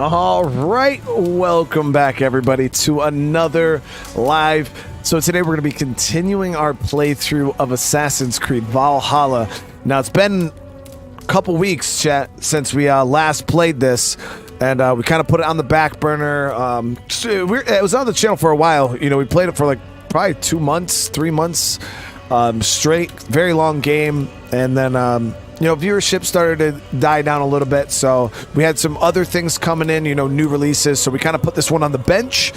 All right, welcome back everybody to another live. So today we're going to be continuing our playthrough of Assassin's Creed Valhalla. Now it's been a couple weeks, chat, since we last played this, and we kind of put it on the back burner. It was on the channel for a while. You know, we played it for like probably 2 months, 3 months straight. Very long game, and then you know, viewership started to die down a little bit, so we had some other things coming in, you know, new releases, so we kind of put this one on the bench,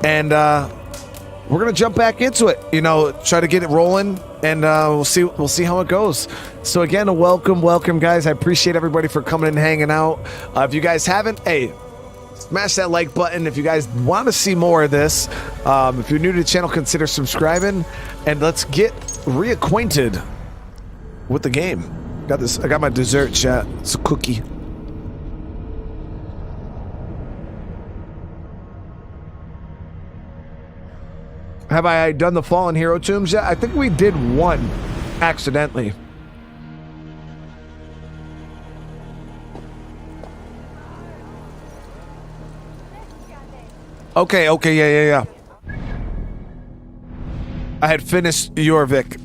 and we're gonna jump back into it, you know, try to get it rolling, and we'll see how it goes. So again, welcome guys. I appreciate everybody for coming and hanging out. If you guys haven't, hey, smash that like button if you guys want to see more of this. If you're new to the channel, consider subscribing, and let's get reacquainted with the game. Got this. I got my dessert, chat. It's a cookie. Have I done the Fallen Hero tombs yet? I think we did one accidentally. Okay, yeah. I had finished Jorvik.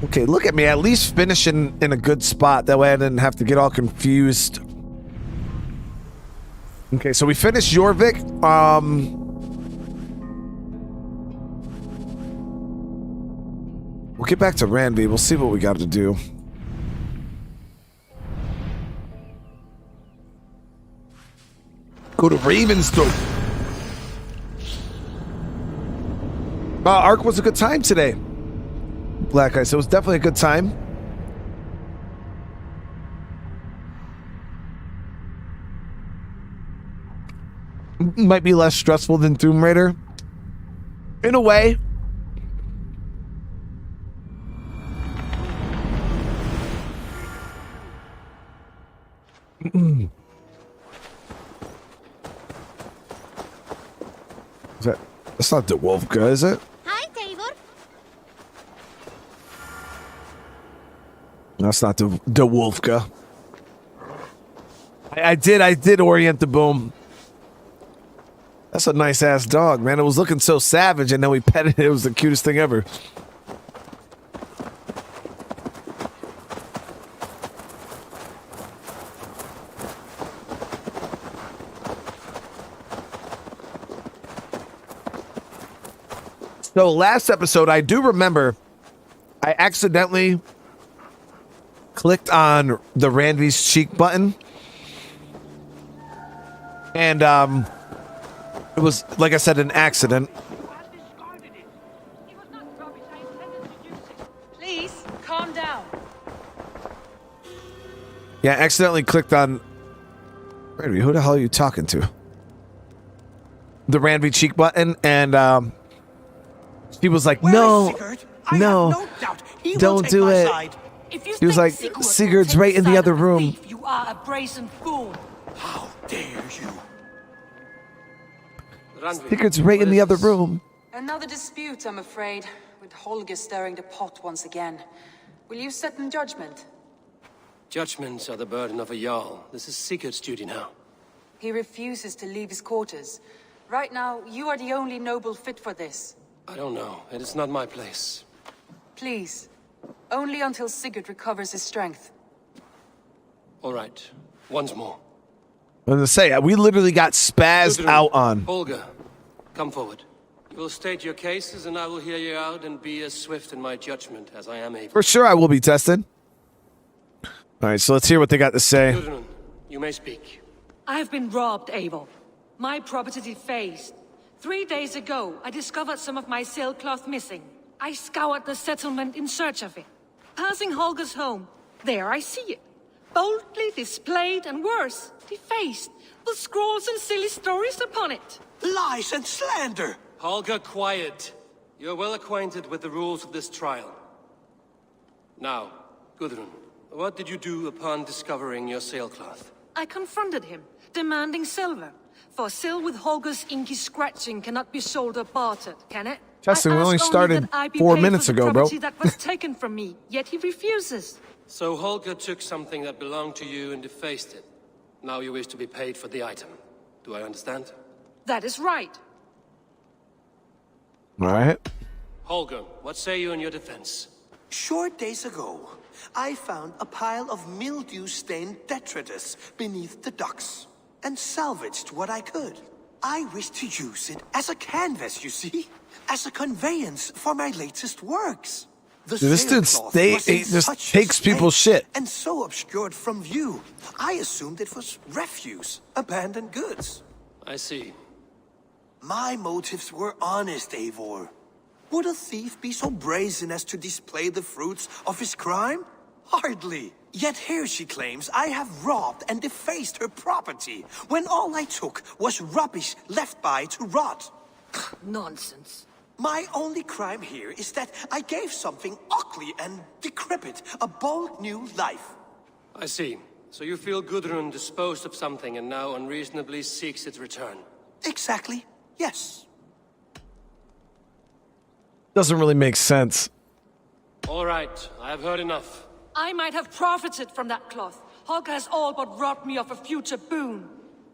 Okay, look at me, at least finishing in a good spot. That way I didn't have to get all confused. Okay, so we finished Jorvik. We'll get back to Randvi. We'll see what we got to do. Go to Ravensthorpe. Ark was a good time today. Black Ice. So it was definitely a good time. Might be less stressful than Tomb Raider. In a way. That's not the wolf guy, is it? That's not the Wolfka. I did orient the boom. That's a nice ass dog, man. It was looking so savage, and then we petted it. It was the cutest thing ever. So last episode, I do remember I accidentally clicked on the Randvi's cheek button, and it was, like I said, an accident. Please calm down. Yeah, I accidentally clicked on Randvi. Who the hell are you talking to? The Randvi cheek button, and she was like, no, don't do it. He was like, Sigurd's right in the other room. You are a brazen fool. How dare you? Sigurd's right in the other room. Another dispute, I'm afraid, with Holger stirring the pot once again. Will you set in judgment? Judgments are the burden of a Jarl. This is Sigurd's duty now. He refuses to leave his quarters. Right now, you are the only noble fit for this. I don't know. It is not my place. Please. Only until Sigurd recovers his strength. All right. Once more. I was gonna say, we literally got spazzed out on. Holger, come forward. You will state your cases, and I will hear you out and be as swift in my judgment as I am able. For sure, I will be tested. All right, so let's hear what they got to say. Hoodening, you may speak. I have been robbed, Eivor. My property defaced. 3 days ago, I discovered some of my sailcloth missing. I scoured the settlement in search of it. Passing Holger's home, there I see it. Boldly displayed and worse, defaced, with scrolls and silly stories upon it. Lies and slander! Holger, quiet. You're well acquainted with the rules of this trial. Now, Gudrun, what did you do upon discovering your sailcloth? I confronted him, demanding silver. For sil with Holger's inky scratching cannot be sold or bartered, can it? Justin, we only started 4 minutes ago, bro. That was taken from me, yet he refuses. So Holger took something that belonged to you and defaced it. Now you wish to be paid for the item. Do I understand? That is right. All right. Holger, what say you in your defense? Short days ago, I found a pile of mildew-stained detritus beneath the docks, and salvaged what I could. I wish to use it as a canvas, you see? As a conveyance for my latest works. The Dude, this dude sailcloth was in just such takes a people's state, shit. and so obscured from view, I assumed it was refuse, abandoned goods. I see. My motives were honest, Eivor. Would a thief be so brazen as to display the fruits of his crime? Hardly. Yet here she claims I have robbed and defaced her property, when all I took was rubbish left by to rot. Nonsense. My only crime here is that I gave something ugly and decrepit a bold new life. I see. So you feel Gudrun disposed of something and now unreasonably seeks its return. Exactly, yes. Doesn't really make sense. All right, I have heard enough. I might have profited from that cloth. Holger has all but robbed me of a future boon.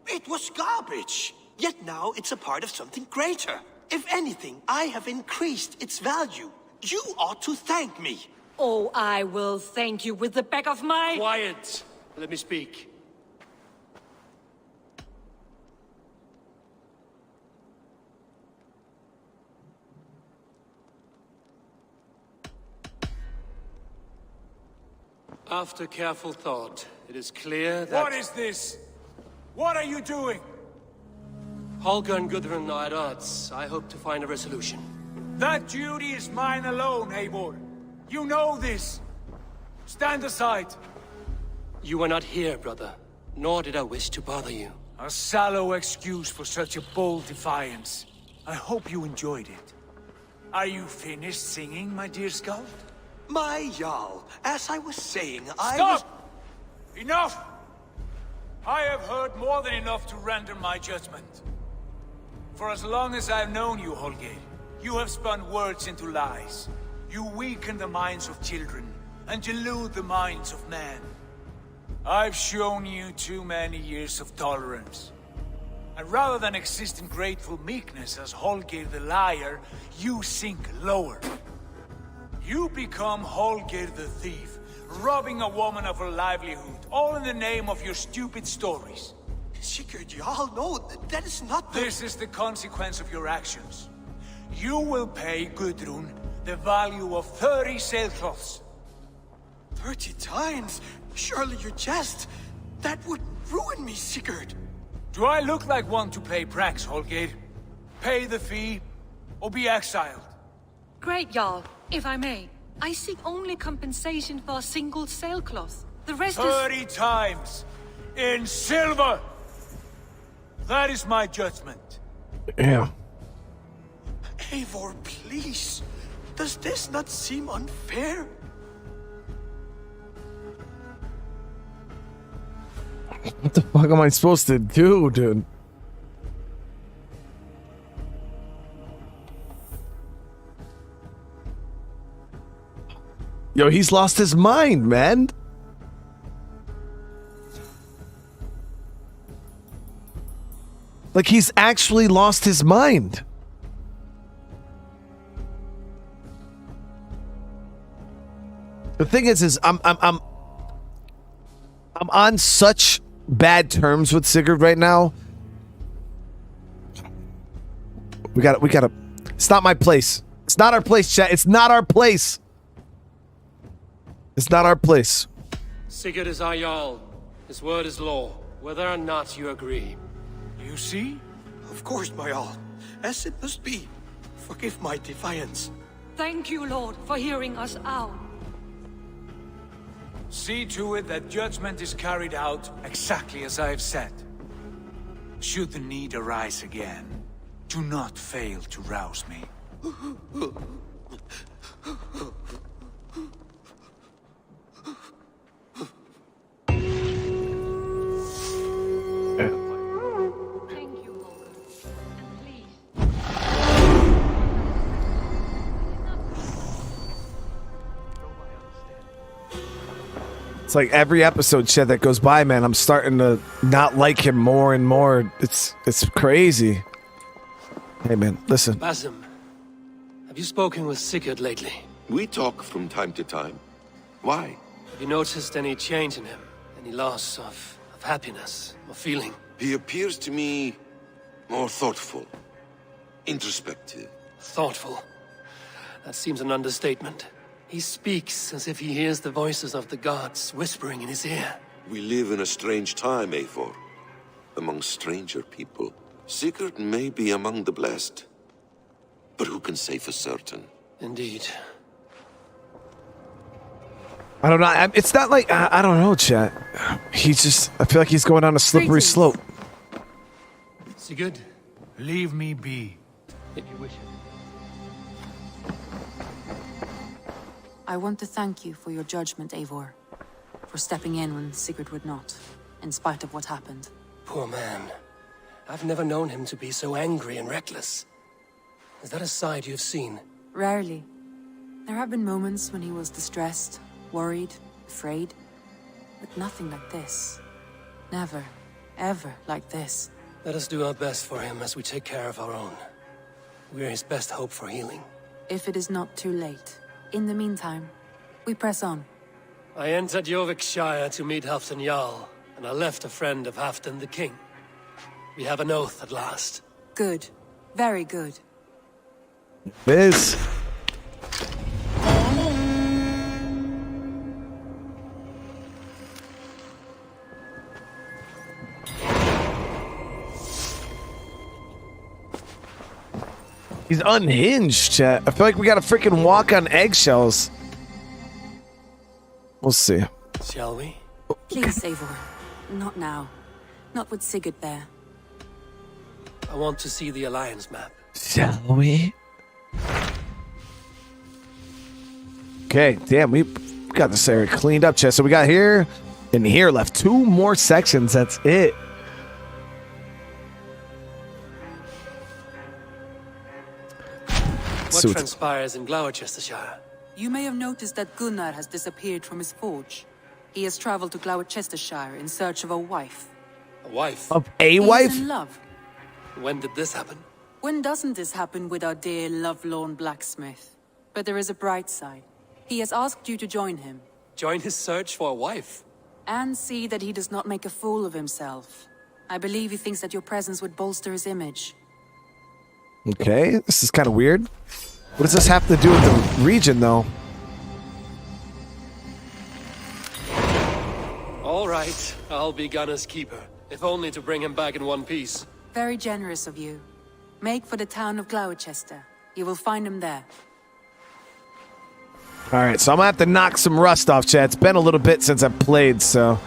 It was garbage. Yet now it's a part of something greater. If anything, I have increased its value. You ought to thank me. Oh, I will thank you with the back of my... Quiet! Let me speak. After careful thought, it is clear that... What is this? What are you doing? Holger and Gudrun are at odds. I hope to find a resolution. That duty is mine alone, Eivor. You know this. Stand aside. You were not here, brother. Nor did I wish to bother you. A sallow excuse for such a bold defiance. I hope you enjoyed it. Are you finished singing, my dear Skald? My Jarl, as I was saying, I Stop! Enough! I have heard more than enough to render my judgment. For as long as I've known you, Holger, you have spun words into lies. You weaken the minds of children, and delude the minds of men. I've shown you too many years of tolerance. And rather than exist in grateful meekness as Holger the liar, you sink lower. You become Holger the thief, robbing a woman of her livelihood, all in the name of your stupid stories. Sigurd, Jarl, no, that is not the... This is the consequence of your actions. You will pay Gudrun the value of 30 sailcloths. 30 times? Surely you jest. That would ruin me, Sigurd. Do I look like one to play pranks, Holger? Pay the fee, or be exiled. Great, Jarl. If I may, I seek only compensation for a single sailcloth. The rest is... 30 times! In silver! That is my judgment. Yeah. Eivor, please. Does this not seem unfair? What the fuck am I supposed to do, dude? Yo, he's lost his mind, man. Like, he's actually lost his mind. The thing is I'm on such bad terms with Sigurd right now. We gotta. It's not my place. It's not our place, chat. It's not our place. It's not our place. Sigurd is our Jarl. His word is law, whether or not you agree. You see? Of course, my Jarl. As it must be. Forgive my defiance. Thank you, Lord, for hearing us out. See to it that judgment is carried out exactly as I have said. Should the need arise again, do not fail to rouse me. Thank you, Holger. And please... It's like every episode, shit, that goes by, man, I'm starting to not like him more and more. It's crazy. Hey, man, listen. Basim, have you spoken with Sigurd lately? We talk from time to time. Why? Have you noticed any change in him? Any loss of happiness or feeling? He appears to me more thoughtful, introspective. Thoughtful. That seems an understatement. He speaks as if he hears the voices of the gods whispering in his ear. We live in a strange time, Eivor. Among stranger people. Sigurd may be among the blessed. But who can say for certain? Indeed. I don't know. It's not like, I don't know, chat. He's just, I feel like he's going on a slippery slope. Sigurd? Leave me be. If you wish it. I want to thank you for your judgment, Eivor. For stepping in when Sigurd would not, in spite of what happened. Poor man. I've never known him to be so angry and reckless. Is that a side you've seen? Rarely. There have been moments when he was distressed, worried, afraid. But nothing like this. Never, ever like this. Let us do our best for him as we take care of our own. We're his best hope for healing. If it is not too late. In the meantime, we press on. I entered Jorvikshire to meet Halfdan Jarl, and I left a friend of Halfdan the King. We have an oath at last. Good. Very good. Biz. He's unhinged, chat. I feel like we gotta freaking walk on eggshells. We'll see. Shall we? Please, Eivor. Not now. Not with Sigurd there. I want to see the Alliance map. Shall we? Okay, damn, we got this area cleaned up, chat. So we got here and here left. 2 more sections, that's it. What transpires in Gloucestershire? You may have noticed that Gunnar has disappeared from his forge. He has traveled to Gloucestershire in search of a wife. A wife? Of a He wife? is in love. When did this happen? When doesn't this happen with our dear lovelorn blacksmith? But there is a bright side. He has asked you to join him. Join his search for a wife? And see that he does not make a fool of himself. I believe he thinks that your presence would bolster his image. Okay, this is kind of weird. What does this have to do with the region, though? All right, I'll be Gunnar's keeper, if only to bring him back in one piece. Very generous of you. Make for the town of Gloucester. You will find him there. All right, so I'm gonna have to knock some rust off, chat. It's been a little bit since I've played, so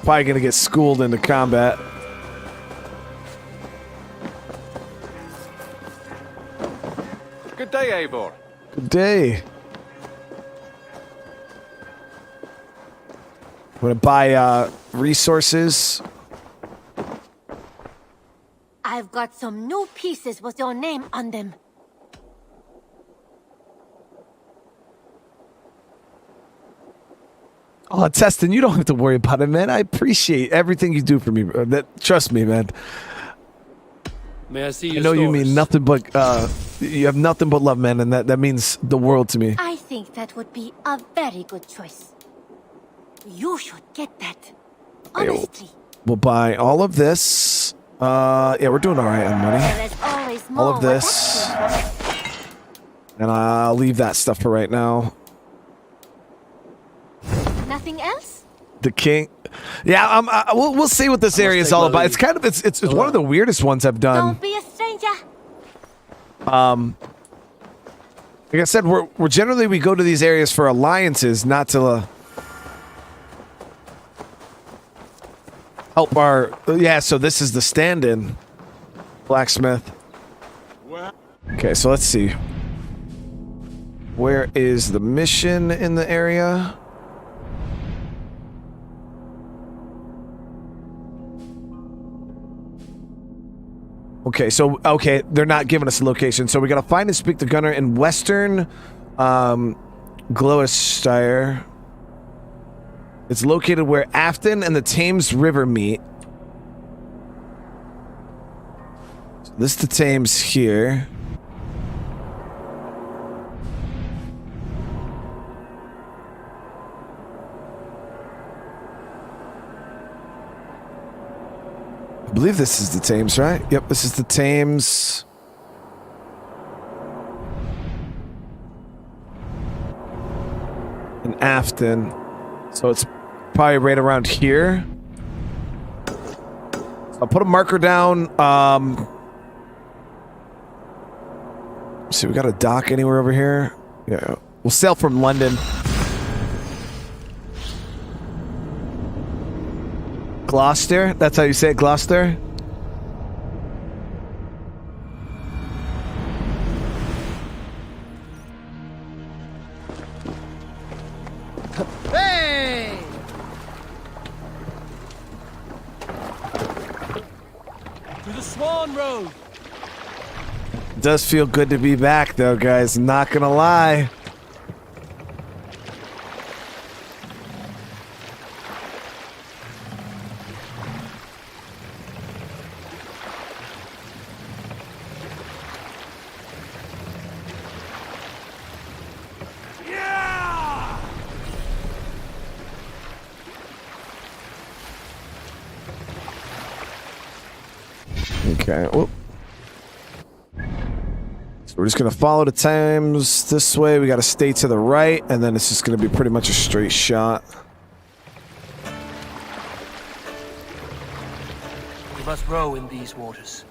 probably gonna get schooled into combat. Good day, Eivor. Good day. I'm gonna buy resources. I've got some new pieces with your name on them. Oh, Testin, you don't have to worry about it, man. I appreciate everything you do for me. Trust me, man. May I see your I know you stores? mean nothing but you have nothing but love, man, and that means the world to me. I think that would be a very good choice. You should get that. Honestly. We'll buy all of this. Yeah, we're doing all right on money. There is always more All of where this. that came And I'll leave that stuff for right now. from. Nothing else? The king. Yeah, we'll see what this area is all about. It's kind of it's one of the weirdest ones I've done. Don't be a stranger. Like I said, we're generally we go to these areas for alliances, not to help our. Yeah, so this is the stand-in blacksmith. Okay, so let's see. Where is the mission in the area? Okay, so they're not giving us a location, so we gotta find and speak to Gunnar in western Gloucester. It's located where Afton and the Thames River meet. So this is the Thames here. I believe this is the Thames, right? Yep, this is the Thames. In Afton. So it's probably right around here. So I'll put a marker down. Let's see, we got a dock anywhere over here? Yeah. We'll sail from London. Gloucester? That's how you say it, Gloucester? Hey! To the Swan Road. Does feel good to be back, though, guys. Not gonna lie. Okay. Whoop. So we're just gonna follow the Thames this way. We gotta stay to the right, and then it's just gonna be pretty much a straight shot. We must row in these waters.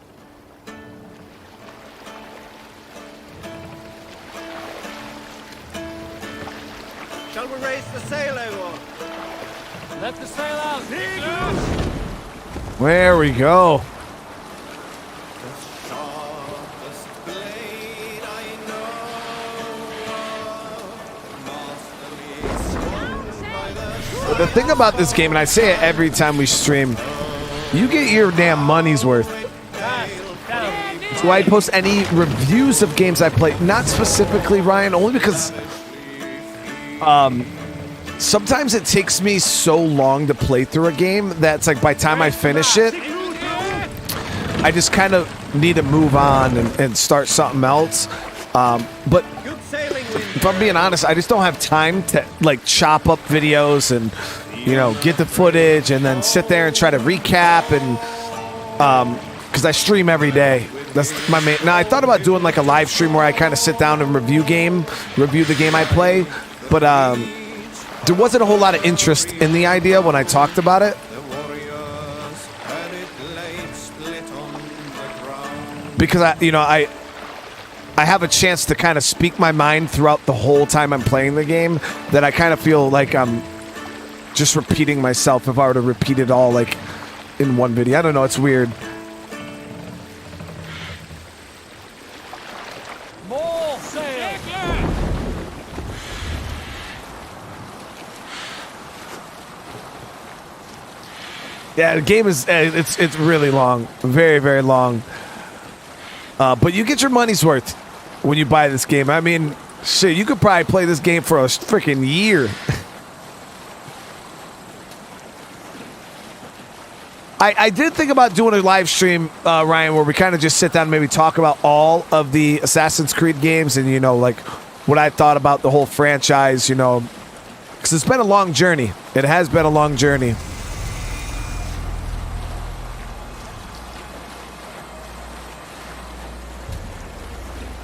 Shall we raise the sail, Eivor? Let the sail out. There we go. The thing about this game, and I say it every time we stream, you get your damn money's worth. That's why I post any reviews of games I play. Not specifically, Ryan, only because sometimes it takes me so long to play through a game that's like by the time I finish it, I just kind of need to move on and start something else. But if I'm being honest, I just don't have time to like chop up videos and, you know, get the footage and then sit there and try to recap and because I stream every day. That's my main. Now I thought about doing like a live stream where I kind of sit down and review the game I play, but there wasn't a whole lot of interest in the idea when I talked about it. Because I have a chance to kind of speak my mind throughout the whole time I'm playing the game, that I kind of feel like I'm just repeating myself if I were to repeat it all like in one video. I don't know, it's weird. More sail. Yeah, the game is it's really long, very, very long. But you get your money's worth when you buy this game. I mean, shit, you could probably play this game for a freaking year. I did think about doing a live stream, Ryan, where we kind of just sit down and maybe talk about all of the Assassin's Creed games and, you know, like what I thought about the whole franchise, you know, because it's been a long journey. It has been a long journey.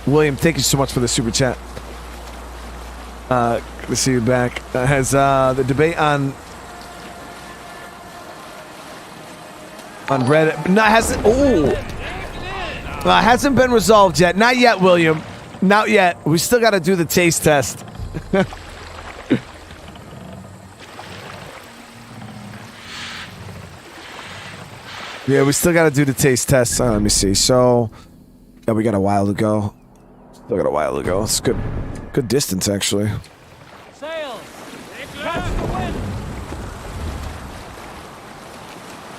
William, thank you so much for the super chat. Good to see you back. Has the debate on Reddit hasn't been resolved yet. Not yet, William. Not yet. We still got to do the taste test. Yeah, we still got to do the taste test. Let me see. So, yeah, we got a while to go. Still got a while to go. It's good distance, actually. Sail. Catch the wind.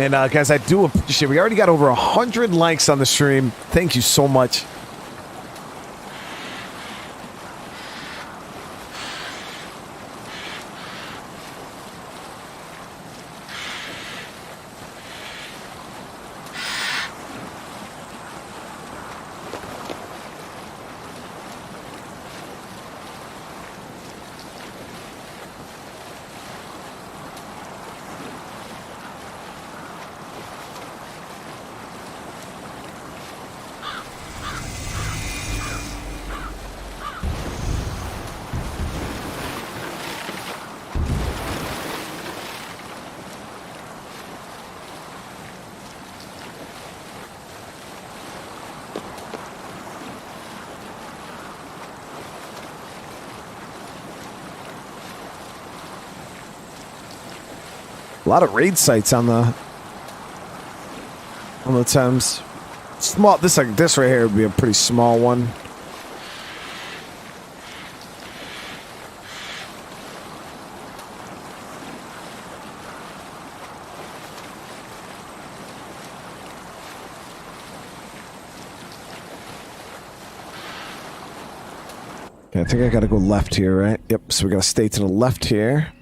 And guys, I do appreciate. We already got over 100 likes on the stream. Thank you so much. A lot of raid sites on the Thames. Small. This right here would be a pretty small one. Okay, I think I gotta go left here, right? Yep, so we gotta stay to the left here.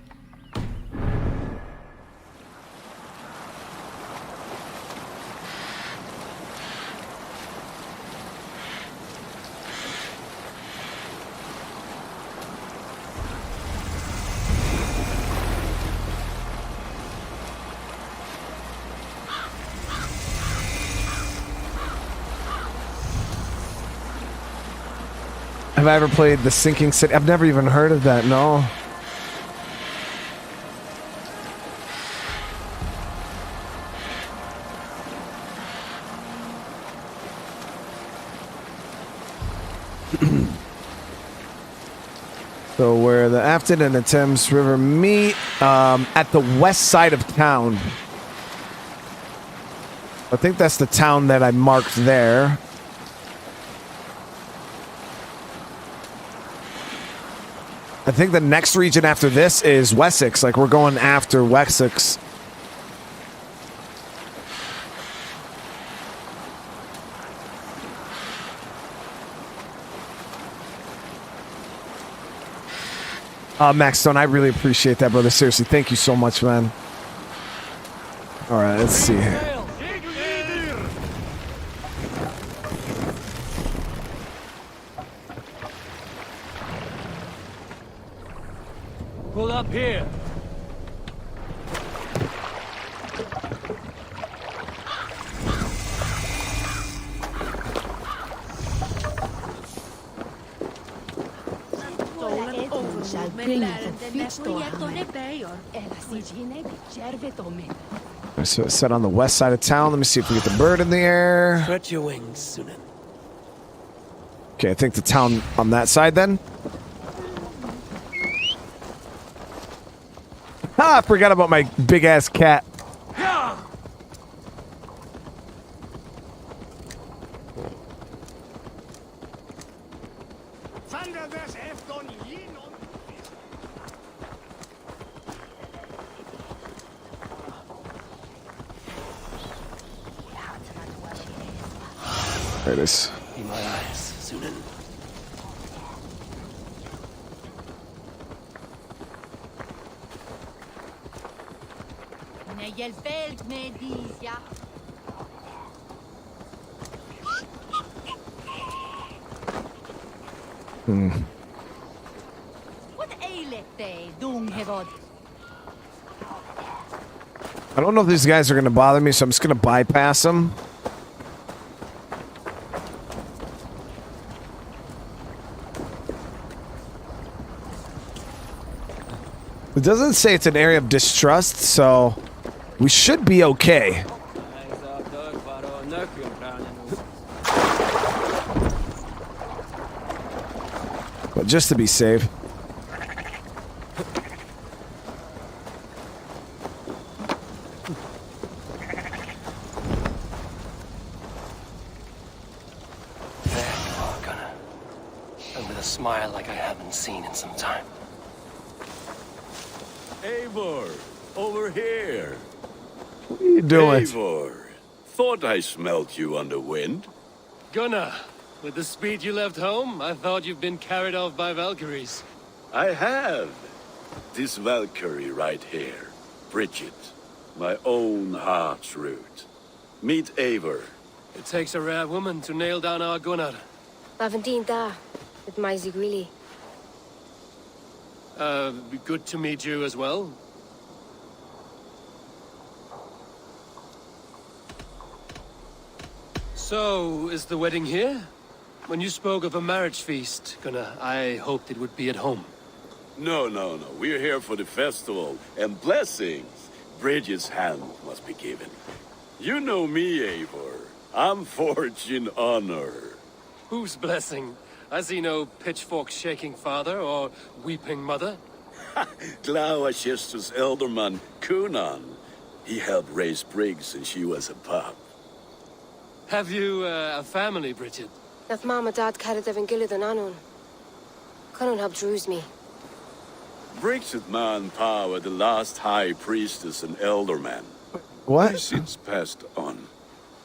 Have I ever played The Sinking City? I've never even heard of that, no. So where the Afton and the Thames River meet, at the west side of town. I think that's the town that I marked there. I think the next region after this is Wessex. Like, we're going after Wessex. Max Stone, I really appreciate that, brother. Seriously, thank you so much, man. All right, let's see here. Pull up here. So it's set on the west side of town. Let me see if we get the bird in the air. Spread your wings, Sunan. Okay, I think the town on that side then. Ah, I forgot about my big ass cat. There it is. Be my eyes, Sunan. I don't know if these guys are going to bother me, so I'm just going to bypass them. It doesn't say it's an area of distrust, so we should be okay. But just to be safe. There you are, Gunnar. And with a smile like I haven't seen in some time. Eivor, over here. What are you doing? Eivor, thought I smelt you on the wind. Gunnar, with the speed you left home, I thought you've been carried off by Valkyries. I have. This Valkyrie right here, Bridget, my own heart's root. Meet Eivor. It takes a rare woman to nail down our Gunnar. Ravensthorpe, with my Zigrili. Good to meet you as well. So, is the wedding here? When you spoke of a marriage feast, Gunnar, I hoped it would be at home. No. We're here for the festival and blessings. Bridget's hand must be given. You know me, Eivor. I'm forged in honor. Whose blessing? I see no pitchfork-shaking father or weeping mother. Gloucester's elderman, Gunnar. He helped raise Briggs since she was a pup. Have you a family, Bridget? Nath Mom and Dad carried Evan Gillid and Anon. Conan helped druid me. Briggs and Man Pa were the last high priestess and elderman. What? He's since passed on.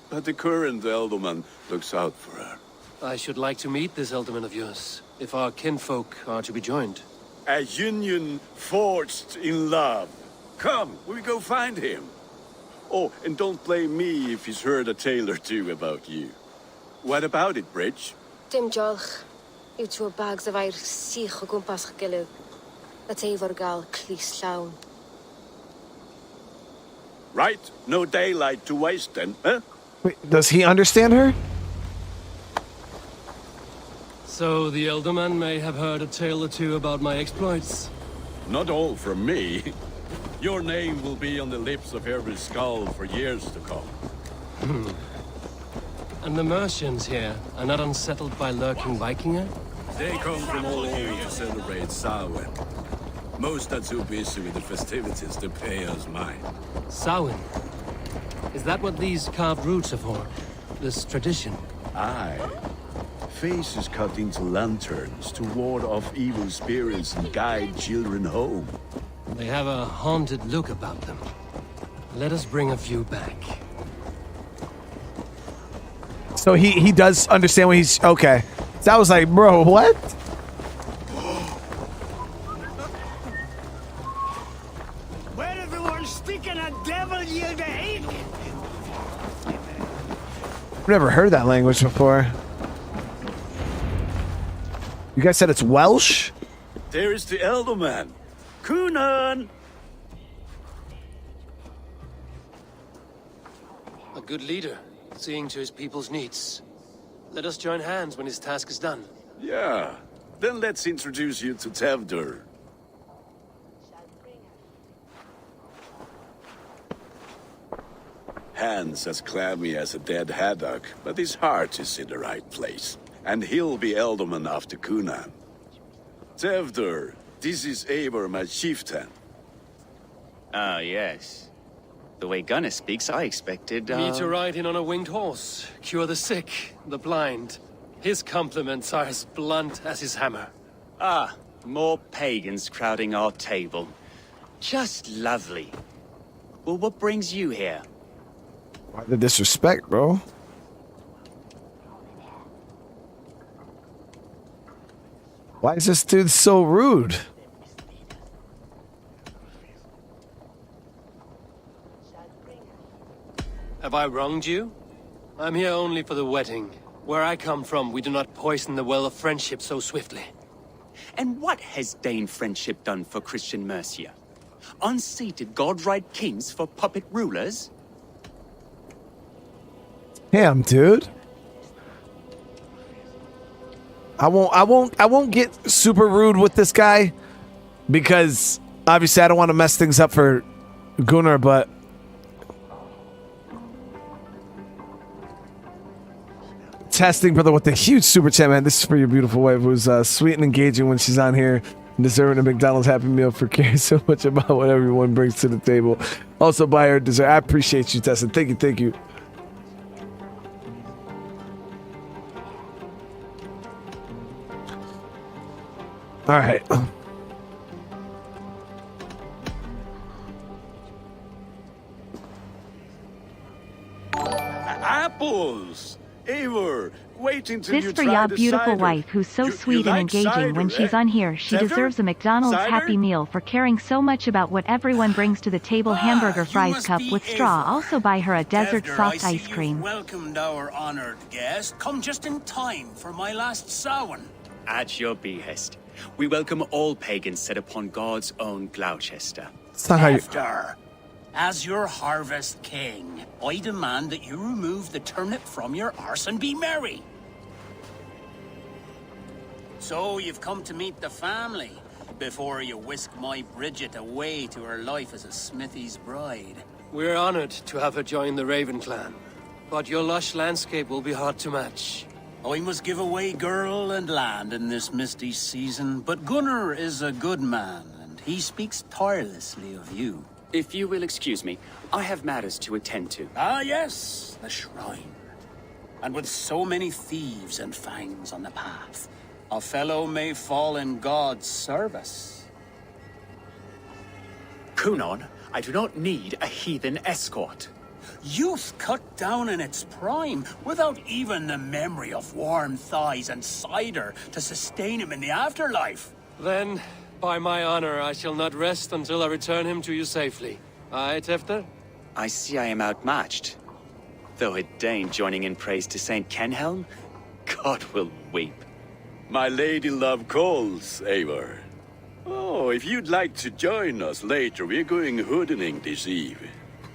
But the current elderman looks out for her. I should like to meet this elderman of yours, if our kinfolk are to be joined. A union forged in love. Come, we go find him. Oh, and don't blame me if he's heard a tale or two about you. What about it, Bridge? Dim jolch. You two bags of air sich o gwmpas gilydd. That Eivor gal clis llawn. Right? No daylight to waste then, huh? Wait, does he understand her? So the elderman may have heard a tale or two about my exploits. Not all from me. Your name will be on the lips of every skull for years to come. And the Mercians here are not unsettled by lurking Vikinger? They come from all over to celebrate Samhain. Most are too busy with the festivities to pay us mind. Samhain? Is that what these carved roots are for? This tradition? Aye. Faces cut into lanterns to ward off evil spirits and guide children home. They have a haunted look about them. Let us bring a few back. So he does understand what he's... Okay. That was like, bro, what? Where everyone speaking a devil yield a hate? I've never heard that language before. You guys said it's Welsh? There is the elderman. Gunnar! A good leader, seeing to his people's needs. Let us join hands when his task is done. Yeah. Then let's introduce you to Tevdur. Hands as clammy as a dead haddock, but his heart is in the right place. And he'll be elderman after Gunnar. Tevdur, this is Eivor, my chieftain. Ah, yes. The way Gunnar speaks, I expected, Me to ride in on a winged horse, cure the sick, the blind. His compliments are as blunt as his hammer. Ah, more pagans crowding our table. Just lovely. Well, what brings you here? Why the disrespect, bro? Why is this dude so rude? Have I wronged you? I'm here only for the wedding. Where I come from, we do not poison the well of friendship so swiftly. And what has Dane friendship done for Christian Mercia? Unseated god-right kings for puppet rulers? Damn, dude. I won't get super rude with this guy because obviously I don't want to mess things up for Gunnar, but testing brother with the huge super chat, man. This is for your beautiful wife who's sweet and engaging when she's on here, deserving a McDonald's Happy Meal for caring so much about what everyone brings to the table. Also buy her dessert. I appreciate you, Testing. Thank you, thank you. All right. Apples! Eivor, wait until you This for try ya the beautiful cider. wife who's so You sweet and like engaging cider, when she's eh? on here. She Cider? deserves a McDonald's Cider? Happy Meal for caring so much about what everyone brings to the table. Hamburger fries cup with straw. Also buy her a desert Tevdur, soft I see ice cream. you've welcomed our honored guest. Come just in time for my last Samhain. At your behest. We welcome all pagans set upon God's own Gloucester. It's not how you... Tevdur, as your harvest king, I demand that you remove the turnip from your arse and be merry. So you've come to meet the family before you whisk my Bridget away to her life as a smithy's bride. We're honored to have her join the Raven clan, but your lush landscape will be hard to match. I must give away girl and land in this misty season, but Gunnar is a good man, and He speaks tirelessly of you. If you will excuse me, I have matters to attend to. Ah, yes, the shrine. And with so many thieves and fangs on the path, a fellow may fall in God's service. Kunon, I do not need a heathen escort. Youth cut down in its prime, without even the memory of warm thighs and cider to sustain him in the afterlife. Then, by my honor, I shall not rest until I return him to you safely. Aye, Tefter? I see I am outmatched. Though a Dane joining in praise to Saint Kenhelm, God will weep. My lady love calls, Eivor. Oh, if you'd like to join us later, we're going Hoodening this eve.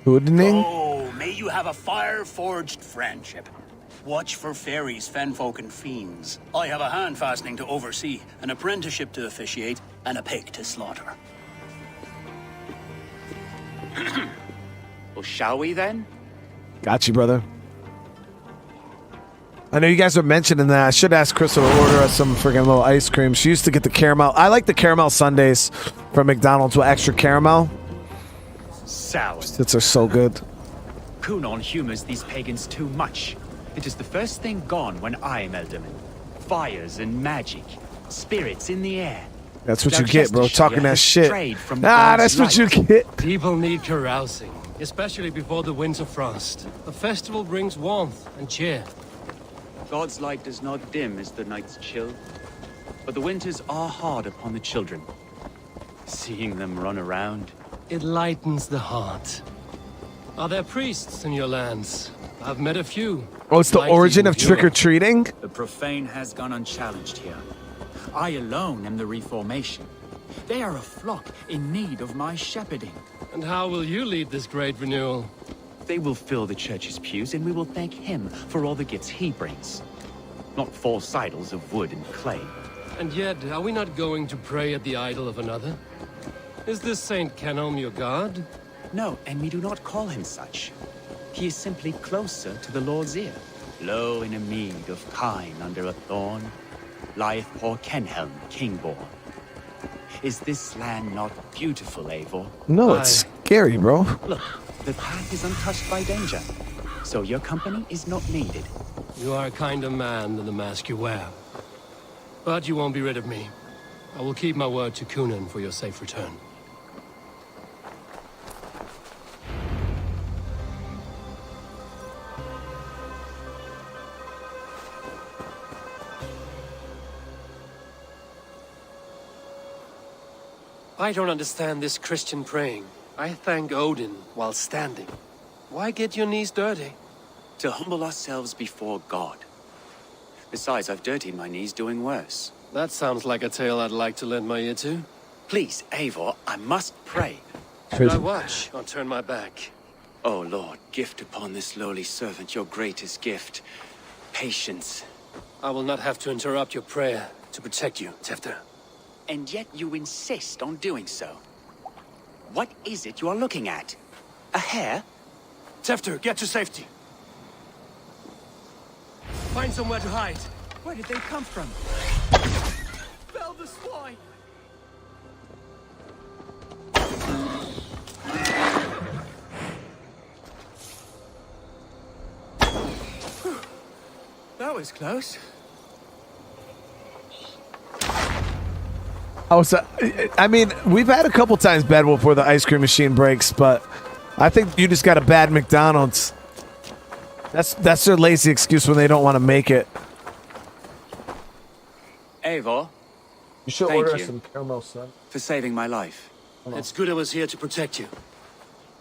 Hoodening? Oh, may you have a fire-forged friendship. Watch for fairies, fenfolk, and fiends. I have a hand fastening to oversee, an apprenticeship to officiate, and a pig to slaughter. Well, shall we then? Got you, brother. I know you guys are mentioning that. I should ask Crystal to order us some freaking little ice cream. She used to get the caramel. I like the caramel sundaes from McDonald's with extra caramel. Sour. It's are so good. Kunon humors these pagans too much. It is the first thing gone when I am Elderman. Fires and magic. Spirits in the air. That's what you get, bro. Talking that shit. From that's what you get. People need carousing, especially before the winter frost. A festival brings warmth and cheer. God's light does not dim as the nights chill, but the winters are hard upon the children. Seeing them run around, it lightens the heart. Are there priests in your lands? I've met a few. Oh, it's the origin of trick-or-treating? The profane has gone unchallenged here. I alone am the reformation. They are a flock in need of my shepherding. And how will you lead this great renewal? They will fill the church's pews, and we will thank him for all the gifts he brings. Not false idols of wood and clay. And yet, are we not going to pray at the idol of another? Is this Saint Kenelm your god? No, and we do not call him such. He is simply closer to the Lord's ear. Low in a mead of kine under a thorn, lieth poor Kenhelm, king-born. Is this land not beautiful, Eivor? No, it's scary, bro. Look, the path is untouched by danger, so your company is not needed. You are a kinder man than the mask you wear. But you won't be rid of me. I will keep my word to Kunon for your safe return. I don't understand this Christian praying. I thank Odin while standing. Why get your knees dirty? To humble ourselves before God. Besides, I've dirtied my knees doing worse. That sounds like a tale I'd like to lend my ear to. Please, Eivor, I must pray. Should I watch or turn my back? Oh Lord, gift upon this lowly servant your greatest gift. Patience. I will not have to interrupt your prayer to protect you, Tefter. And yet you insist on doing so. What is it you are looking at? A hare? Tefter, get to safety. Find somewhere to hide. Where did they come from? Fell the swine! That was close. Oh, so, I mean, we've had a couple times Bedwolf where the ice cream machine breaks, but I think you just got a bad McDonald's. That's their lazy excuse when they don't want to make it. Eivor, you should thank order you some caramel, son. for saving my life. It's good I was here to protect you.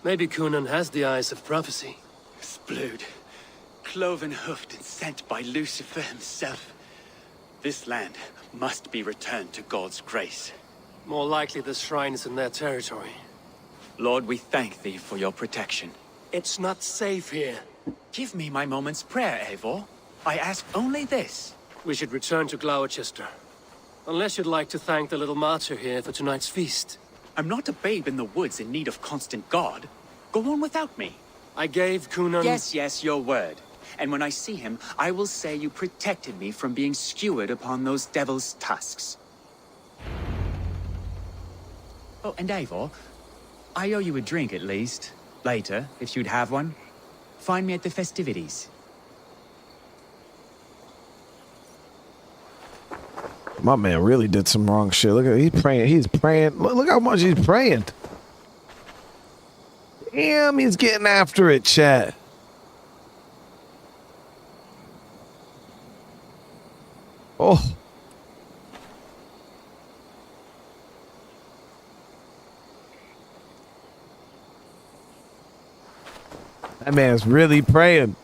Maybe Kunon has the eyes of prophecy. Splood, cloven-hoofed and sent by Lucifer himself. This land must be returned to God's grace. More likely the shrine is in their territory. Lord, we thank thee for your protection. It's not safe here. Give me my moment's prayer, Eivor. I ask only this. We should return to Gloucester. Unless you'd like to thank the little martyr here for tonight's feast. I'm not a babe in the woods in need of constant guard. Go on without me. I gave Kunon... Yes, your word. And when I see him, I will say you protected me from being skewered upon those devil's tusks. Oh, and Eivor, I owe you a drink at least. Later, if you'd have one. Find me at the festivities. My man really did some wrong shit. Look at he's praying. He's praying. Look how much he's praying. Damn, he's getting after it, chat. Oh. That man's really praying.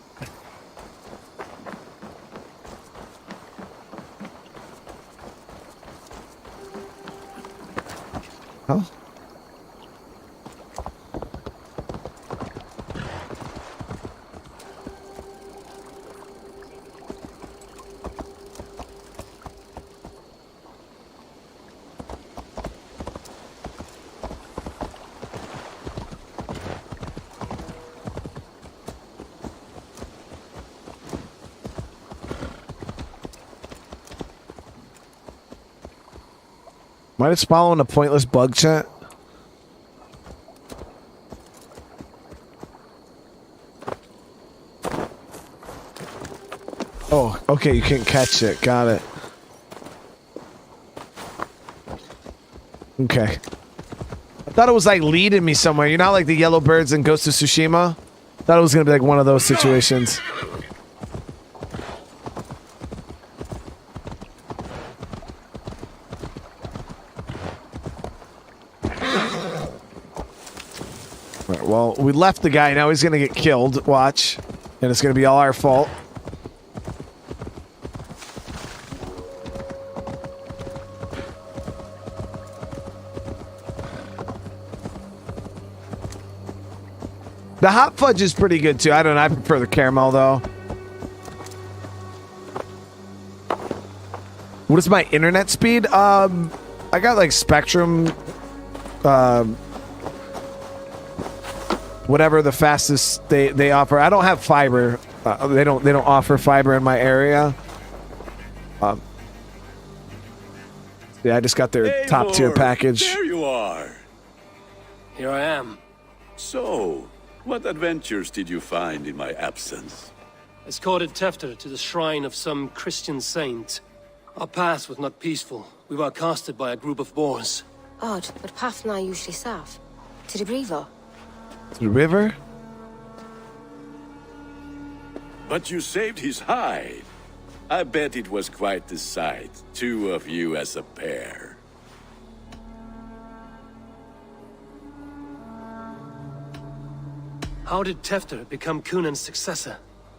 Huh? Am I just following a pointless bug, chat? Oh, okay, you can't catch it. Got it. Okay. I thought it was like leading me somewhere. You know how like the yellow birds in Ghost of Tsushima? Thought it was gonna be like one of those situations. Right, well, we left the guy. Now he's gonna get killed. Watch. And it's gonna be all our fault. The hot fudge is pretty good too. I don't know. I prefer the caramel though. What is my internet speed? I got like Spectrum. Whatever the fastest they offer. I don't have fiber. They don't offer fiber in my area. Yeah, I just got their top tier package. There you are. Here I am. So, what adventures did you find in my absence? Escorted Tefter to the shrine of some Christian saint. Our path was not peaceful. We were accosted by a group of boars. Odd, but Pathna usually staff. To the Brevo. To the river? But you saved his hide. I bet it was quite the sight. Two of you as a pair. How did Tefter become Cunan's successor?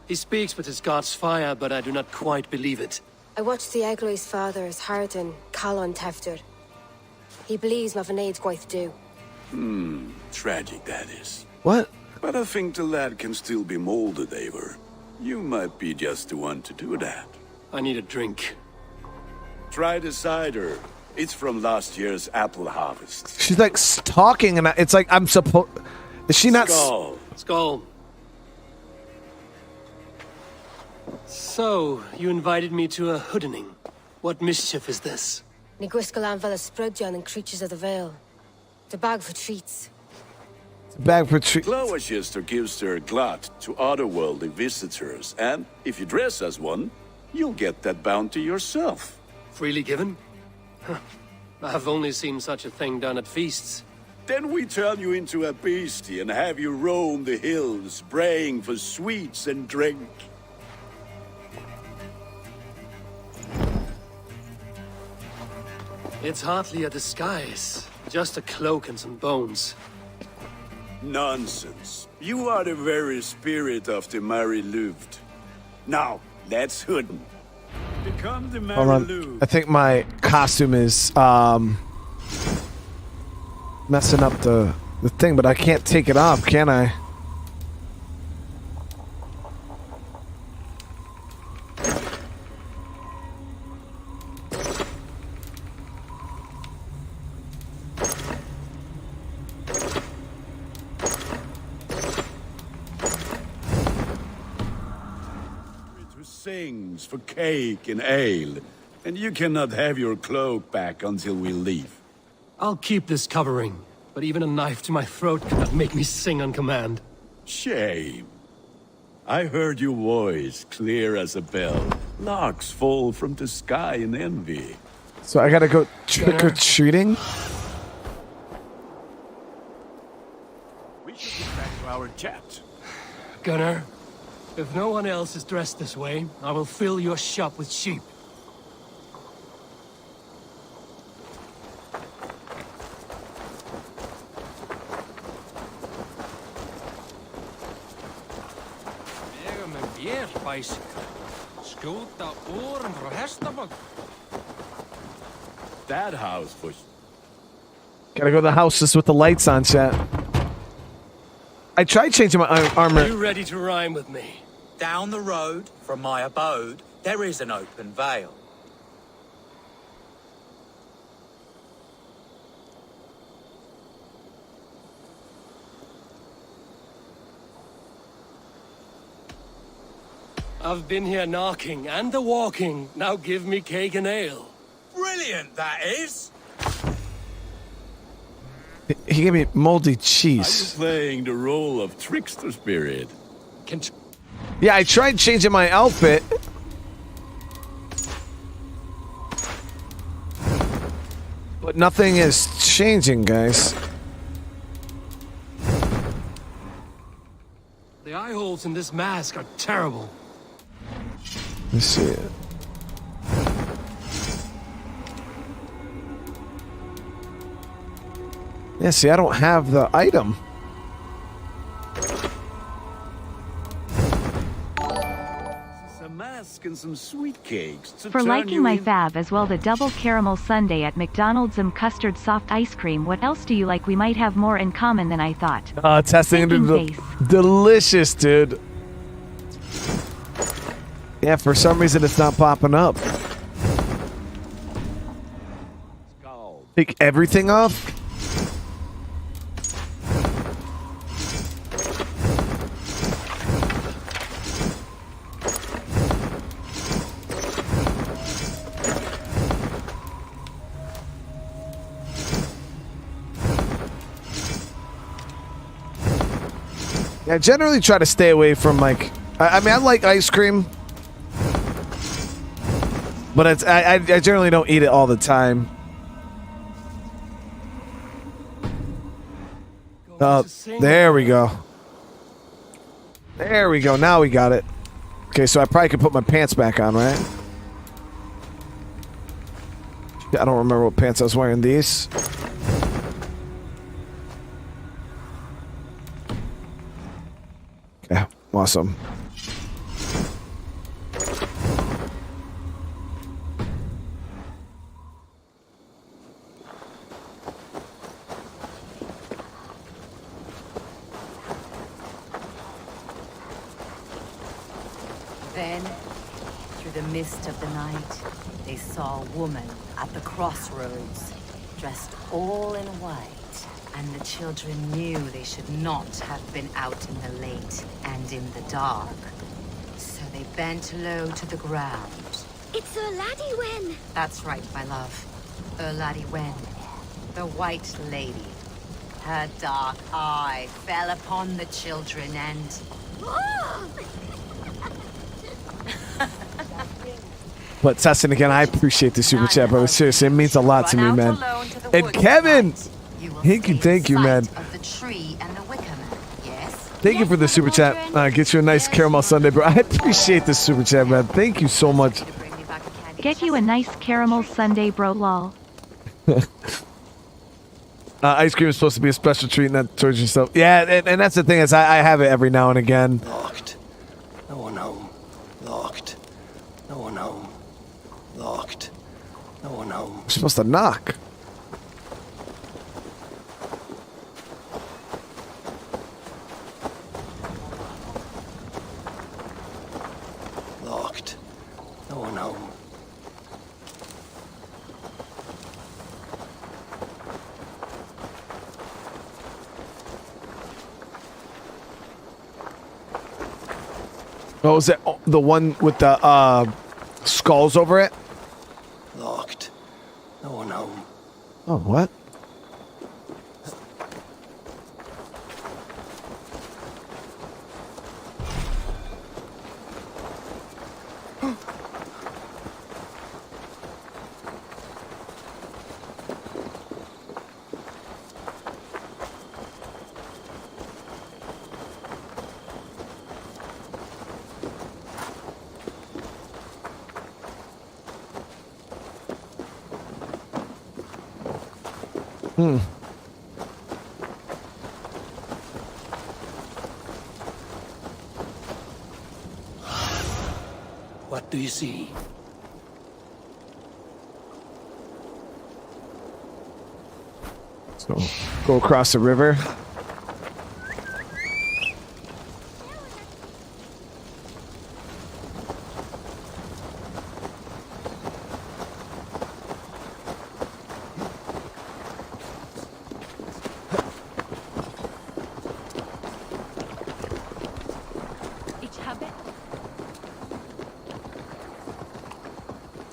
He speaks with his god's fire, but I do not quite believe it. I watched the Egloi's father's Harden, Calon Tefter. He believes Mavanaid's quite do. Tragic that is. What? But I think the lad can still be molded, Eivor. You might be just the one to do that. I need a drink. Try the cider. It's from last year's apple harvest. She's like talking, and it's like I'm supposed. Is she not? Skull. Skull. So, you invited me to a Hoodening. What mischief is this? Niguiskalan Vela Sprudjan and Creatures of the Vale. The bag for treats. Bag for treats. Gloucester gives their glut to otherworldly visitors, and if you dress as one, you'll get that bounty yourself. Freely given? Huh. I have only seen such a thing done at feasts. Then we turn you into a beastie and have you roam the hills, braying for sweets and drink. It's hardly a disguise. Just a cloak and some bones. Nonsense. You are the very spirit of the Mary Louved. Now, let's Hooden. Become the Mary Hold on. Louved. I think my costume is messing up the thing, but I can't take it off, can I? Sings for cake and ale, and you cannot have your cloak back until we leave. I'll keep this covering, but even a knife to my throat cannot make me sing on command. Shame. I heard your voice clear as a bell. Locks fall from the sky in envy. So I gotta go trick-or-treating? We should get back to our chat. Gunnar, if no one else is dressed this way, I will fill your shop with sheep. That house was... Gotta go to the houses with the lights on, chat. I tried changing my armor. Are you ready to rhyme with me? Down the road from my abode, there is an open vale. I've been here knocking and walking. Now give me cake and ale. Brilliant, that is! He gave me moldy I cheese. was playing the role of trickster spirit. Yeah, I tried changing my outfit. But nothing is changing, guys. The eye holes in this mask are terrible. Let's see it. Yeah, see, I don't have the item. Some mask and some sweet cakes to For turn liking you my in- fab as well, the double caramel sundae at McDonald's and custard soft ice cream. What else do you like? We might have more in common than I thought. Testing Thinking into face. delicious, dude. Yeah, for some reason it's not popping up. Take everything off? I generally try to stay away from, like, I mean, I like ice cream, but it's I generally don't eat it all the time. Oh, there we go. There we go. Now we got it. Okay, so I probably could put my pants back on, right? I don't remember what pants I was wearing. These. Okay, awesome. Then, through the mist of the night, they saw a woman at the crossroads, dressed all in white. And the children knew they should not have been out in the late and in the dark. So they bent low to the ground. It's a laddie Wen. That's right, my love. Laddie Wen, the White Lady. Her dark eye fell upon the children and... But Saxon, again, I appreciate the super chat, bro. Seriously, it means a lot to me, man. And Kevin, thank you, man. Thank you for the super chat. Get you a nice caramel sundae, bro. I appreciate the super chat, man. Thank you so much. Get you a nice caramel sundae, bro. Lol. Ice cream is supposed to be a special treat, not towards yourself. Yeah, and that's the thing is I have it every now and again. Locked. No one home. Locked. No one home. Locked. No one home. I'm supposed to knock. Locked. No one home. Oh, is that the one with the skulls over it? Locked. No one home. Oh, what? What do you see? So go across the river.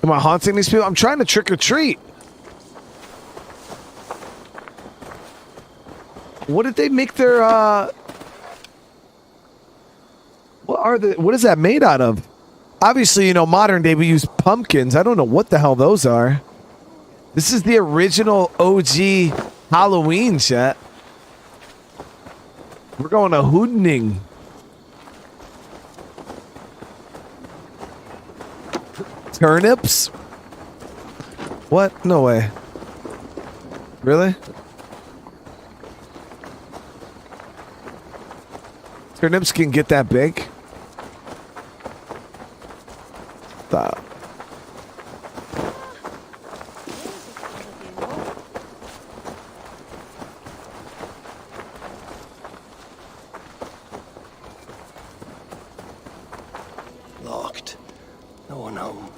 Am I haunting these people? I'm trying to trick or treat. What did they make their what is that made out of? Obviously, you know, modern day we use pumpkins. I don't know what the hell those are. This is the original OG Halloween, chat. We're going to Hoodening. Turnips? What? No way. Really? Turnips can get that big? Stop. Locked. No one home.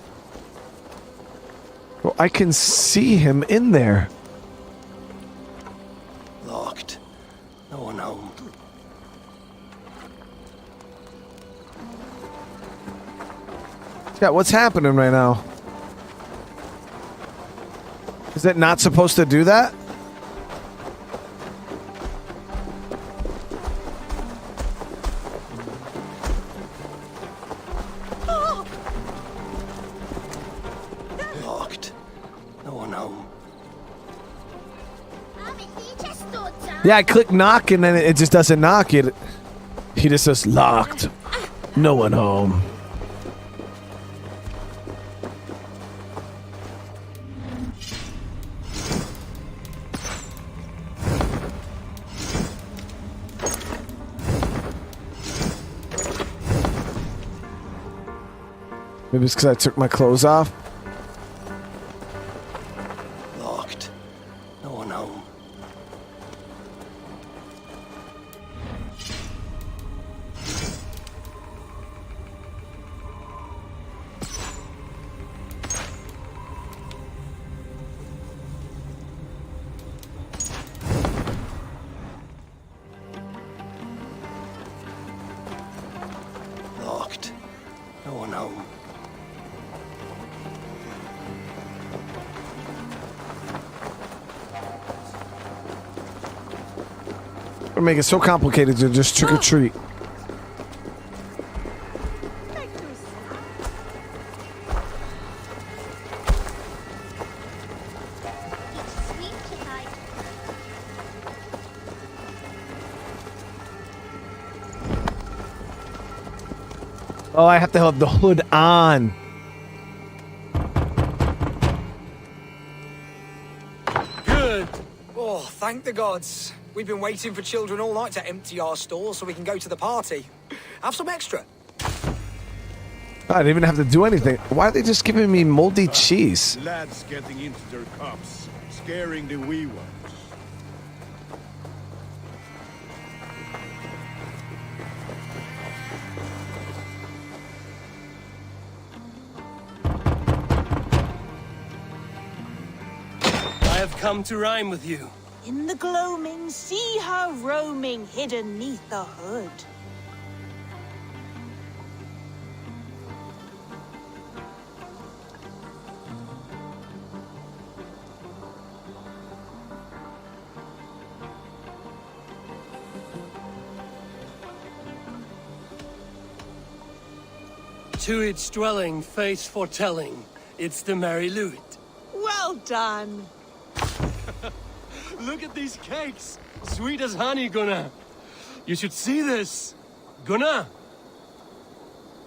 Well, I can see him in there. Locked. No one home. Yeah, what's happening right now? Is it not supposed to do that? Locked. No one home. Yeah, I click knock and then it just doesn't knock it. He just says locked. No one home. Maybe it's because I took my clothes off. Locked. No one home. Locked. No one home. Make it so complicated to just trick or treat. Oh, I have to have the hood on. Good. Oh, thank the gods. We've been waiting for children all night to empty our stores so we can go to the party. Have some extra. I didn't even have to do anything. Why are they just giving me moldy cheese? Lads getting into their cups, scaring the wee ones. I have come to rhyme with you. In the gloaming, see her roaming hidden neath the hood. To its dwelling, face foretelling. It's the Merry Louis. Well done. Look at these cakes! Sweet as honey, Gunnar! You should see this! Gunnar!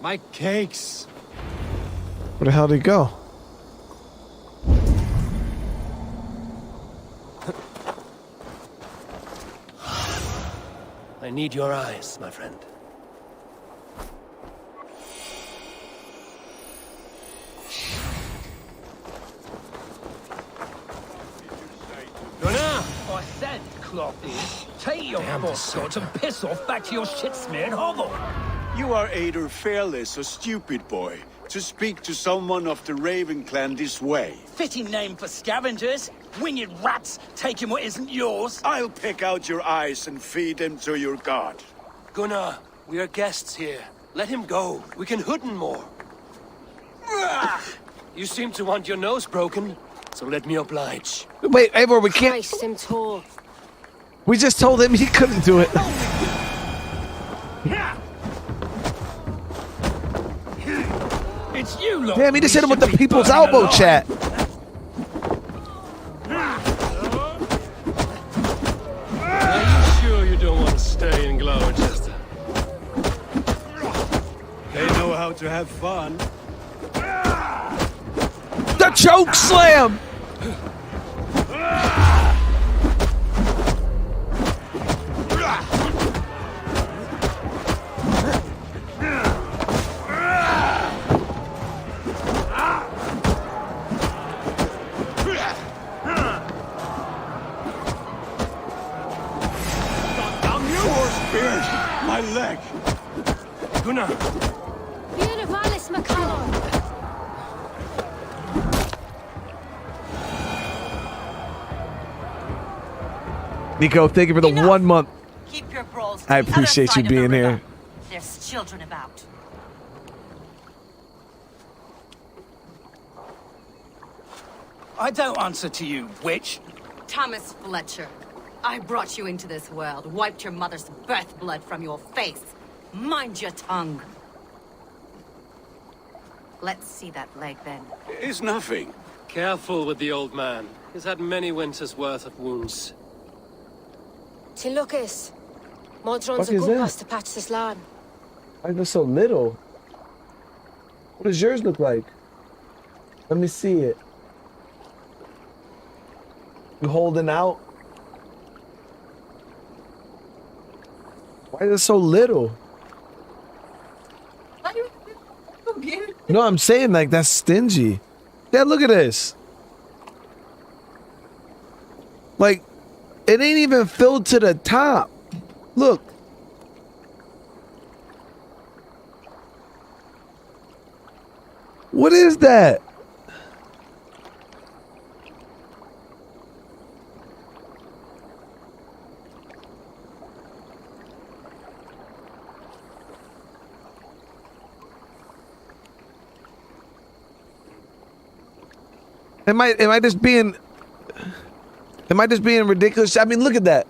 My cakes! Where the hell did he go? I need your eyes, my friend. Gunnar! I said, Clothy, take your buzzwords and piss off back to your shit-smeared hovel. You are either fearless or stupid, boy, to speak to someone of the Raven clan this way. Fitting name for scavengers. Winged rats taking what isn't yours. I'll pick out your eyes and feed them to your god. Gunnar, we are guests here. Let him go. We can Hooden more. You seem to want your nose broken, so let me oblige. Wait, Eivor, we can't. Christ, him tall. We just told him he couldn't do it. It's you, lot. Damn, he just hit him with the people's elbow chat. Are you sure you don't want to stay in Gloucester? They know how to have fun. The choke slam! My leg! Gunnar! Univalis Macallon! Nico, thank you for the 1 month. Keep your brawls to I the appreciate other you side of the being river. here. There's children about. I don't answer to you, witch. Thomas Fletcher, I brought you into this world, wiped your mother's birth blood from your face. Mind your tongue. Let's see that leg then. It's nothing. Careful with the old man. He's had many winters' worth of wounds. Tilukis. Modron's What a is good that? pass to patch this land. Why is it so little? What does yours look like? Let me see it. You holding out? Why is it so little? No, I'm saying like that's stingy. Yeah, look at this. Like, it ain't even filled to the top. Look. What is that? Am I just being ridiculous? I mean, look at that.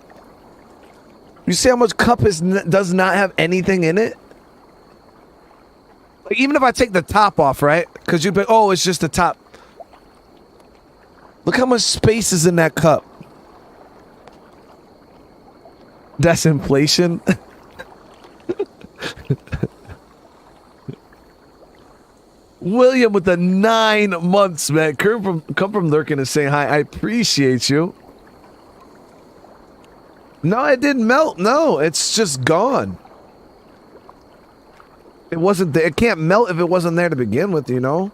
You see how much cup does not have anything in it? Like, even if I take the top off, right? Because you'd be, oh, it's just the top. Look how much space is in that cup. That's inflation. William with the 9 months, man. Come from lurking and saying hi. I appreciate you. No, it didn't melt. No, it's just gone. It wasn't there. It can't melt if it wasn't there to begin with, you know?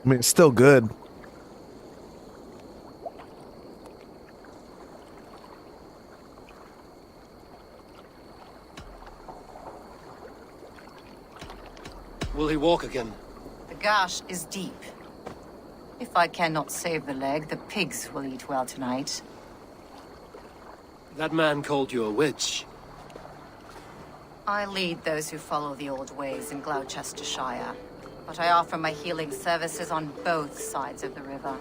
I mean, it's still good. Will he walk again? The gash is deep. If I cannot save the leg, the pigs will eat well tonight. That man called you a witch. I lead those who follow the old ways in Gloucestershire, but I offer my healing services on both sides of the river.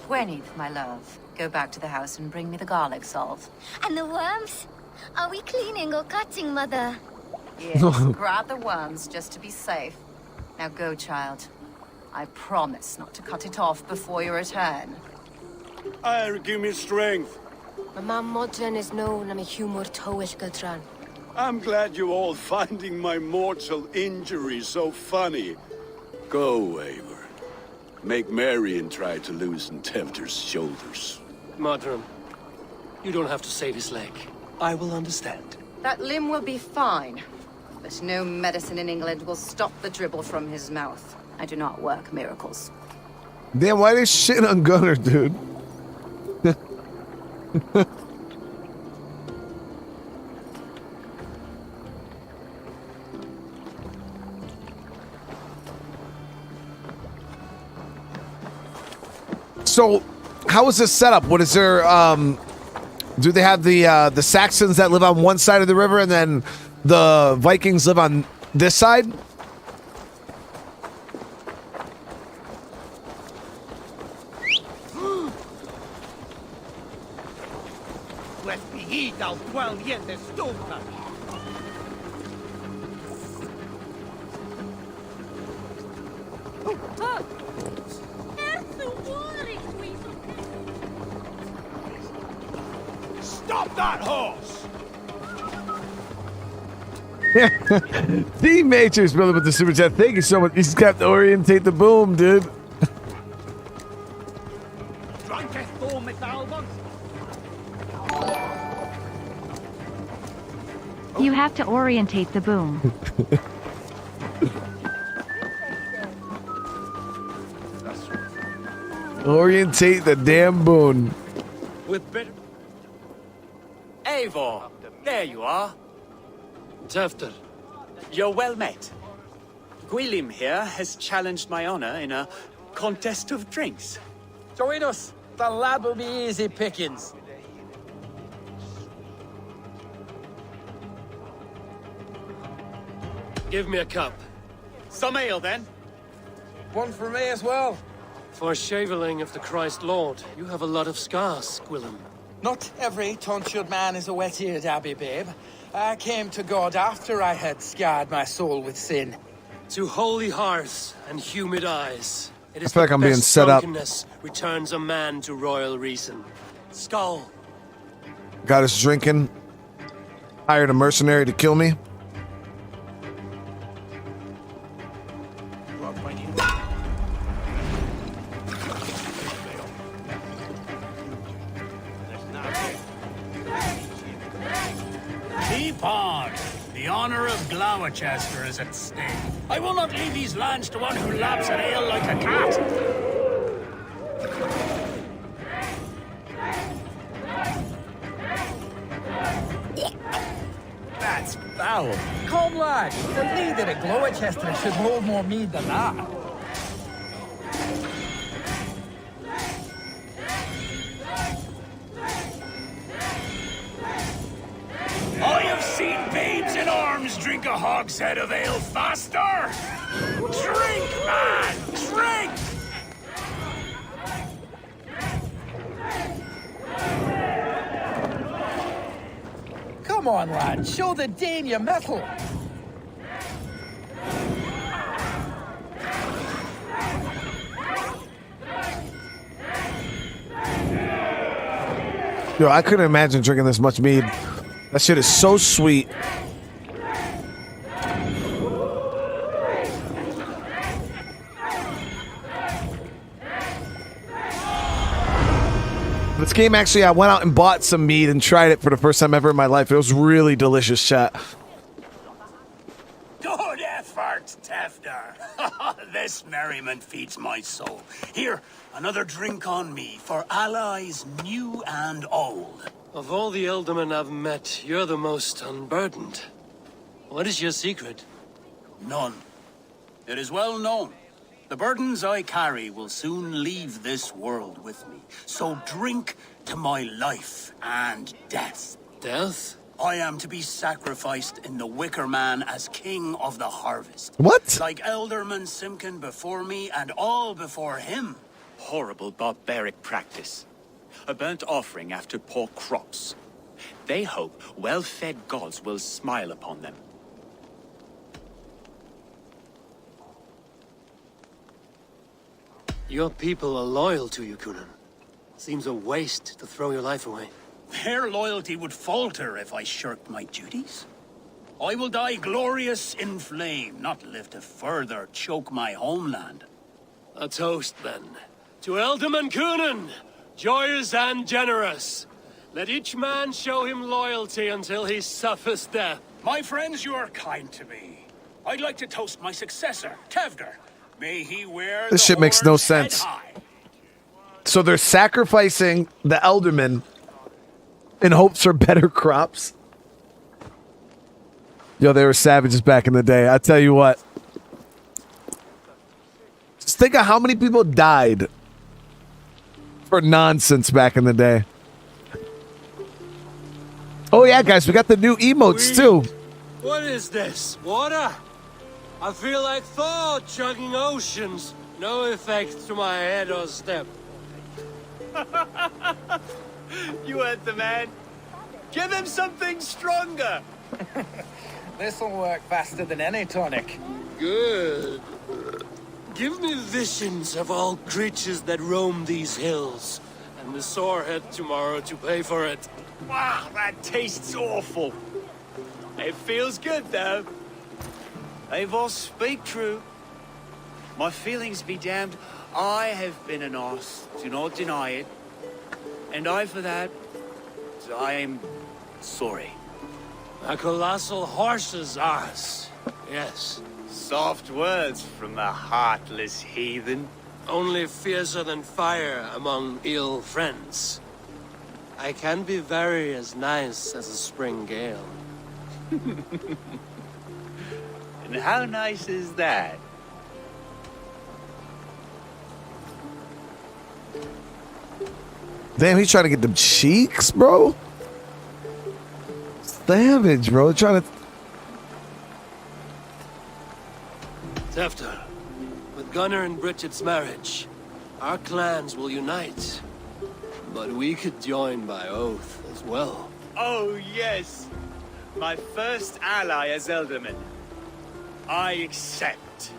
Gwyneth, my love, go back to the house and bring me the garlic salve. And the worms? Are we cleaning or cutting, Mother? Yes, grab the worms just to be safe. Now go, child. I promise not to cut it off before your return. Give me strength. My mum Modron is known I'm a humor towish Gudran. I'm glad you all finding my mortal injury so funny. Go, Eivor. make merry and try to loosen Tevder's shoulders. Modron, you don't have to save his leg. I will understand. That limb will be fine, but no medicine in England will stop the dribble from his mouth. I do not work miracles. Damn, why they shit on Gunnar, dude? So, how is this set up? What is there? Do they have the Saxons that live on one side of the river, and then the Vikings live on this side? Stop that horse! The Matrix brother with the super chat. Thank you so much. You just got to orientate the boom, dude. You have to orientate the boom. Orientate the damn boon. With better... Eivor, there you are. Tefter. You're well met. Gwilym here has challenged my honor in a contest of drinks. Join us. The lad will be easy pickings. Give me a cup. Some ale, then. One for me as well. For shaveling of the Christ Lord, you have a lot of scars, Gwilym. Not every tonsured man is a wet-eared abbey, babe. I came to God after I had scarred my soul with sin. To holy hearts and humid eyes. It is I feel like I'm being set up. drunkenness returns a man to royal reason. Skull. Got us drinking. Hired a mercenary to kill me. Keep on. The honor of Gloucester is at stake. I will not leave these lands to one who laps at ale like a cat. That's foul. Come, lad. The leader at Gloucester should hold more mead than that. I have seen babes in arms drink a hogshead of ale faster. Drink, man! Drink! Come on, lad. Show the Dane your mettle. Yo, I couldn't imagine drinking this much mead. That shit is so sweet. This game, actually, I went out and bought some mead and tried it for the first time ever in my life. It was really delicious, chat. Good effort, Tefder. This merriment feeds my soul. Here, another drink on me for allies new and old. Of all the ealdormen I've met, you're the most unburdened. What is your secret? None. It is well known. The burdens I carry will soon leave this world with me. So drink to my life and death. Death? I am to be sacrificed in the Wicker Man as king of the harvest. What? Like Elderman Simkin before me and all before him. Horrible barbaric practice. A burnt offering after poor crops. They hope well-fed gods will smile upon them. Your people are loyal to you, Gunnar. Seems a waste to throw your life away. Their loyalty would falter if I shirked my duties. I will die glorious in flame, not live to further choke my homeland. A toast, then. To Ealdorman Coonan, joyous and generous. Let each man show him loyalty until he suffers death. My friends, you are kind to me. I'd like to toast my successor, Tevder. May he wear This the shit makes no horns head sense. high. So they're sacrificing the Ealdorman in hopes for better crops. Yo, they were savages back in the day. I tell you what. Just think of how many people died for nonsense back in the day. Oh yeah, guys, we got the new emotes too. What is this? Water? I feel like Thor chugging oceans. No effect to my head or step. You heard the man. Give him something stronger. This'll work faster than any tonic. Good. Give me visions of all creatures that roam these hills, and the sorehead tomorrow to pay for it. Wow, that tastes awful. It feels good, though. Eivor, speak true. My feelings be damned. I have been an ass, do not deny it. And I, for that, I am sorry. A colossal horse's ass. Yes. Soft words from the heartless heathen. Only fiercer than fire among ill friends. I can be very as nice as a spring gale. And how nice is that? Damn, he's trying to get them cheeks, bro. Savage, bro. Trying to. Tefter, with Gunnar and Bridget's marriage, our clans will unite. But we could join by oath as well. Oh, yes. My first ally as Ealdorman. I accept.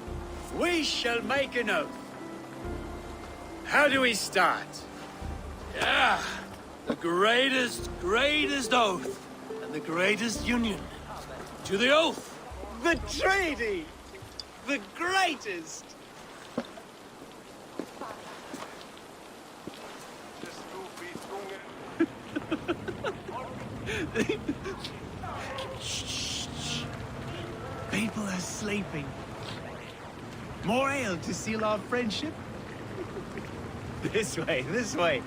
We shall make an oath. How do we start? Yeah, the greatest oath, and the greatest union. To the oath! The treaty! The greatest! Shh. People are sleeping. More ale to seal our friendship? This way.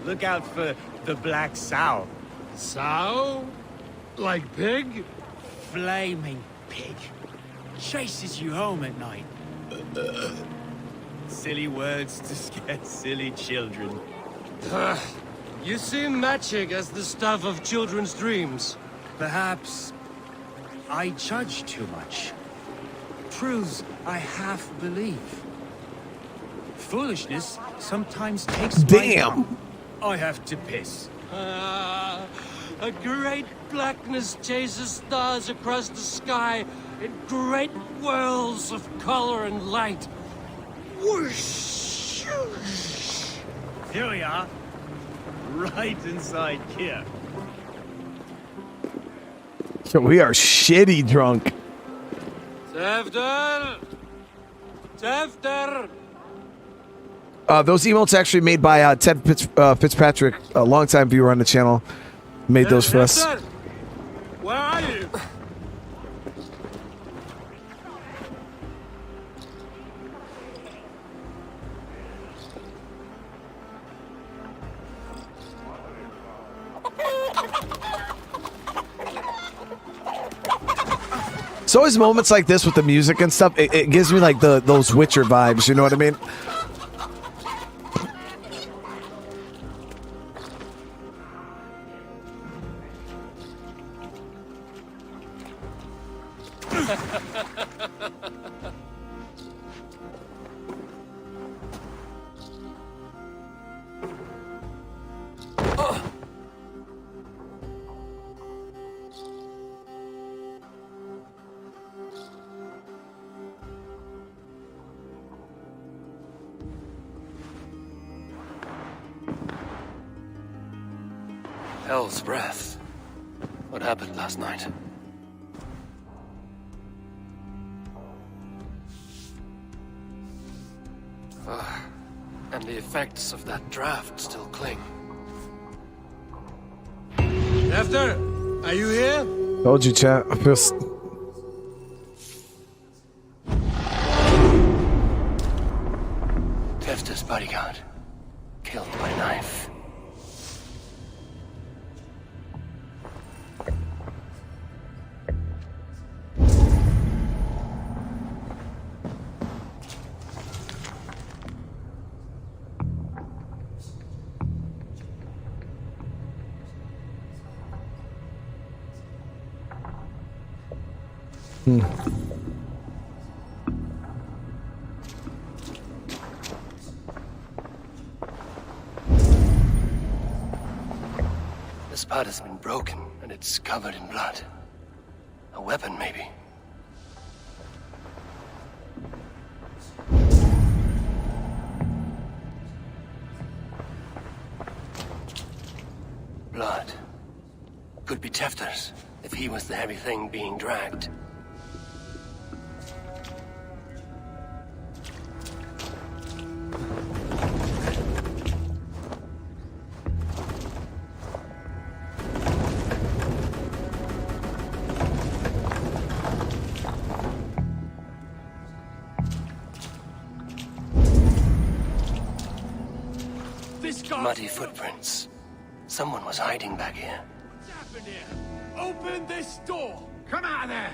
Look out for the black sow. Sow? Like pig? Flaming pig. Chases you home at night. Silly words to scare silly children. You see magic as the stuff of children's dreams. Perhaps I judge too much. Truths I half believe. Foolishness sometimes takes Damn. I have to piss. A great blackness chases stars across the sky in great whirls of color and light. Whoosh! Here we are. Right inside here. So we are shitty drunk. Tefter! Those emotes actually made by Ted Fitzpatrick, a longtime viewer on the channel, made those for us. Tefter! Where are you? It's always moments like this with the music and stuff. It gives me like those Witcher vibes. You know what I mean? Hell's breath. What happened last night? And the effects of that draft still cling. Tefter, are you here? Told you, chat. I feel... Tefter's bodyguard. Killed by knife. This part has been broken, and it's covered in blood. A weapon, maybe. Blood. Could be Tefter's, if he was the heavy thing being dragged. Muddy footprints. Someone was hiding back here. What's happened here? Open this door! Come out of there!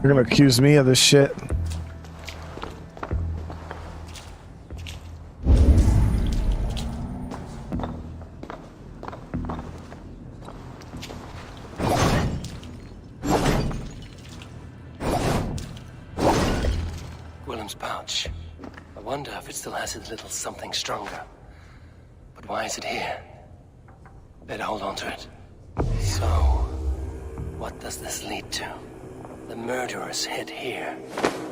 You're gonna accuse me of this shit? Willem's pouch. I wonder if it still has its little something stronger. But why is it here? Better hold on to it. So, what does this lead to? The murderers hid here,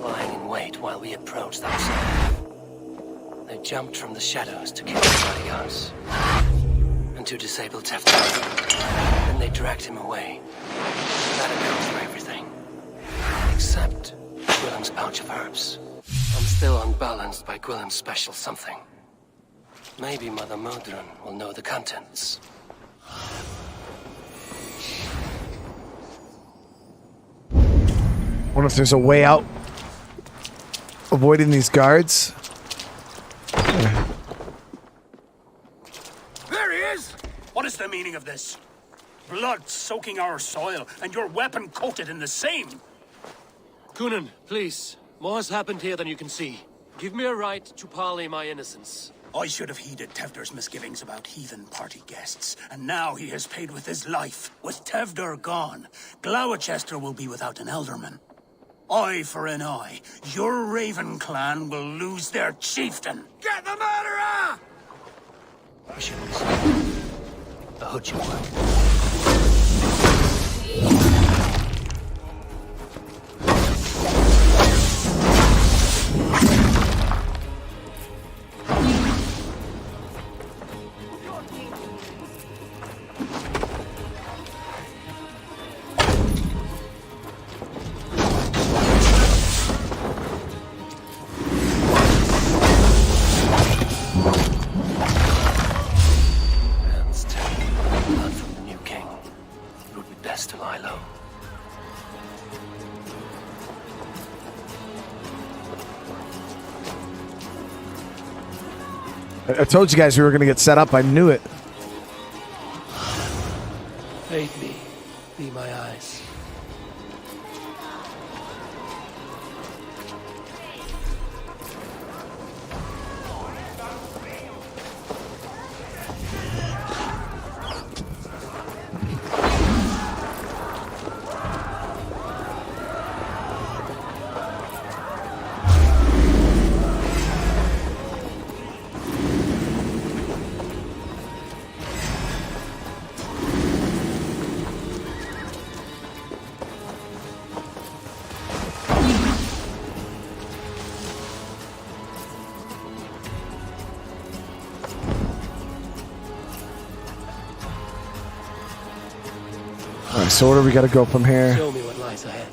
lying in wait while we approached outside. They jumped from the shadows to kill the bodyguards. And to disable Tefter. Then they dragged him away. That accounts for everything. Except Willem's pouch of herbs. I'm still unbalanced by Gwillem's special something. Maybe Mother Modron will know the contents. Wonder if there's a way out. Avoiding these guards. There he is! What is the meaning of this? Blood soaking our soil, and your weapon coated in the same. Gunnar, please. More has happened here than you can see. Give me a right to parley my innocence. I should have heeded Tevder's misgivings about heathen party guests, and now he has paid with his life. With Tevder gone, Gloucester will be without an elderman. Eye for an eye. Your Raven clan will lose their chieftain. Get the murderer! I shouldn't say. A hood should work. I told you guys we were going to get set up. I knew it. Aid me. Be my eyes. So where do we got to go from here? Show me what lies ahead.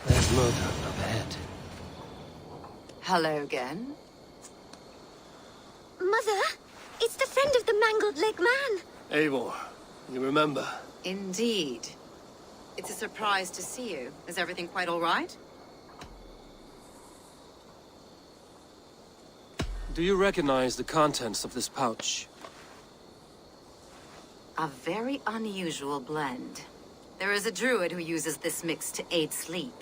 There's murder up ahead. Hello again. Mother, it's the friend of the mangled leg man. Eivor, you remember? Indeed. It's a surprise to see you. Is everything quite all right? Do you recognize the contents of this pouch? A very unusual blend. There is a druid who uses this mix to aid sleep.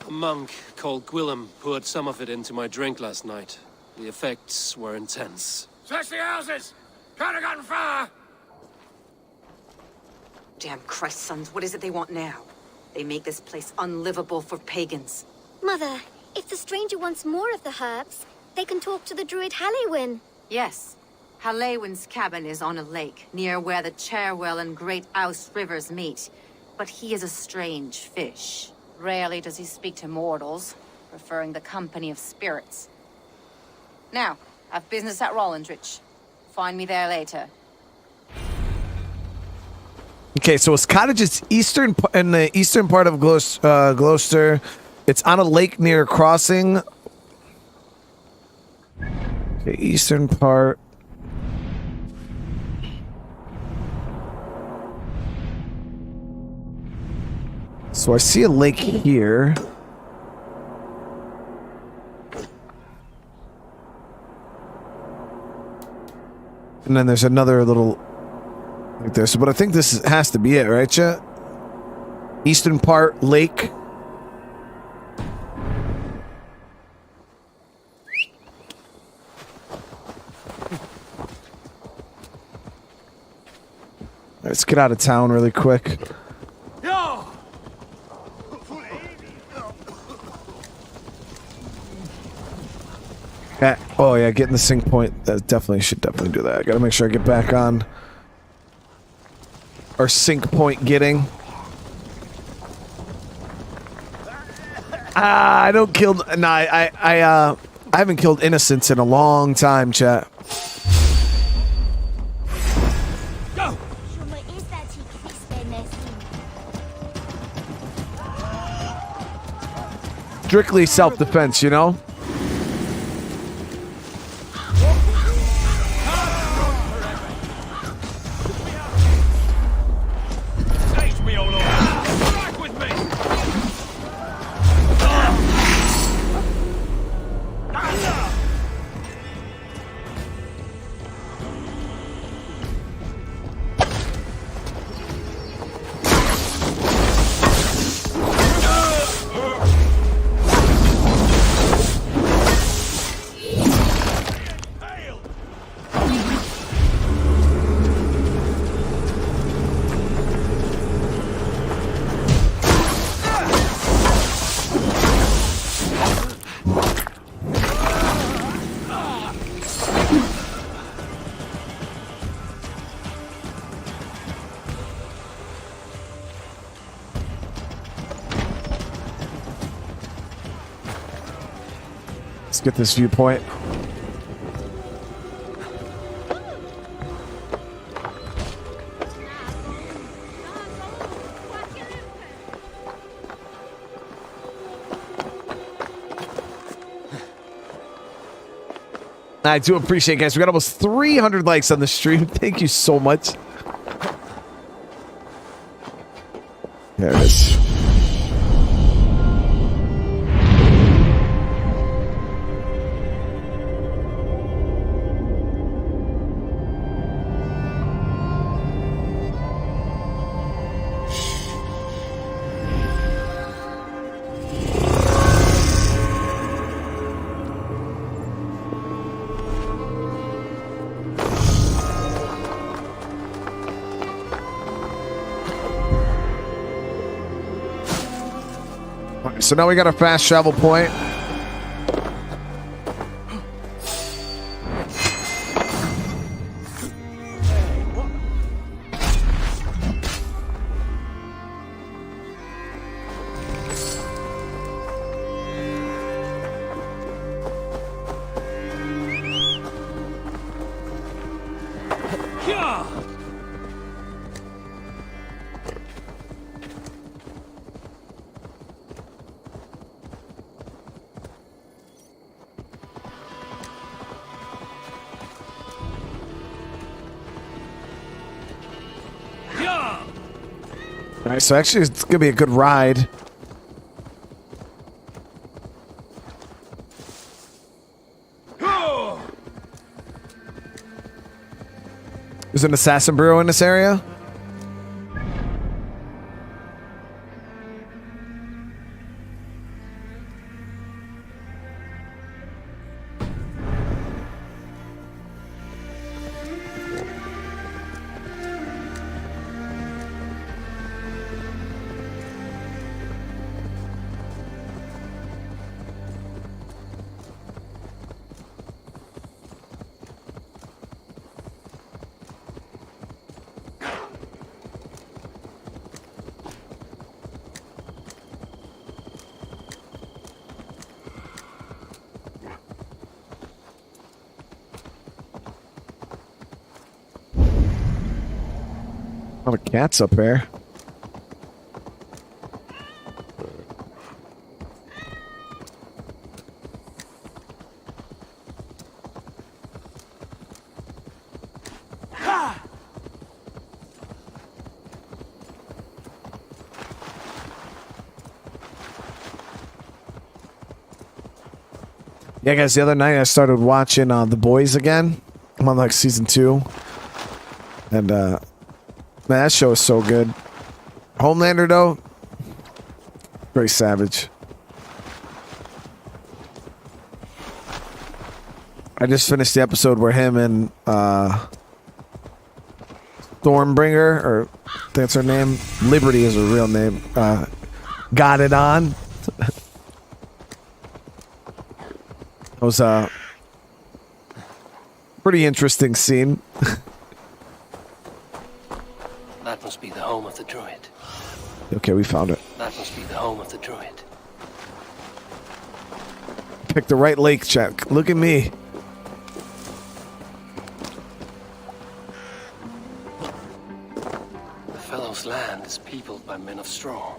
A monk called Gwillem poured some of it into my drink last night. The effects were intense. Search the houses! Can't have gotten far! Damn Christ, sons, what is it they want now? They make this place unlivable for pagans. Mother, if the stranger wants more of the herbs, they can talk to the druid Halewyn. Yes. Halewyn's cabin is on a lake, near where the Cherwell and Great Ouse rivers meet. But he is a strange fish. Rarely does he speak to mortals, preferring the company of spirits. Now, I've business at Rollindrich. Find me there later. Okay, so his cottage is in the eastern part of Gloucester. It's on a lake near a crossing. Okay, eastern part. So I see a lake here. And then there's another little like this, but I think this has to be it, right, chat? Eastern part, lake. Let's get out of town really quick. Yo! Oh yeah, getting the sync point. That should definitely do that. I gotta make sure I get back on our sync point getting. I don't kill. Nah, I haven't killed innocents in a long time, chat. Strictly self-defense, you know? Get this viewpoint. I do appreciate it, guys. We got almost 300 likes on the stream. Thank you so much. There it is. So now we got a fast travel point. All right, so actually it's gonna be a good ride. There's an assassin bureau in this area. A lot of cats up there. Yeah, guys, the other night I started watching The Boys again. I'm on like season 2. And man, that show is so good. Homelander, though, very savage. I just finished the episode where him and Stormbringer, or I think that's her name, Liberty is her real name, got it on. It was a pretty interesting scene. That must be the home of the druid. Okay, we found it. That must be the home of the druid. Pick the right lake, Jack. Look at me. The fellow's land is peopled by men of straw.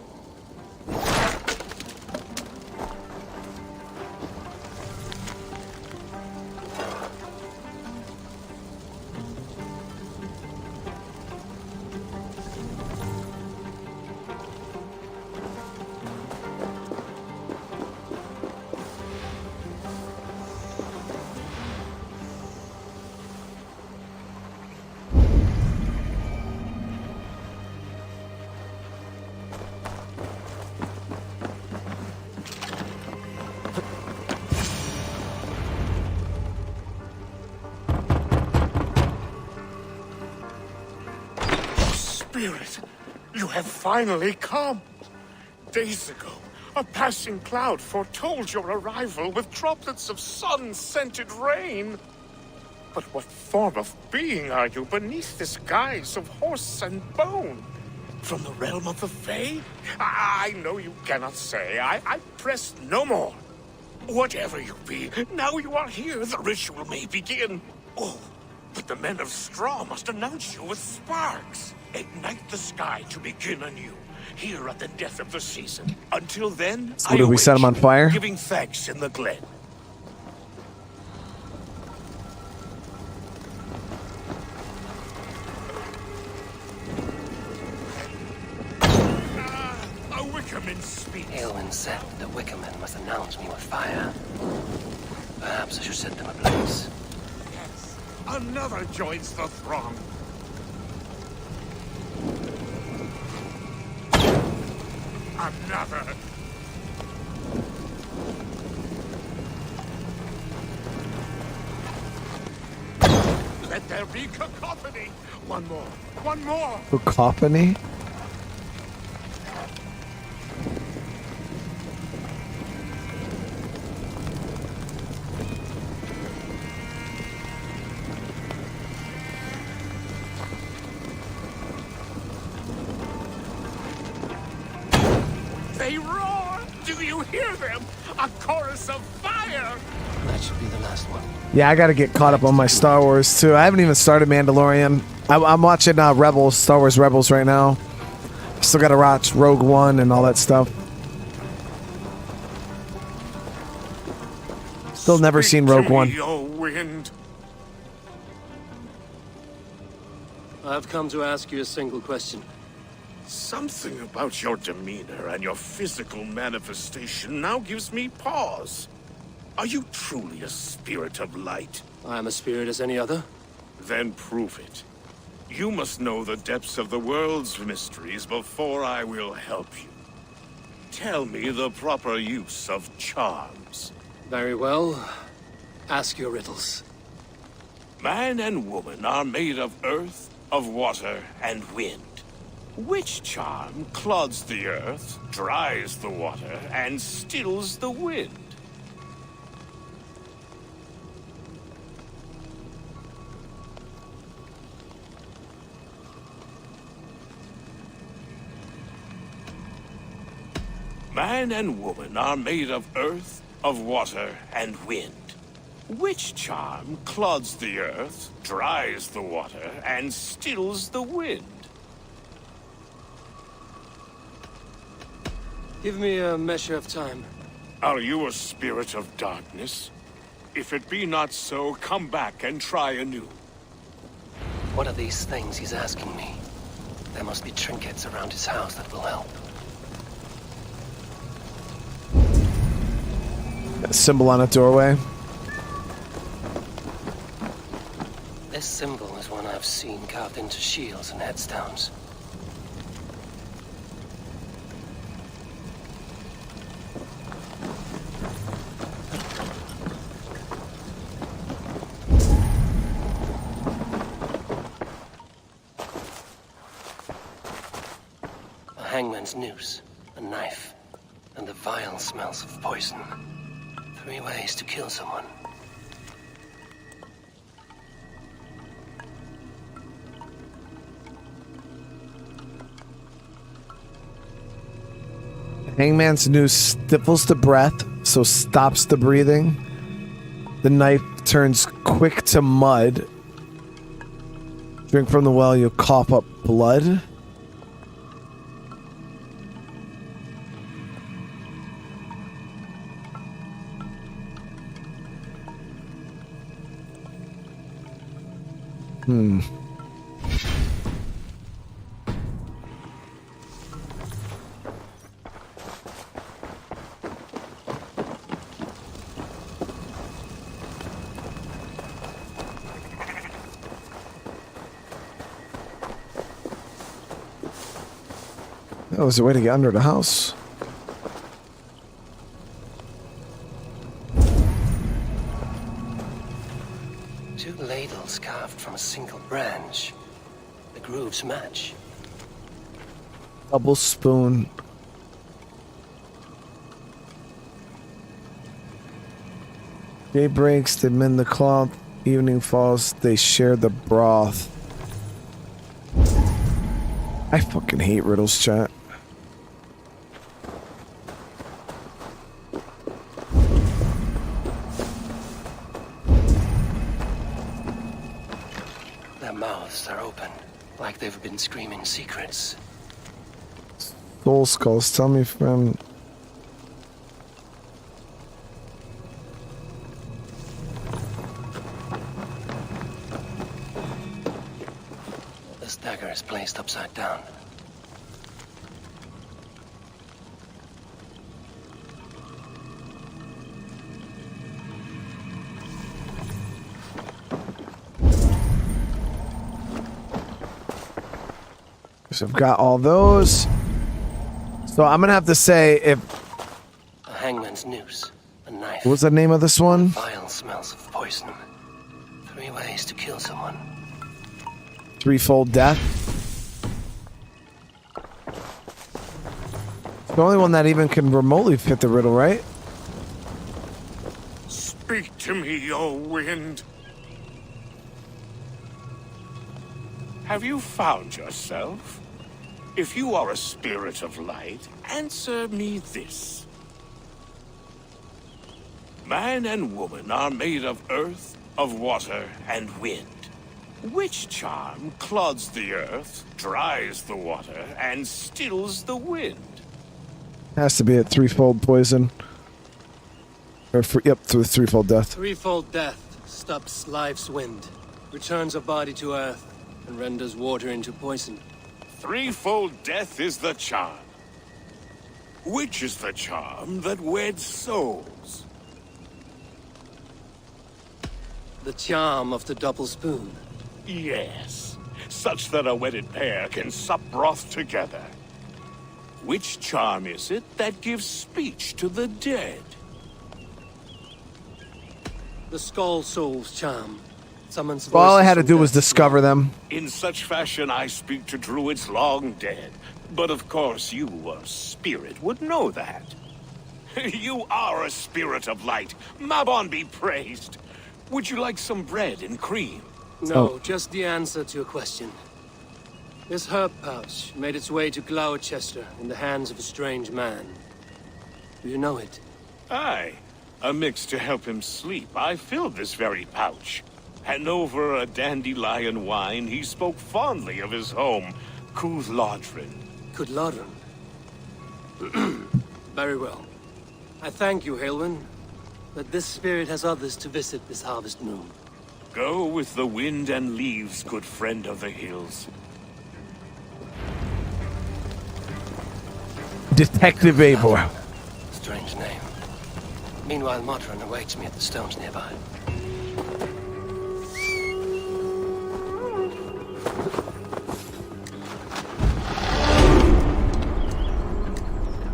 Spirit, you have finally come. Days ago, a passing cloud foretold your arrival with droplets of sun-scented rain. But what form of being are you beneath this guise of horse and bone? From the realm of the Fae? I know you cannot say. I press no more. Whatever you be, now you are here, the ritual may begin. Oh, but the men of straw must announce you with sparks. Ignite the sky to begin anew, here at the death of the season. Until then, So did we set him on fire? Giving thanks in the glen. A wickerman speaks. Aelwyn said the wickermen must announce me with fire. Perhaps I should set them ablaze. Yes, another joins the throng. Another. Let there be cacophony. One more. One more. Cacophony? They roar! Do you hear them? A chorus of fire! That should be the last one. Yeah, I gotta get caught up on my Star Wars too. I haven't even started Mandalorian. I'm watching Rebels, Star Wars Rebels right now. Still gotta watch Rogue One and all that stuff. Still never seen Rogue One. O wind. I've come to ask you a single question. Something about your demeanor and your physical manifestation now gives me pause. Are you truly a spirit of light? I am a spirit as any other. Then prove it. You must know the depths of the world's mysteries before I will help you. Tell me the proper use of charms. Very well. Ask your riddles. Man and woman are made of earth, of water, and wind. Which charm clods the earth, dries the water, and stills the wind? Man and woman are made of earth, of water, and wind. Which charm clods the earth, dries the water, and stills the wind? Give me a measure of time. Are you a spirit of darkness? If it be not so, come back and try anew. What are these things he's asking me? There must be trinkets around his house that will help. A symbol on a doorway. This symbol is one I've seen carved into shields and headstones. A hangman's noose, a knife, and the vile smells of poison. 3 ways to kill someone. Hangman's noose stifles the breath, so stops the breathing. The knife turns quick to mud. Drink from the well, you'll cough up blood. That was a way to get under the house. Two ladles carved from a single branch. The grooves match. Double spoon. Day breaks, they mend the cloth. Evening falls, they share the broth. I fucking hate riddles, chat. Their mouths are open, like they've been screaming secrets. Soul skulls, tell me, friend. This dagger is placed upside down. So I've got all those. So I'm gonna have to say if A hangman's noose, a knife. what was the name of this one? Vile smells of poison. 3 ways to kill someone. Threefold death. It's the only one that even can remotely fit the riddle, right? Speak to me, O wind. Have you found yourself? If you are a spirit of light, answer me this. Man and woman are made of earth, of water, and wind. Which charm clods the earth, dries the water, and stills the wind? Has to be a threefold poison. Or threefold death. Threefold death stops life's wind, returns a body to earth, and renders water into poison. Threefold death is the charm. Which is the charm that weds souls? The charm of the double spoon. Yes, such that a wedded pair can sup broth together. Which charm is it that gives speech to the dead? The Skull Soul's charm. Summons So all I voices had to from do was death. discover them. In such fashion I speak to druids long dead. But of course you, a spirit, would know that. You are a spirit of light. Mabon be praised. Would you like some bread and cream? No, just the answer to your question. This herb pouch made its way to Gloucester in the hands of a strange man. Do you know it? Aye. A mix to help him sleep. I filled this very pouch. And over a dandelion wine, he spoke fondly of his home, Cooth-Lodrin. Cooth-Lodrin? Very well. I thank you, Halwyn, that this spirit has others to visit this harvest moon. Go with the wind and leaves, good friend of the hills. Detective Eivor. Strange name. Meanwhile, Modron awaits me at the stones nearby.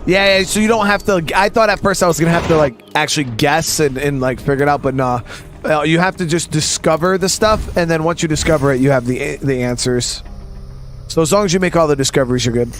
Yeah, so you don't have to. I thought at first I was gonna have to like actually guess and like figure it out, but nah. You have to just discover the stuff, and then once you discover it, you have the answers. So as long as you make all the discoveries, you're good.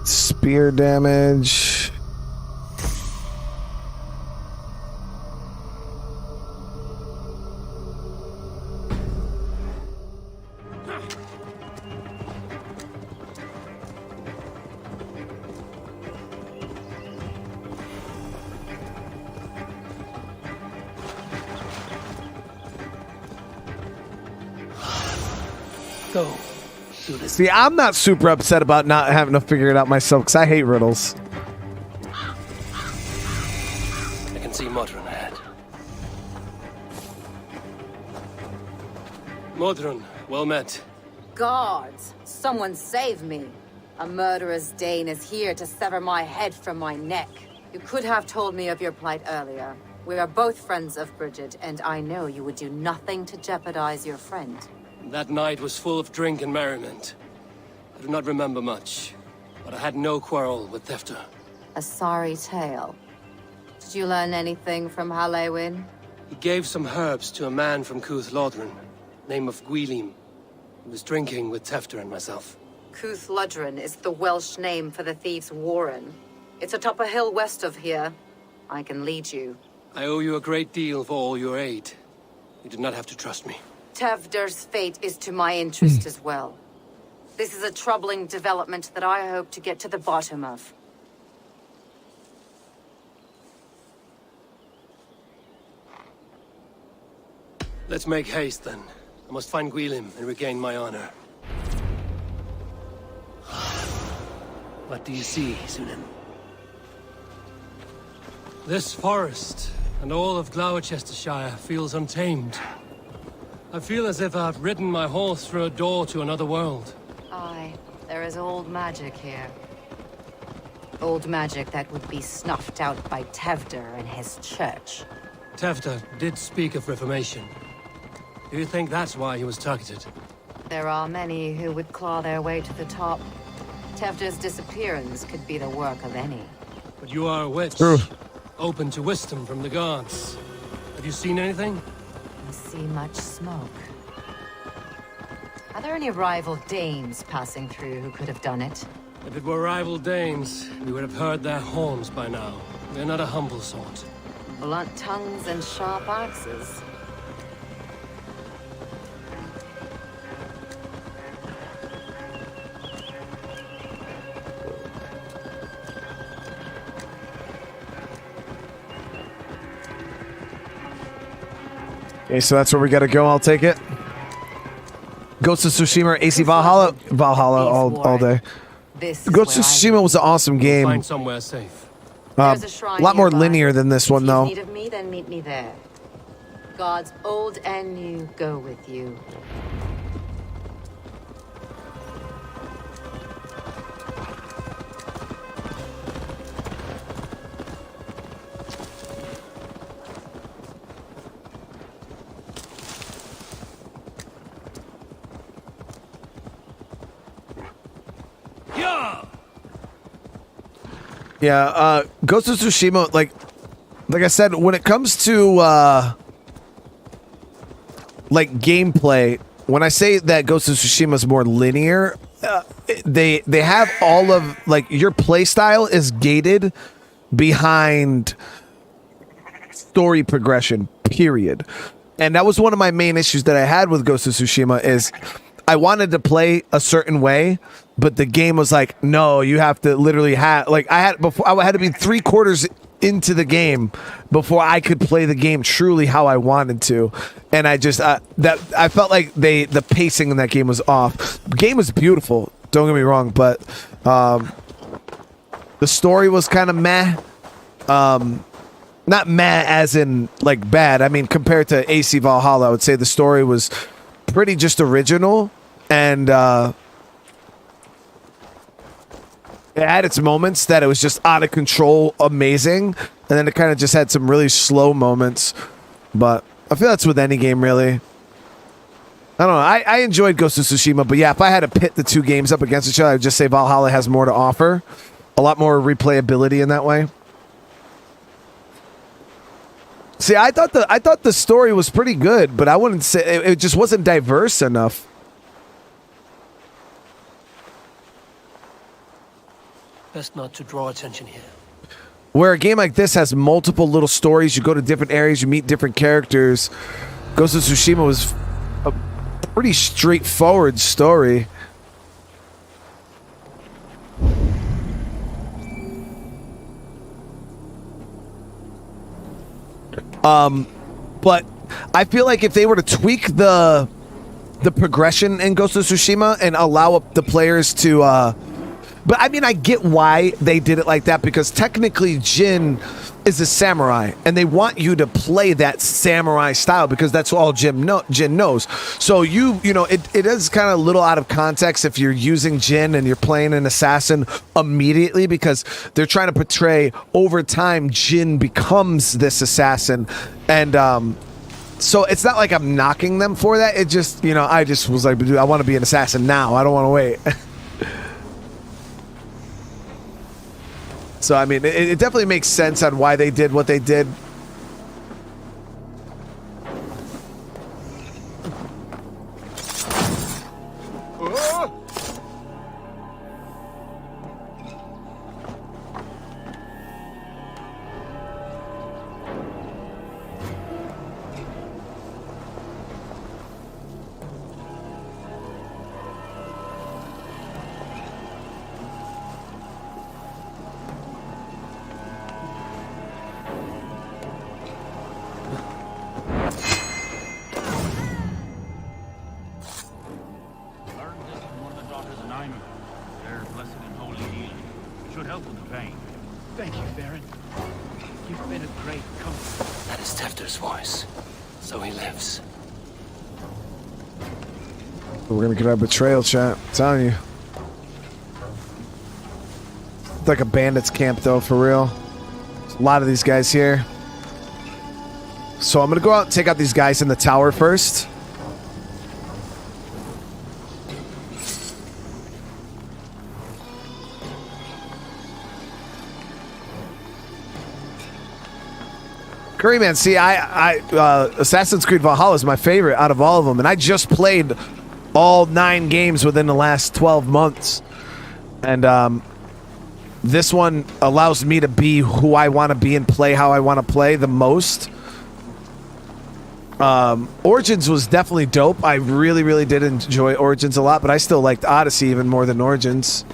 Spear damage. Go. Do this. See, I'm not super upset about not having to figure it out myself because I hate riddles. I can see Modron ahead. Modron, well met. Guards, someone save me. A murderous Dane is here to sever my head from my neck. You could have told me of your plight earlier. We are both friends of Bridget, and I know you would do nothing to jeopardize your friend. That night was full of drink and merriment. I do not remember much, but I had no quarrel with Thefter. A sorry tale. Did you learn anything from Halewin? He gave some herbs to a man from Cooth-Lodrin, name of Gwylim. He was drinking with Tefter and myself. Cooth-Lodrin is the Welsh name for the thieves' warren. It's atop a hill west of here. I can lead you. I owe you a great deal for all your aid. You did not have to trust me. Tevder's fate is to my interest as well. This is a troubling development that I hope to get to the bottom of. Let's make haste, then. I must find Gwylim and regain my honor. What do you see, Sunan? This forest and all of Gloucestershire feels untamed. I feel as if I've ridden my horse through a door to another world. Aye, there is old magic here. Old magic that would be snuffed out by Tevder and his church. Tefter did speak of reformation. Do you think that's why he was targeted? There are many who would claw their way to the top. Tevder's disappearance could be the work of any. But you are a witch. True. Open to wisdom from the gods. Have you seen anything? I see much smoke. Are there any rival Danes passing through who could have done it? If it were rival Danes, we would have heard their horns by now. They're not a humble sort. Blunt tongues and sharp axes. Okay, so that's where we gotta go. I'll take it. Ghost of Tsushima or AC Valhalla? Valhalla all day. Ghost of Tsushima was an awesome game. Find somewhere safe. A lot more linear than this one, though. If you need of me, then meet me there. Gods old and new go with you. Yeah, Ghost of Tsushima, like I said, when it comes to like gameplay, when I say that Ghost of Tsushima is more linear, they have all of like your play style is gated behind story progression, period. And that was one of my main issues that I had with Ghost of Tsushima is I wanted to play a certain way, but the game was like, no, you have to literally have like I had to be 3/4 into the game before I could play the game truly how I wanted to. And I just I felt like the pacing in that game was off. The game was beautiful, don't get me wrong, but the story was kind of meh. Not meh as in like bad. I mean, compared to AC Valhalla, I would say the story was pretty just original, and it had its moments that it was just out of control, amazing, and then it kind of just had some really slow moments. But I feel that's with any game, really. I don't know. I enjoyed Ghost of Tsushima, but yeah, if I had to pit the two games up against each other, I'd just say Valhalla has more to offer, a lot more replayability in that way. See, I thought the story was pretty good, but I wouldn't say it just wasn't diverse enough. Best not to draw attention here. Where a game like this has multiple little stories, you go to different areas, you meet different characters. Ghost of Tsushima was a pretty straightforward story. But I feel like if they were to tweak the progression in Ghost of Tsushima and allow the players to but I mean, I get why they did it like that, because technically Jin is a samurai and they want you to play that samurai style because that's all Jin knows. So you know, it is kind of a little out of context if you're using Jin and you're playing an assassin immediately, because they're trying to portray over time Jin becomes this assassin. And so it's not like I'm knocking them for that. It just, you know, I just was like, dude, I want to be an assassin now. I don't want to wait. So, I mean, it definitely makes sense on why they did what they did. We're gonna get our betrayal, chat. I'm telling you. It's like a bandits camp, though, for real. There's a lot of these guys here. So I'm gonna go out and take out these guys in the tower first. Curry, man, see, Assassin's Creed Valhalla is my favorite out of all of them, and I just played all 9 games within the last 12 months. And this one allows me to be who I want to be and play how I want to play the most. Origins was definitely dope. I really, really did enjoy Origins a lot, but I still liked Odyssey even more than Origins.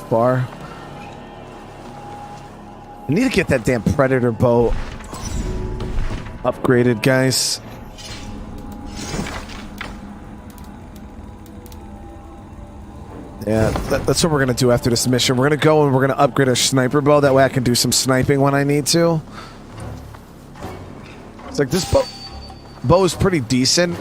Bar. I need to get that damn predator bow upgraded, guys. Yeah, that's what we're gonna do after this mission. We're gonna go and we're gonna upgrade our sniper bow. That way I can do some sniping when I need to. It's like this bow is pretty decent.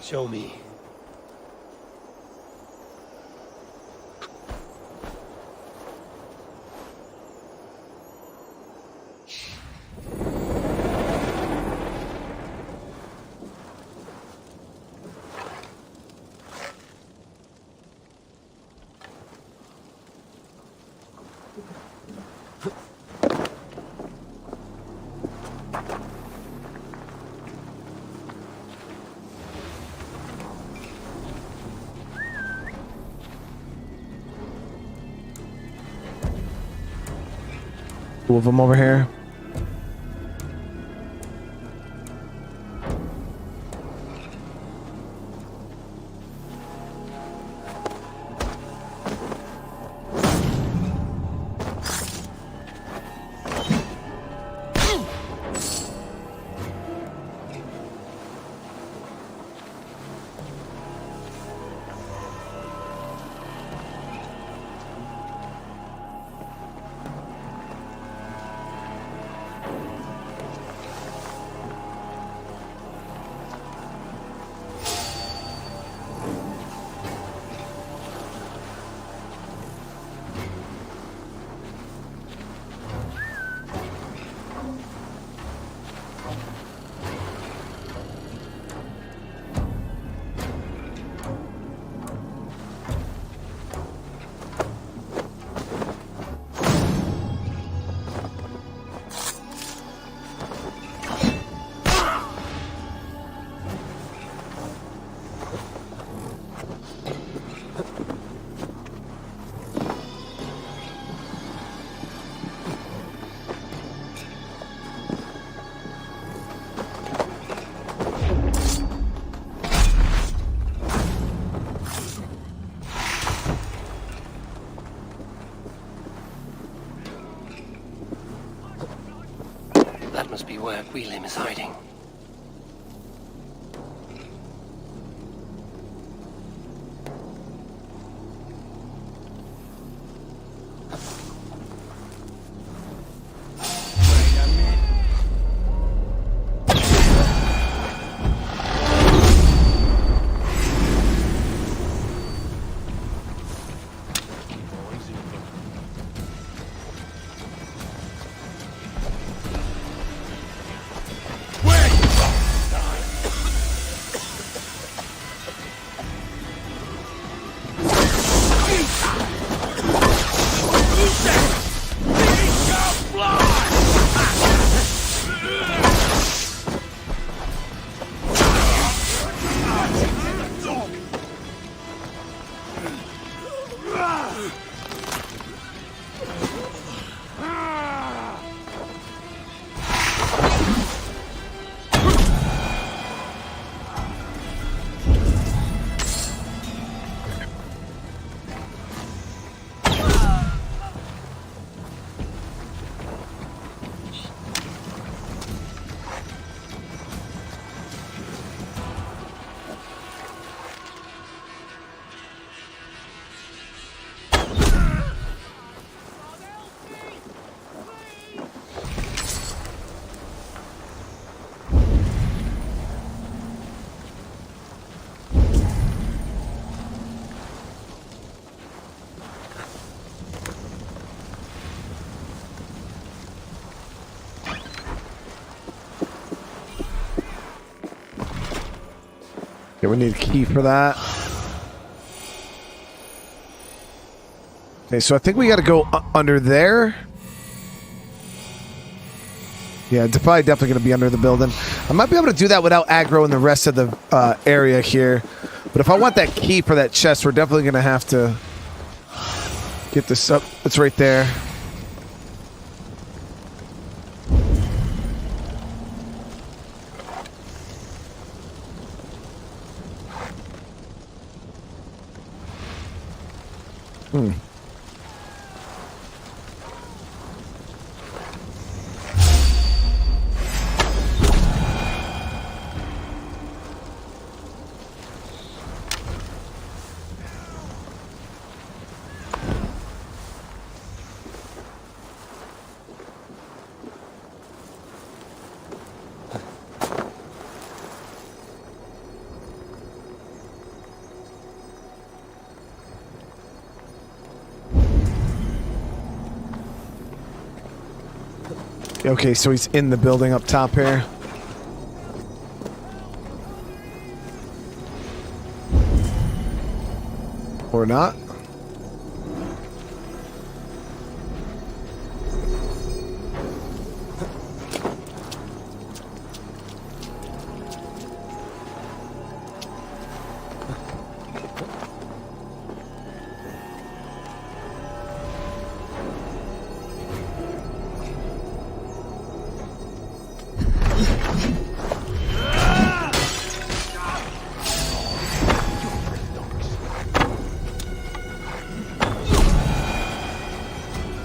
Show me. Two of them over here. That must be where William is hiding. Wait! Okay, we need a key for that. Okay, so I think we got to go under there. Yeah, it's probably definitely going to be under the building. I might be able to do that without aggroing the rest of the area here. But if I want that key for that chest, we're definitely going to have to get this up. It's right there. Okay, so he's in the building up top here. Or not.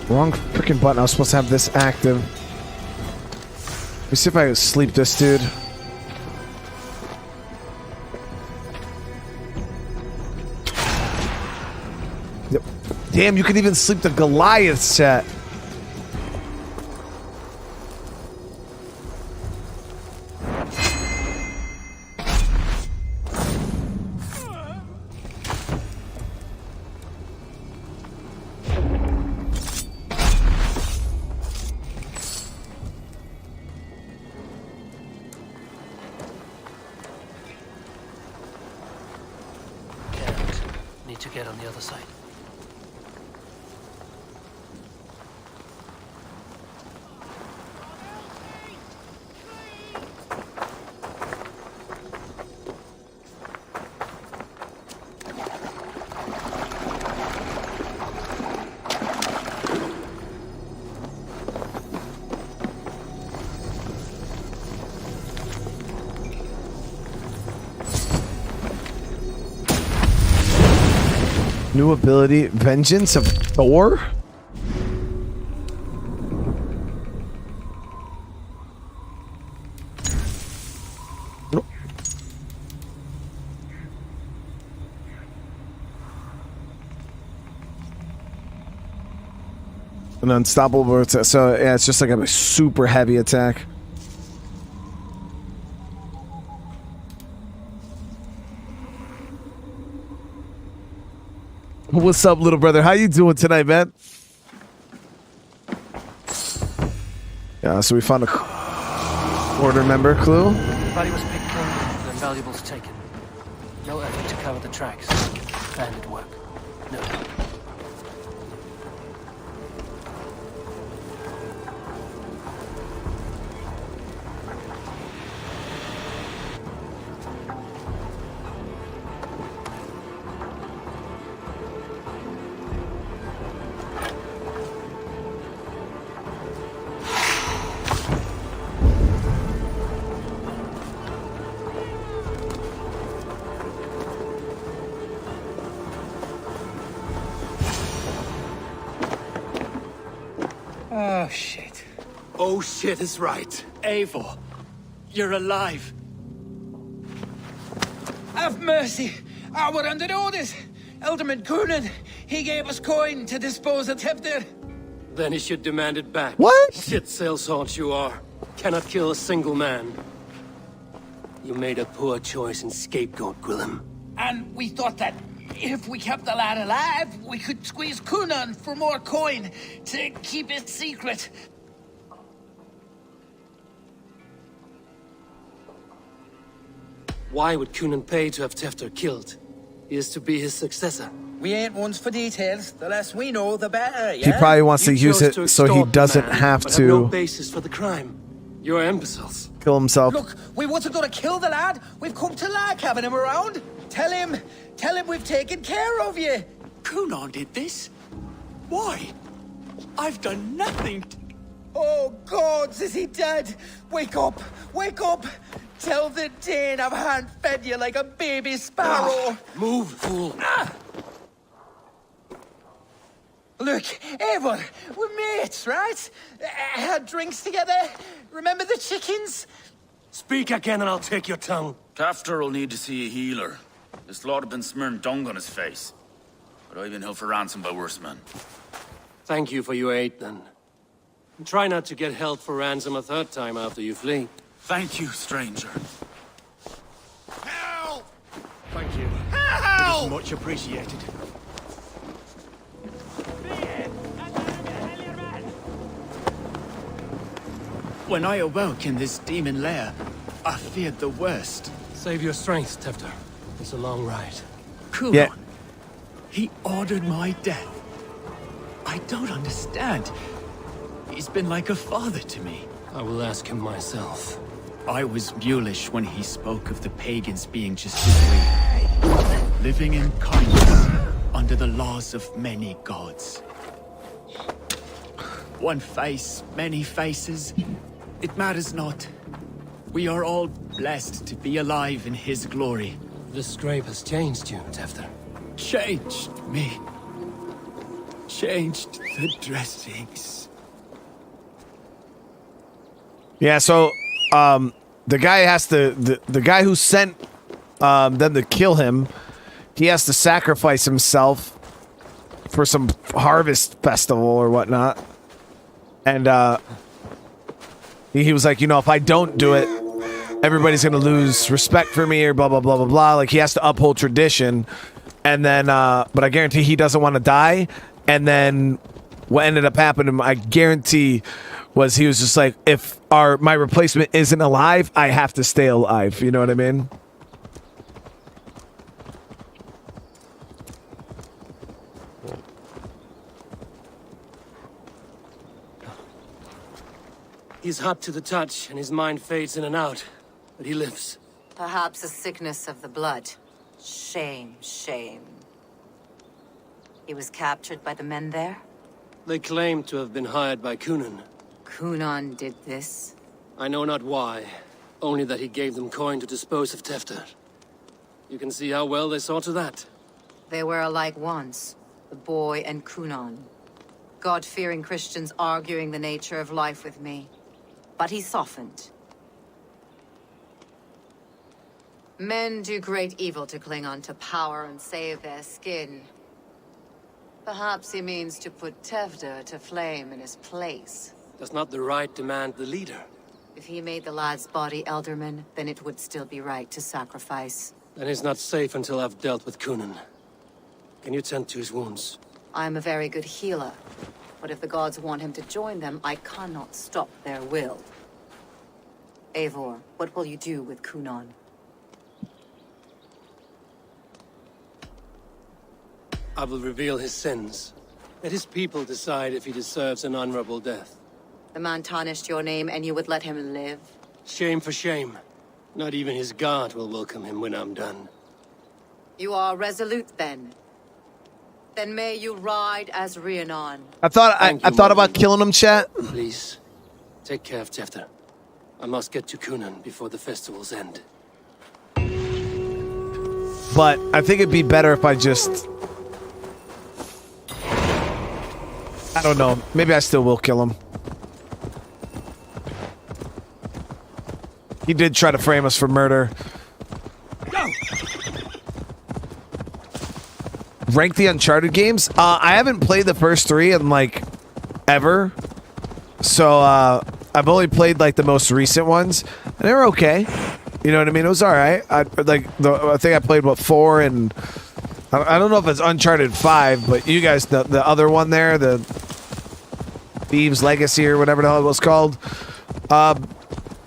Wrong freaking button. I was supposed to have this active. Let me see if I can sleep this dude. Yep. Damn, you can even sleep the Goliath chat. To get on the other side. New ability, Vengeance of Thor? An unstoppable, so yeah, it's just like a super heavy attack. What's up, little brother? How you doing tonight, man? Yeah, so we found a order member clue. Body was picked clean and valuables taken. No effort to cover the tracks. Bandit work. No. Oh, shit. Oh, shit is right. Eivor, you're alive. Have mercy. We're under orders. Alderman Coonan, he gave us coin to dispose of Tevdir. Then he should demand it back. What? Shit sails haunch you are. Cannot kill a single man. You made a poor choice in scapegoat, Gwillem. And we thought that if we kept the lad alive, we could squeeze Coonan for more coin to keep it secret. Why would Gunnar pay to have Tefter killed? He is to be his successor. We ain't ones for details. The less we know, the better, yeah? He probably wants to You use chose it to so he extort the doesn't man, have but no to basis for the crime. You're imbeciles. kill himself. Look, we wasn't gonna kill the lad. We've come to like having him around. Tell him we've taken care of you. Gunnar did this? Why? I've done nothing. Oh, gods, is he dead? Wake up! Wake up! Tell the Dane I've hand-fed you like a baby sparrow. Move, fool. Look, Eivor, we're mates, right? Had drinks together. Remember the chickens? Speak again and I'll take your tongue. Tefter will need to see a healer. This lord have been smearing dung on his face. But I've been held for ransom by worse men. Thank you for your aid, then. And try not to get held for ransom a third time after you flee. Thank you, stranger. Help! Thank you. Help! It is much appreciated. When I awoke in this demon lair, I feared the worst. Save your strength, Tefter. It's a long ride. Gunnar. Yeah. He ordered my death. I don't understand. He's been like a father to me. I will ask him myself. I was mulish when he spoke of the pagans being just as we, living in kindness under the laws of many gods. One face, many faces. It matters not. We are all blessed to be alive in his glory. The scrape has changed you, Tefter. Changed me. Changed the dressings. Yeah, so the guy has to the guy who sent them to kill him, he has to sacrifice himself for some harvest festival or whatnot. And he was like, you know, if I don't do it, everybody's gonna lose respect for me or blah blah blah blah blah. Like he has to uphold tradition. And then but I guarantee he doesn't want to die. And then what ended up happening, I guarantee, was he was just like, if my replacement isn't alive, I have to stay alive. You know what I mean? He's hot to the touch, and his mind fades in and out. But he lives. Perhaps a sickness of the blood. Shame, shame. He was captured by the men there? They claim to have been hired by Gunnar. Gunnar did this? I know not why. Only that he gave them coin to dispose of Tefter. You can see how well they saw to that. They were alike once, the boy and Gunnar. God-fearing Christians arguing the nature of life with me. But he softened. Men do great evil to cling on to power and save their skin. Perhaps he means to put Tefter to flame in his place. Does not the right demand the leader? If he made the lad's body Elderman, then it would still be right to sacrifice. Then he's not safe until I've dealt with Gunnar. Can you tend to his wounds? I am a very good healer. But if the gods want him to join them, I cannot stop their will. Eivor, what will you do with Gunnar? I will reveal his sins. Let his people decide if he deserves an honorable death. The man tarnished your name and you would let him live? Shame for shame. Not even his guard will welcome him when I'm done. You are resolute then. Then may you ride as Rhiannon. I thought about killing him, chat. Please, take care of Tefter. I must get to Gunnar before the festivals end. But I think it'd be better if I just... I don't know. Maybe I still will kill him. He did try to frame us for murder. Rank the Uncharted games? I haven't played the first 3 in, like, ever. So, I've only played, like, the most recent ones. And they were okay. You know what I mean? It was alright. I think I played, what, 4 and... I don't know if it's Uncharted 5, but you guys, the other one there, the... Thieves Legacy or whatever the hell it was called.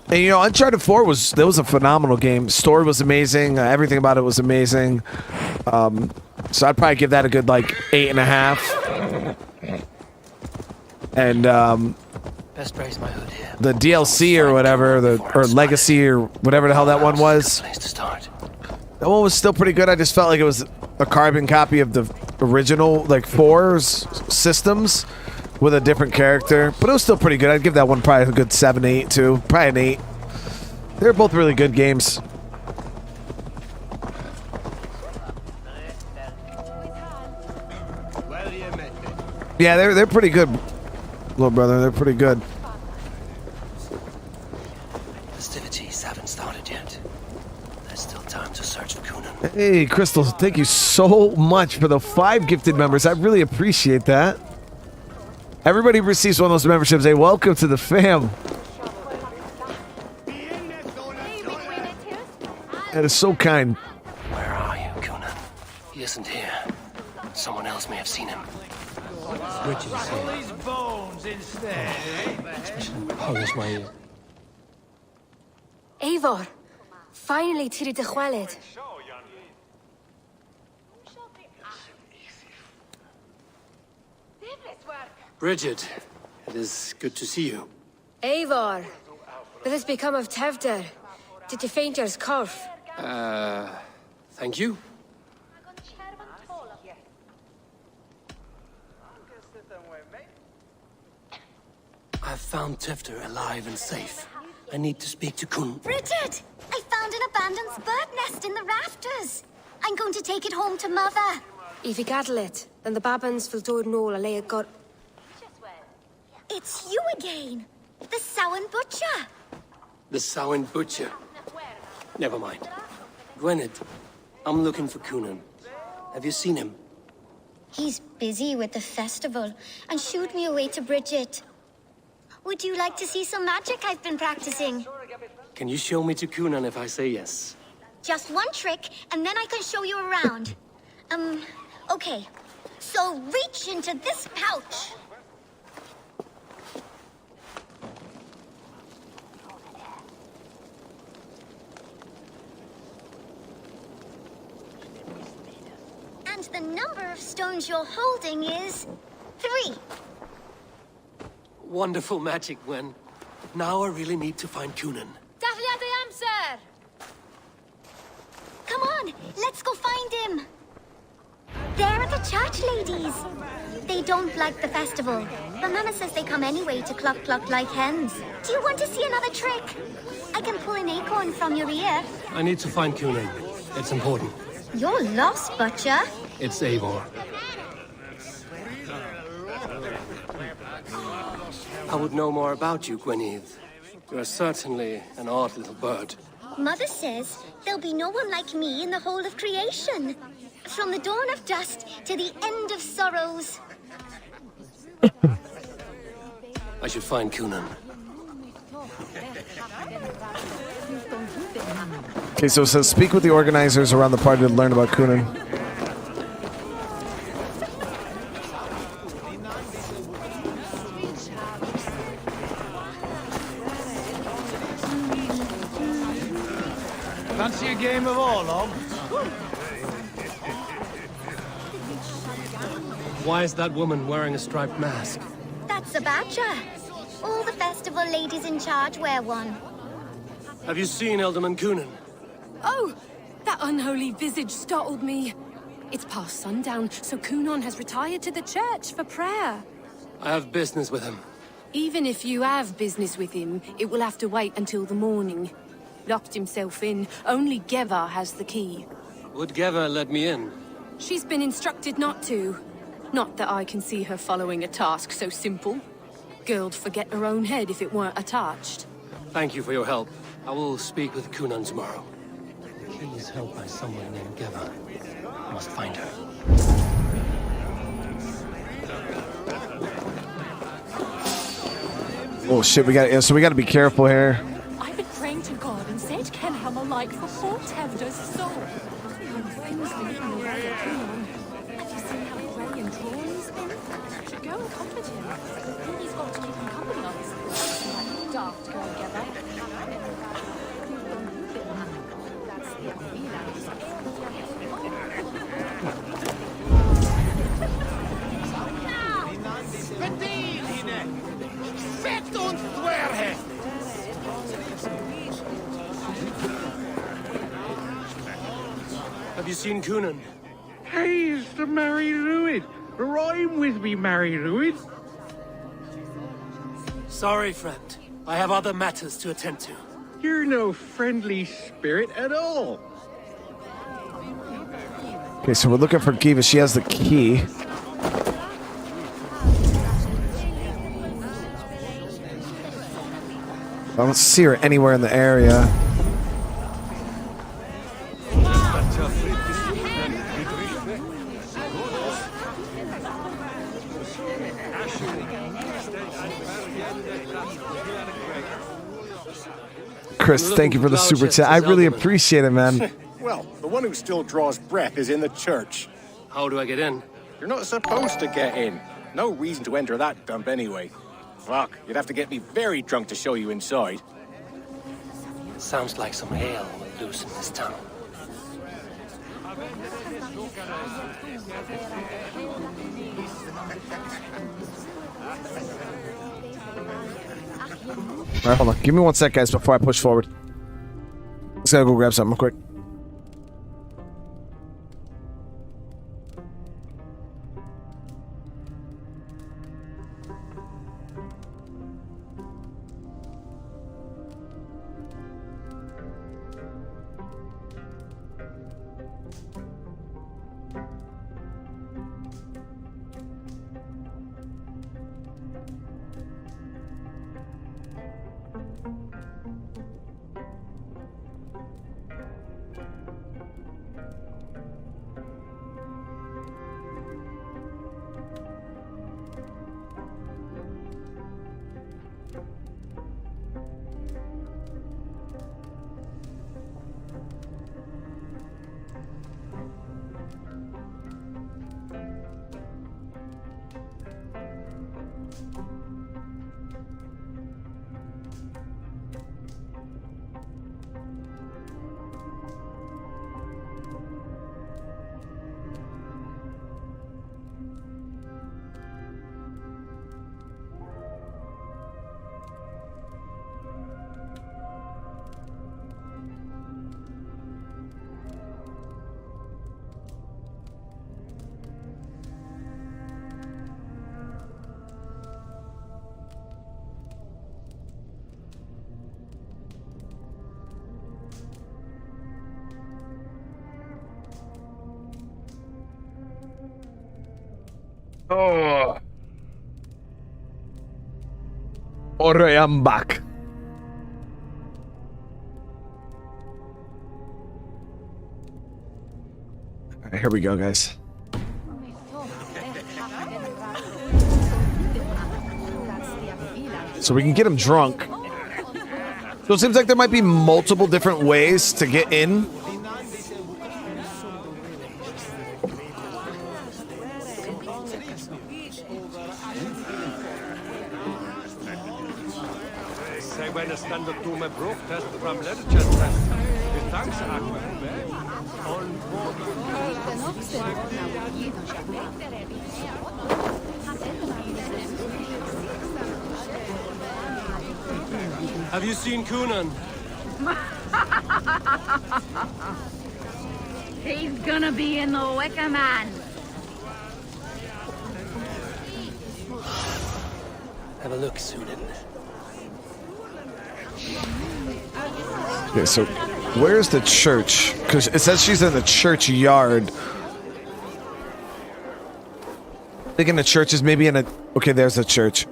And you know, Uncharted 4 was a phenomenal game. Story was amazing. Everything about it was amazing. So I'd probably give that a good like 8.5. And Best raise my hood here. the DLC or whatever, or Legacy or whatever the hell that one was. Place to start. That one was still pretty good. I just felt like it was a carbon copy of the original like 4's systems with a different character, but it was still pretty good. I'd give that one probably a good 7, 8 too. Probably an 8. They're both really good games. Yeah, they're pretty good, little brother. They're pretty good. Festivities haven't started yet. There's still time to search for Gunnar. Hey, Crystal, thank you so much for the 5 gifted members. I really appreciate that. Everybody who receives one of those memberships, hey, welcome to the fam. That is so kind. Where are you, Gunnar? He isn't here. Someone else may have seen him. Richard is here. These bones instead. Punish my ear. Eivor, finally tiri de chwaled. Bridget, it is good to see you. Eivor, what has become of Tevder? Did you faint your scarf? Thank you. I've found Tevder alive and safe. I need to speak to Kun. Bridget! I found an abandoned bird nest in the rafters. I'm going to take it home to Mother. If you gaddle it, then the babans will do no a lay got. It's you again. The Samhain Butcher. The Samhain Butcher. Never mind. Gwynedd, I'm looking for Kunan. Have you seen him? He's busy with the festival and shooed me away to Bridget. Would you like to see some magic I've been practicing? Can you show me to Kunan if I say yes? Just one trick, and then I can show you around. Okay. So reach into this pouch. And the number of stones you're holding is 3. Wonderful magic, Gwen. Now I really need to find Kunan. Daflia the answer! Come on, let's go find him. There are the church ladies. They don't like the festival, but Mama says they come anyway to cluck cluck like hens. Do you want to see another trick? I can pull an acorn from your ear. I need to find Kunan. It's important. You're lost, Butcher. It's Eivor. I would know more about you, Gwynedd. You are certainly an odd little bird. Mother says there'll be no one like me in the whole of creation. From the dawn of dust to the end of sorrows. I should find Kunan. Okay, so it says speak with the organizers around the party to learn about Kunan. Fancy a game of Orlog? Why is that woman wearing a striped mask? That's a badger. All the festival ladies in charge wear one. Have you seen Elderman Kunan? Oh, that unholy visage startled me. It's past sundown, so Kunan has retired to the church for prayer. I have business with him. Even if you have business with him, it will have to wait until the morning. Locked himself in. Only Geva has the key. Would Geva let me in? She's been instructed not to. Not that I can see her following a task so simple. Girl'd forget her own head if it weren't attached. Thank you for your help. I will speak with Kunan tomorrow. The key is held by someone named Geva. I must find her. Oh shit, we got to be careful here. I've been praying to God and said Kenhelm alike for poor Tevder's soul. Her friends been eaten away at Kunan. Have you seen how praying Go and comfort him. He's got to keep him company on his like daft girl together. That's the Have you seen Gunnar? Hey, it's the merry druid. Rhyme with me, merry druid. Sorry, friend. I have other matters to attend to. You're no friendly spirit at all. Okay, so we're looking for Kiva. She has the key. I don't see her anywhere in the area. Chris, thank you for the super chat. I really appreciate it, man. Well, the one who still draws breath is in the church. How do I get in? You're not supposed to get in. No reason to enter that dump anyway. Fuck, you'd have to get me very drunk to show you inside. Sounds like some ale loose in this town. All right, hold on. Give me 1 sec, guys, before I push forward. Just gotta go grab something real quick. Oh. Alright, I'm back. Alright, here we go, guys. So we can get him drunk. So it seems like there might be multiple different ways to get in. Have you seen Gunnar? He's gonna be in the Wicker Man. Have a look, Hoodening. Okay, so where's the church? Because it says she's in the church yard. Thinking the church is maybe in a... Okay, there's the church.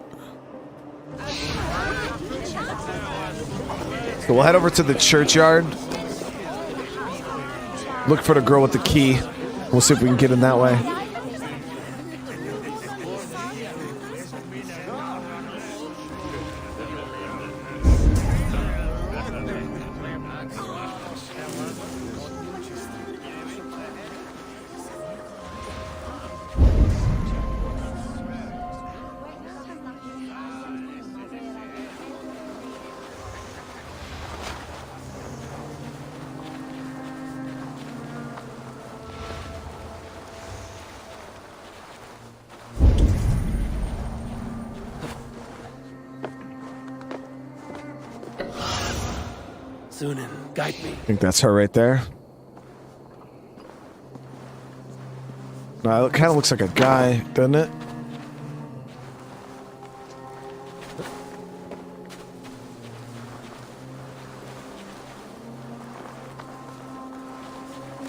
So we'll head over to the churchyard. Look for the girl with the key. We'll see if we can get in that way. Sunan, guide me. I think that's her right there. No, it kind of looks like a guy, doesn't it?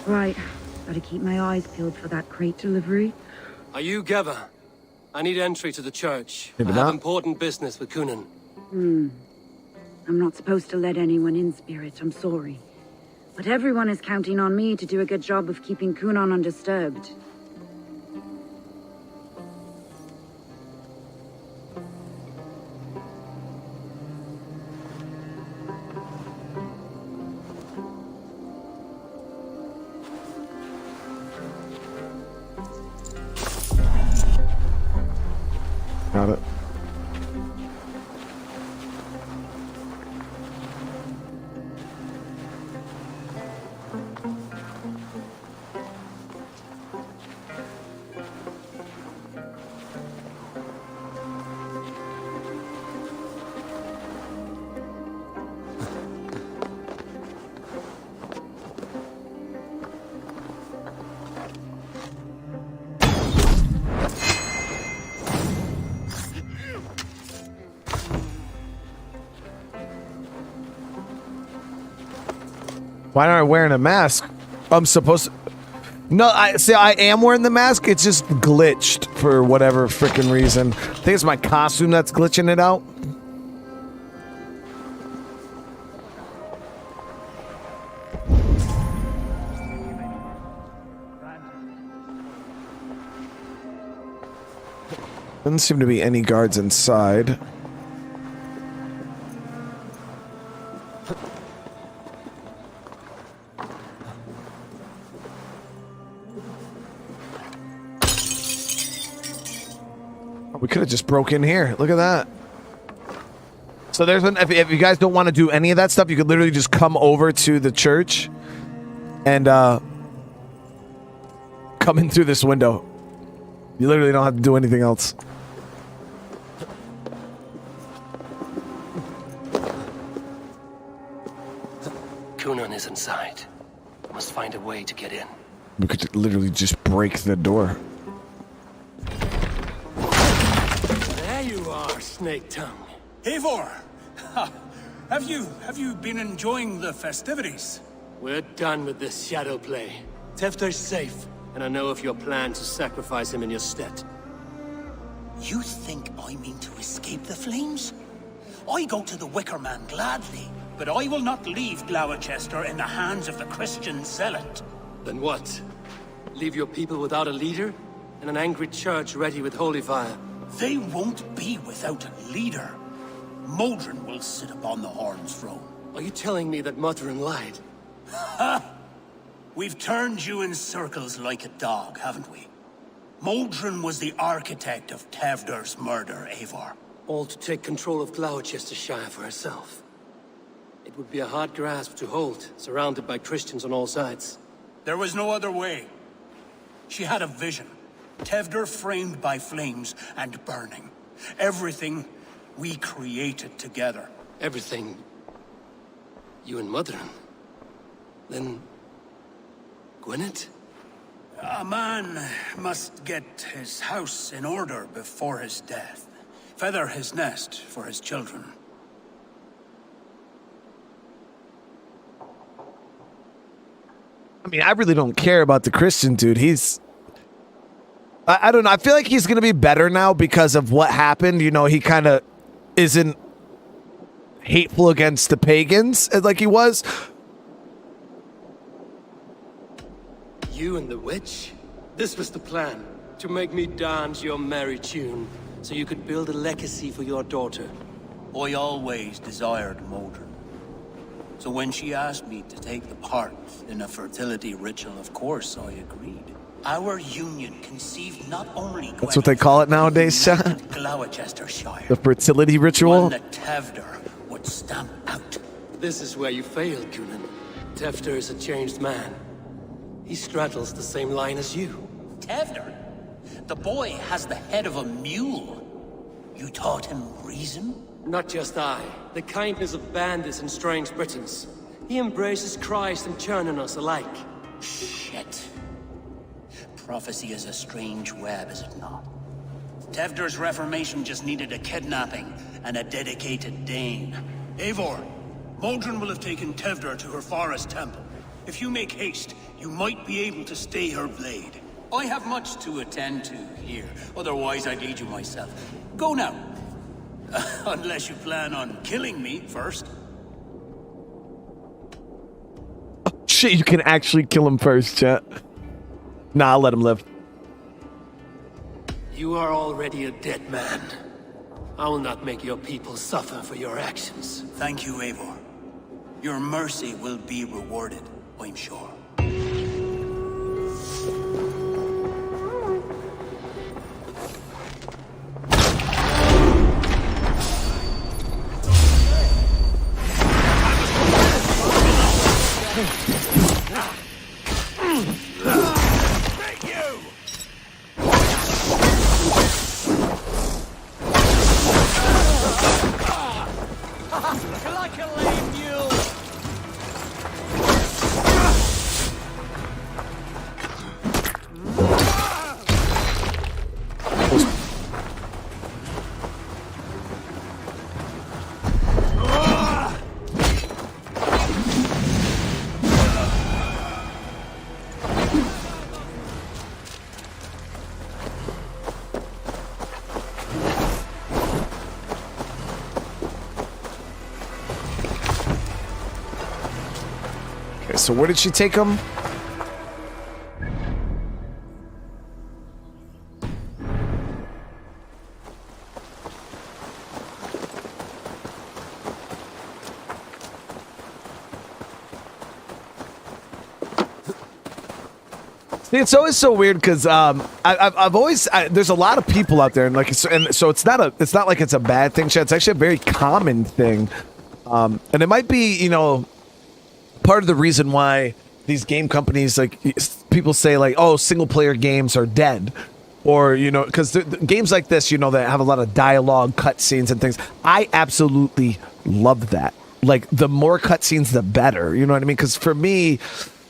Right. Gotta keep my eyes peeled for that crate delivery. Are you Geva? I need entry to the church. Maybe I have not. important business with Kunan. I'm not supposed to let anyone in, Spirit. I'm sorry. But everyone is counting on me to do a good job of keeping Kunan undisturbed. Got it. Why aren't I wearing a mask? I'm supposed to... No, I am wearing the mask. It's just glitched for whatever freaking reason. I think it's my costume that's glitching it out. Doesn't seem to be any guards inside. We could have just broke in here. Look at that. So there's an, if you guys don't want to do any of that stuff, you could literally just come over to the church and come in through this window. You literally don't have to do anything else. Kunan is inside. Must find a way to get in. We could literally just break the door. There you are, Snake Tongue. Eivor! Have you been enjoying the festivities? We're done with this shadow play. Tefter's safe, and I know of your plan to sacrifice him in your stead. You think I mean to escape the flames? I go to the Wicker Man gladly, but I will not leave Gloucester in the hands of the Christian zealot. Then what? Leave your people without a leader? And an angry church ready with holy fire? They won't be without a leader. Modron will sit upon the Horn's throne. Are you telling me that Modron lied? Ha! We've turned you in circles like a dog, haven't we? Modron was the architect of Tevder's murder, Eivor. All to take control of Gloucestershire for herself. It would be a hard grasp to hold, surrounded by Christians on all sides. There was no other way. She had a vision. Tevder framed by flames and burning. Everything we created together. Everything? You and Modron? Then... Gwyneth? A man must get his house in order before his death. Feather his nest for his children. I mean, I really don't care about the Christian dude. He's... I don't know. I feel like he's going to be better now because of what happened. You know, he kind of isn't hateful against the pagans like he was. You and the witch? This was the plan. To make me dance your merry tune, so you could build a legacy for your daughter. I always desired Modron. So when she asked me to take the part in a fertility ritual, of course I agreed. Our union conceived not only That's what they call it nowadays, Sean. Gloucestershire. The fertility ritual. One that Tevder would stamp out. This is where you failed, Gunnar. Tefter is a changed man. He straddles the same line as you. Tevder? The boy has the head of a mule. You taught him reason? Not just I. The kindness of bandits and strange Britons. He embraces Christ and churning us alike. Shit. Prophecy is a strange web, is it not? Tevder's reformation just needed a kidnapping and a dedicated Dane. Eivor, Modron will have taken Tevder to her forest temple. If you make haste, you might be able to stay her blade. I have much to attend to here, otherwise I'd lead you myself. Go now. Unless you plan on killing me first. Shit, you can actually kill him first, chat. Nah, I'll let him live. You are already a dead man. I will not make your people suffer for your actions. Thank you, Eivor. Your mercy will be rewarded, I'm sure. So where did she take him? See, it's always so weird because I've always there's a lot of people out there, and like so it's not like it's a bad thing. It's actually a very common thing, and it might be, you know, part of the reason why these game companies, like, people say like, oh, single player games are dead, or, you know, because games like this, you know, that have a lot of dialogue, cutscenes and things. I absolutely love that. Like, the more cutscenes, the better. You know what I mean? Because for me,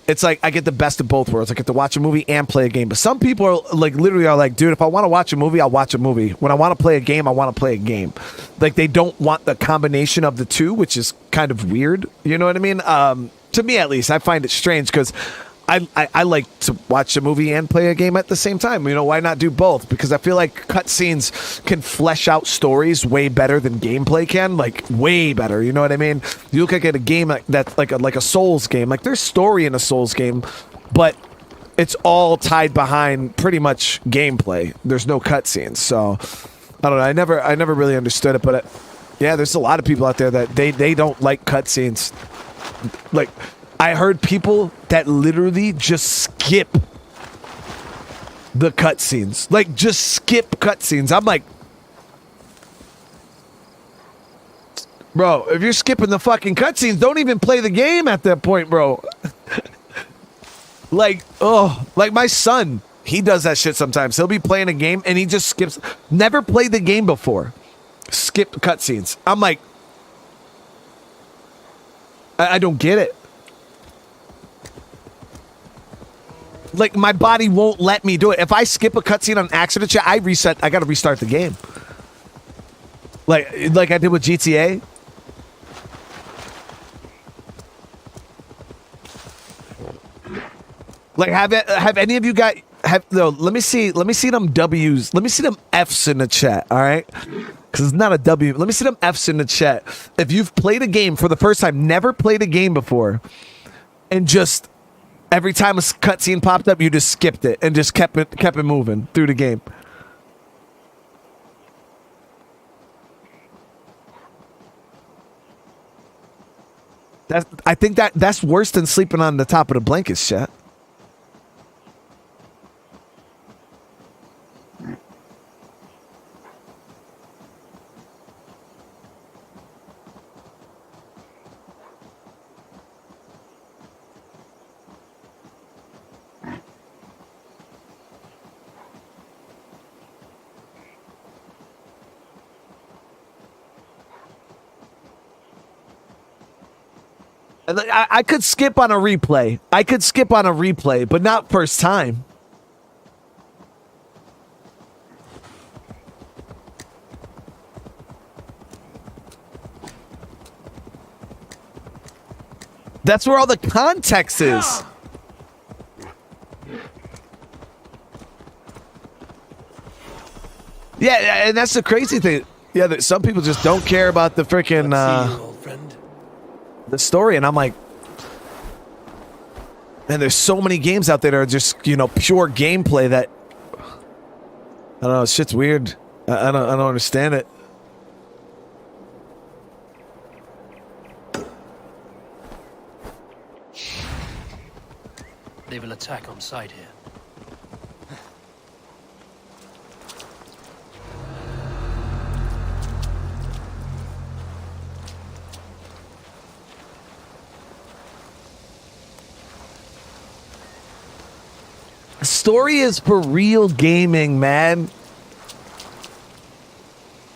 it's like I get the best of both worlds. I get to watch a movie and play a game. But some people are like, literally are like, dude, if I want to watch a movie, I'll watch a movie. When I want to play a game, I want to play a game. Like, they don't want the combination of the two, which is kind of weird. You know what I mean? To me, at least, I find it strange because I like to watch a movie and play a game at the same time. You know, why not do both? Because I feel like cutscenes can flesh out stories way better than gameplay can. Like, way better. You know what I mean? You look at a game that's like a Souls game. Like, there's story in a Souls game, but it's all tied behind pretty much gameplay. There's no cutscenes. So, I don't know. I never really understood it, but yeah, there's a lot of people out there that they don't like cutscenes. Like, I heard people that literally just skip the cutscenes. Like, just skip cutscenes. I'm like, bro, if you're skipping the fucking cutscenes, don't even play the game at that point, bro. Like, oh, like my son, he does that shit sometimes. He'll be playing a game and he just skips. Never played the game before. Skip cutscenes. I'm like, I don't get it. Like, my body won't let me do it. If I skip a cutscene on accident, I reset. I got to restart the game. Like I did with GTA. Like, have any of you got let me see them W's. Let me see them F's in the chat, all right? Because it's not a W. Let me see them F's in the chat. If you've played a game for the first time, never played a game before, and just every time a cutscene popped up, you just skipped it and just kept it moving through the game. I think that's worse than sleeping on the top of the blankets, chat. I could skip on a replay. But not first time. That's where all the context is. Yeah, and that's the crazy thing. Yeah, that some people just don't care about the freaking the story, and I'm like, man, there's so many games out there that are just, you know, pure gameplay that I don't know. Shit's weird. I don't understand it. They will attack on sight here. Story is for real gaming, man.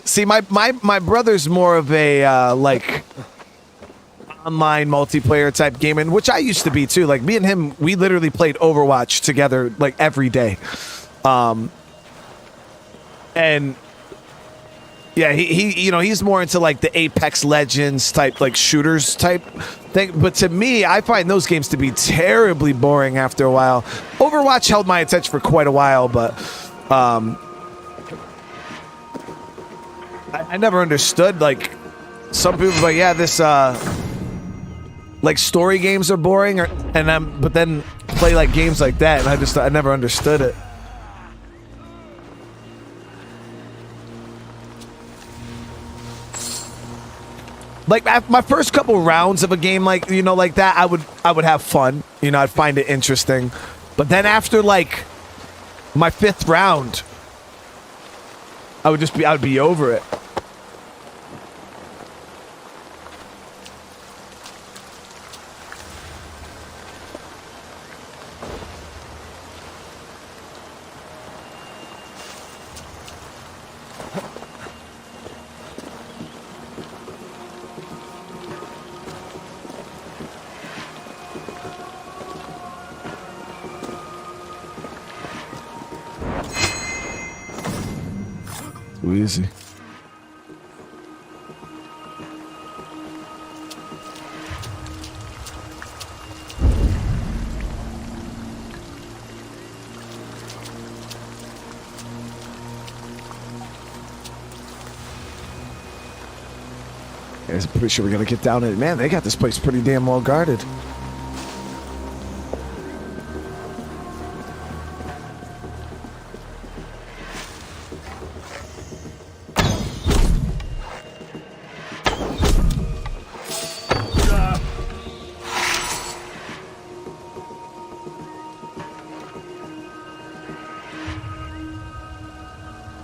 See, my brother's more of a like online multiplayer type gamer, which I used to be too. Like me and him, we literally played Overwatch together like every day. And yeah, he you know, he's more into like the Apex Legends type, like shooters type thing. But to me, I find those games to be terribly boring after a while. Overwatch held my attention for quite a while, but I never understood, like, some people are like, yeah, this like story games are boring, but then play like games like that, and I never understood it. Like my first couple rounds of a game, like, you know, like that, I would have fun. You know, I'd find it interesting. But then after like my 5th round, I would be over it. Too easy. I'm pretty sure we're gonna get down in it. Man, they got this place pretty damn well guarded.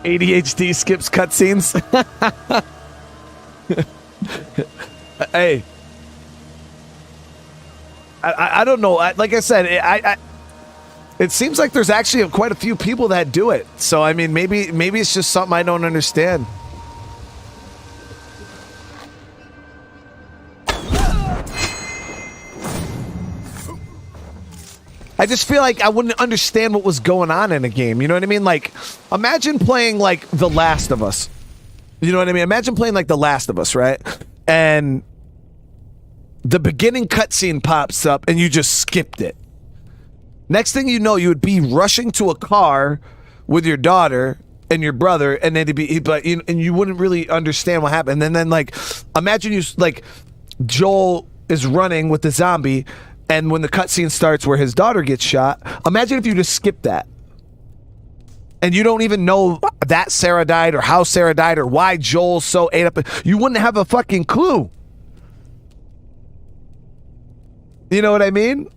ADHD skips cutscenes. Hey, I don't know. Like I said, it seems like there's actually quite a few people that do it. So I mean, maybe it's just something I don't understand. I just feel like I wouldn't understand what was going on in a game. You know what I mean? Like, imagine playing like The Last of Us. You know what I mean? Imagine playing like The Last of Us, right? And the beginning cutscene pops up and you just skipped it. Next thing you know, you would be rushing to a car with your daughter and your brother, and then and you wouldn't really understand what happened. And then like, imagine you like Joel is running with the zombie, and when the cutscene starts where his daughter gets shot, imagine if you just skipped that. And you don't even know that Sarah died or how Sarah died or why Joel's so ate up. You wouldn't have a fucking clue. You know what I mean?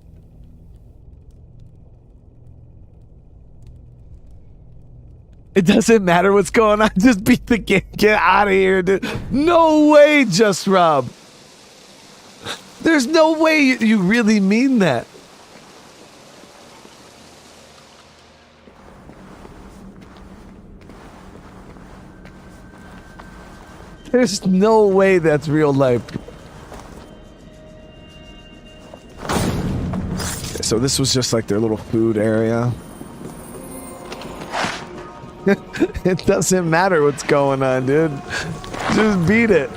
It doesn't matter what's going on. Just beat the game. Get out of here, dude. No way, Just Rob. There's no way you really mean that. There's no way that's real life. So this was just like their little food area. It doesn't matter what's going on, dude. Just beat it.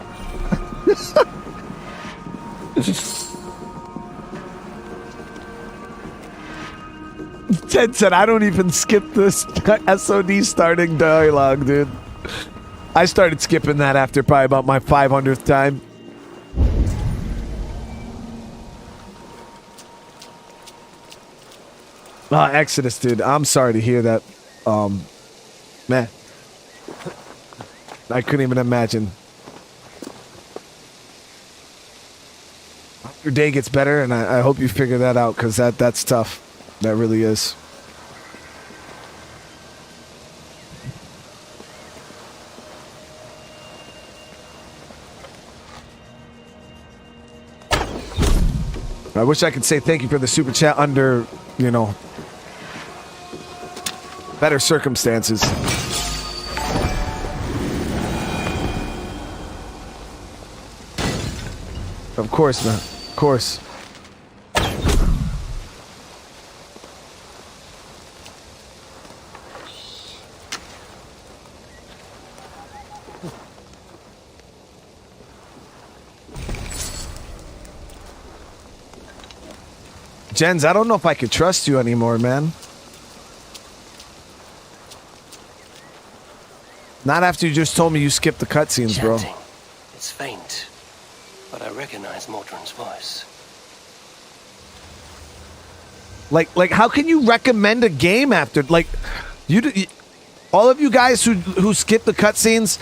Ted said, I don't even skip this SOD starting dialogue, dude. I started skipping that after probably about my 500th time. Exodus, dude. I'm sorry to hear that. Man. I couldn't even imagine. Your day gets better, and I hope you figure that out, because that's tough. That really is. I wish I could say thank you for the super chat under, you know, better circumstances. Of course, man. Of course. Jens, I don't know if I could trust you anymore, man. Not after you just told me you skipped the cutscenes, bro. It's faint, but I recognize Mordrin's voice. Like, how can you recommend a game after, like, all of you guys who skip the cutscenes,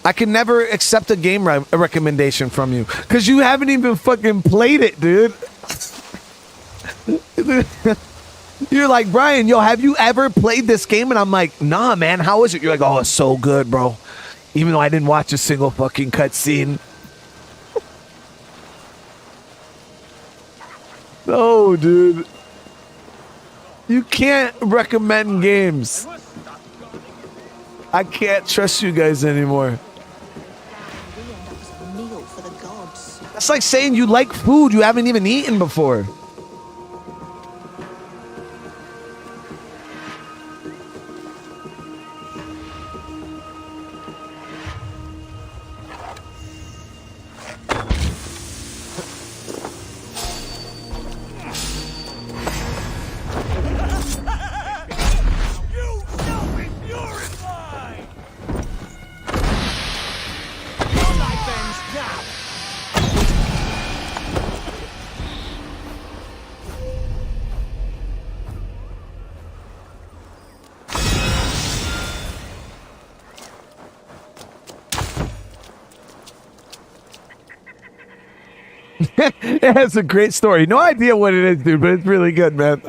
I can never accept a game recommendation from you, because you haven't even fucking played it, dude. You're like, Brian, yo, have you ever played this game? And I'm like, nah, man, how is it? You're like, oh, it's so good, bro. Even though I didn't watch a single fucking cutscene. No, dude. You can't recommend games. I can't trust you guys anymore. That's like saying you like food you haven't even eaten before. It has a great story. No idea what it is, dude, but it's really good, man.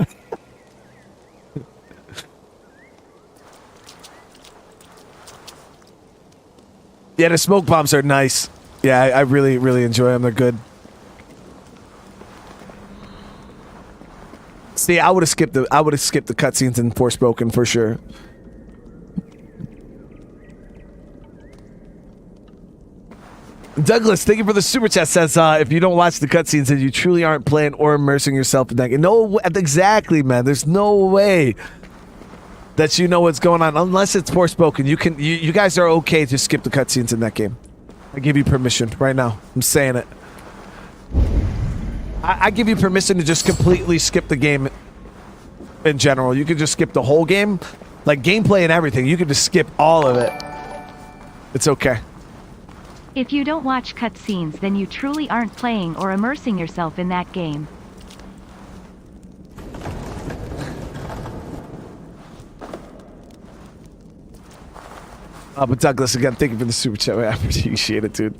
Yeah, the smoke bombs are nice. Yeah, I really, really enjoy them. They're good. See, I would have skipped the cutscenes in Forspoken for sure. Douglas, thank you for the super chat. Says if you don't watch the cutscenes, then you truly aren't playing or immersing yourself in that game. No, exactly, man. There's no way that you know what's going on unless it's Forspoken. You guys are okay to skip the cutscenes in that game. I give you permission right now. I'm saying it. I give you permission to just completely skip the game in general. You could just skip the whole game, like gameplay and everything. You could just skip all of it. It's okay. If you don't watch cutscenes, then you truly aren't playing or immersing yourself in that game. But Douglas, again, thank you for the super chat. I appreciate it, dude.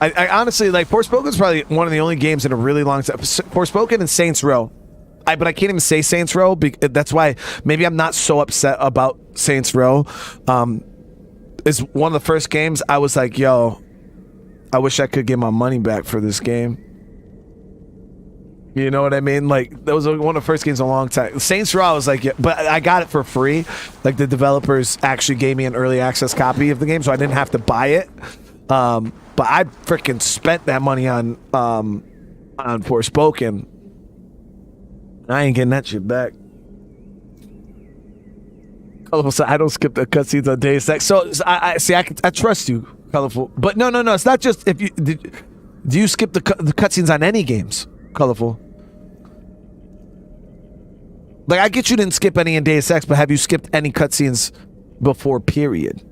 I honestly, like, Forspoken is probably one of the only games in a really long time. Forspoken and Saints Row. But I can't even say Saints Row. That's why maybe I'm not so upset about Saints Row. It's one of the first games I was like, yo, I wish I could get my money back for this game. You know what I mean? Like, that was one of the first games in a long time. Saints Row, I was like, yeah, but I got it for free. Like, the developers actually gave me an early access copy of the game, so I didn't have to buy it. But I freaking spent that money on Forspoken. I ain't getting that shit back. Colorful, so I don't skip the cutscenes on Deus Ex. So I see. I trust you, Colorful. But no. It's not just if you do you skip the cutscenes on any games, Colorful? Like, I get you didn't skip any in Deus Ex, but have you skipped any cutscenes before? Period.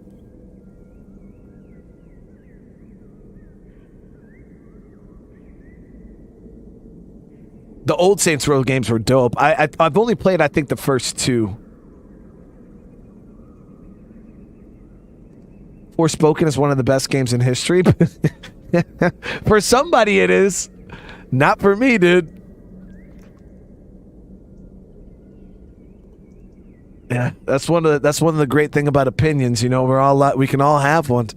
The old Saints Row games were dope. I've only played, I think, the first two. Forspoken is one of the best games in history. For somebody it is. Not for me, dude. Yeah, that's one of the great thing about opinions, you know, we can all have one.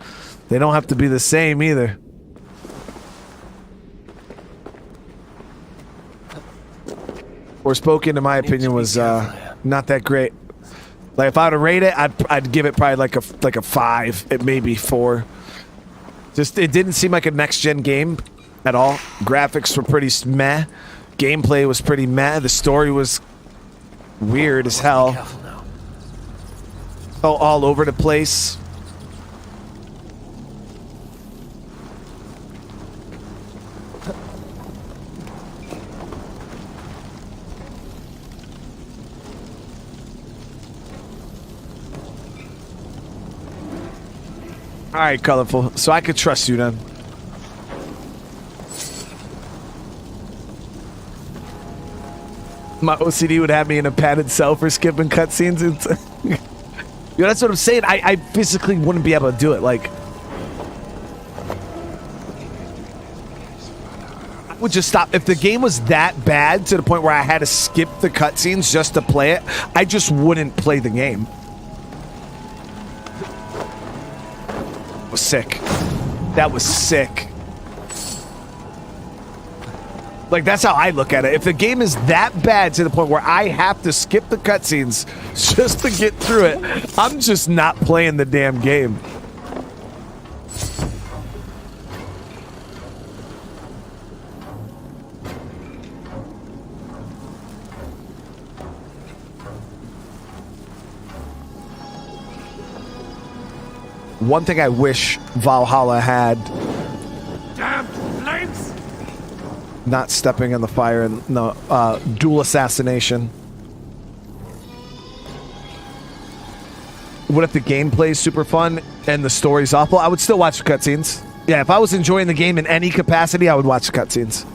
They don't have to be the same either. Forspoken, in my opinion, was not that great. Like, if I were to rate it, I'd give it probably like a 5, it maybe 4. Just, it didn't seem like a next gen game at all. Graphics were pretty meh. Gameplay was pretty meh. The story was weird as hell. All over the place. All right, Colorful. So I could trust you then. My OCD would have me in a padded cell for skipping cutscenes. You know, that's what I'm saying. I physically wouldn't be able to do it. Like, I would just stop. If the game was that bad to the point where I had to skip the cutscenes just to play it, I just wouldn't play the game. Sick. That was sick. Like, that's how I look at it. If the game is that bad to the point where I have to skip the cutscenes just to get through it, I'm just not playing the damn game. One thing I wish Valhalla had. Damn flames! Not stepping in the fire and no dual assassination. What if the gameplay is super fun and the story's awful? I would still watch the cutscenes. Yeah, if I was enjoying the game in any capacity, I would watch the cutscenes.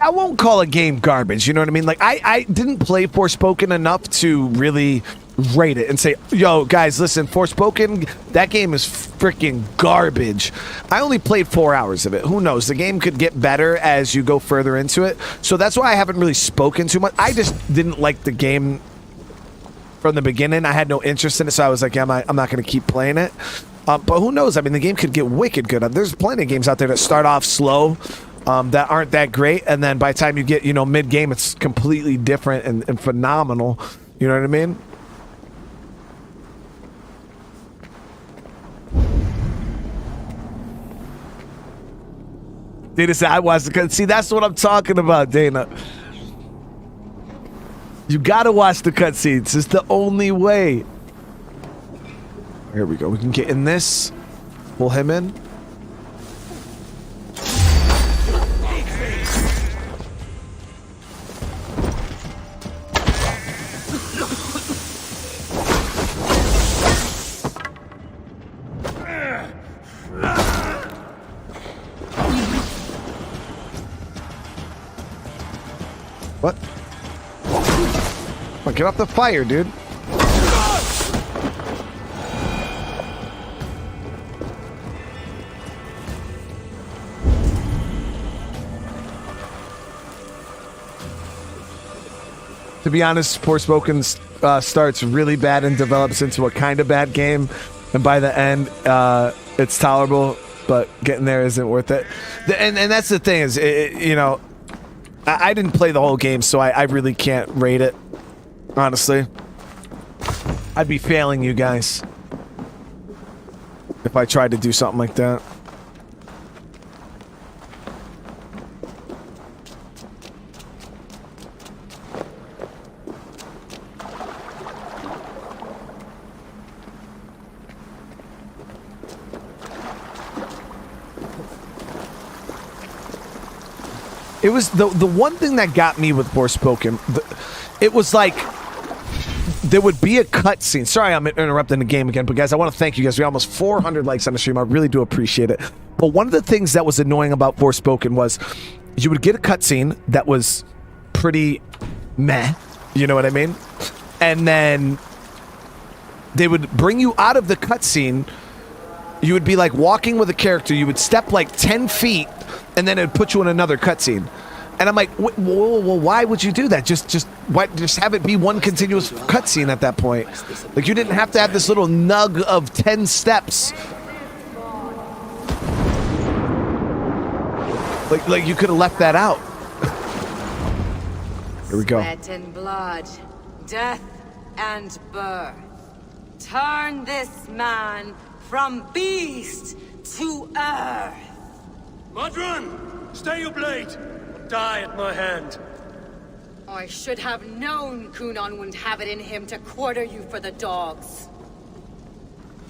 I won't call a game garbage, you know what I mean? Like, I didn't play Forspoken enough to really rate it and say, yo, guys, listen, Forspoken, that game is freaking garbage. I only played 4 hours of it. Who knows? The game could get better as you go further into it. So that's why I haven't really spoken too much. I just didn't like the game from the beginning. I had no interest in it, so I was like, yeah, I'm not going to keep playing it. But who knows? I mean, the game could get wicked good. There's plenty of games out there that start off slow, that aren't that great, and then by the time you get, you know, mid-game, it's completely different and phenomenal. You know what I mean? Dana said, I watched the cutscenes. See, that's what I'm talking about, Dana. You gotta watch the cutscenes. It's the only way. Here we go. We can get in this. Pull him in. What? Come on, get off the fire, dude. To be honest, Forspoken starts really bad and develops into a kind of bad game, and by the end, it's tolerable. But getting there isn't worth it. And that's the thing is, you know, I didn't play the whole game, so I really can't rate it. Honestly, I'd be failing you guys if I tried to do something like that. It was the one thing that got me with Forspoken. It was like there would be a cutscene. Sorry, I'm interrupting the game again, but guys, I want to thank you guys. We almost 400 likes on the stream. I really do appreciate it. But one of the things that was annoying about Forspoken was you would get a cutscene that was pretty meh. You know what I mean? And then they would bring you out of the cutscene. You would be like walking with a character. You would step like 10 feet. And then it would put you in another cutscene, and I'm like, well, why would you do that? Just have it be one continuous cutscene at that point. Like you didn't have to have this little nug of 10 steps. Like you could have left that out. Here we go. Sweat and blood, death and birth. Turn this man from beast to earth. Modron, stay your blade. Die at my hand. I should have known Kunon wouldn't have it in him to quarter you for the dogs.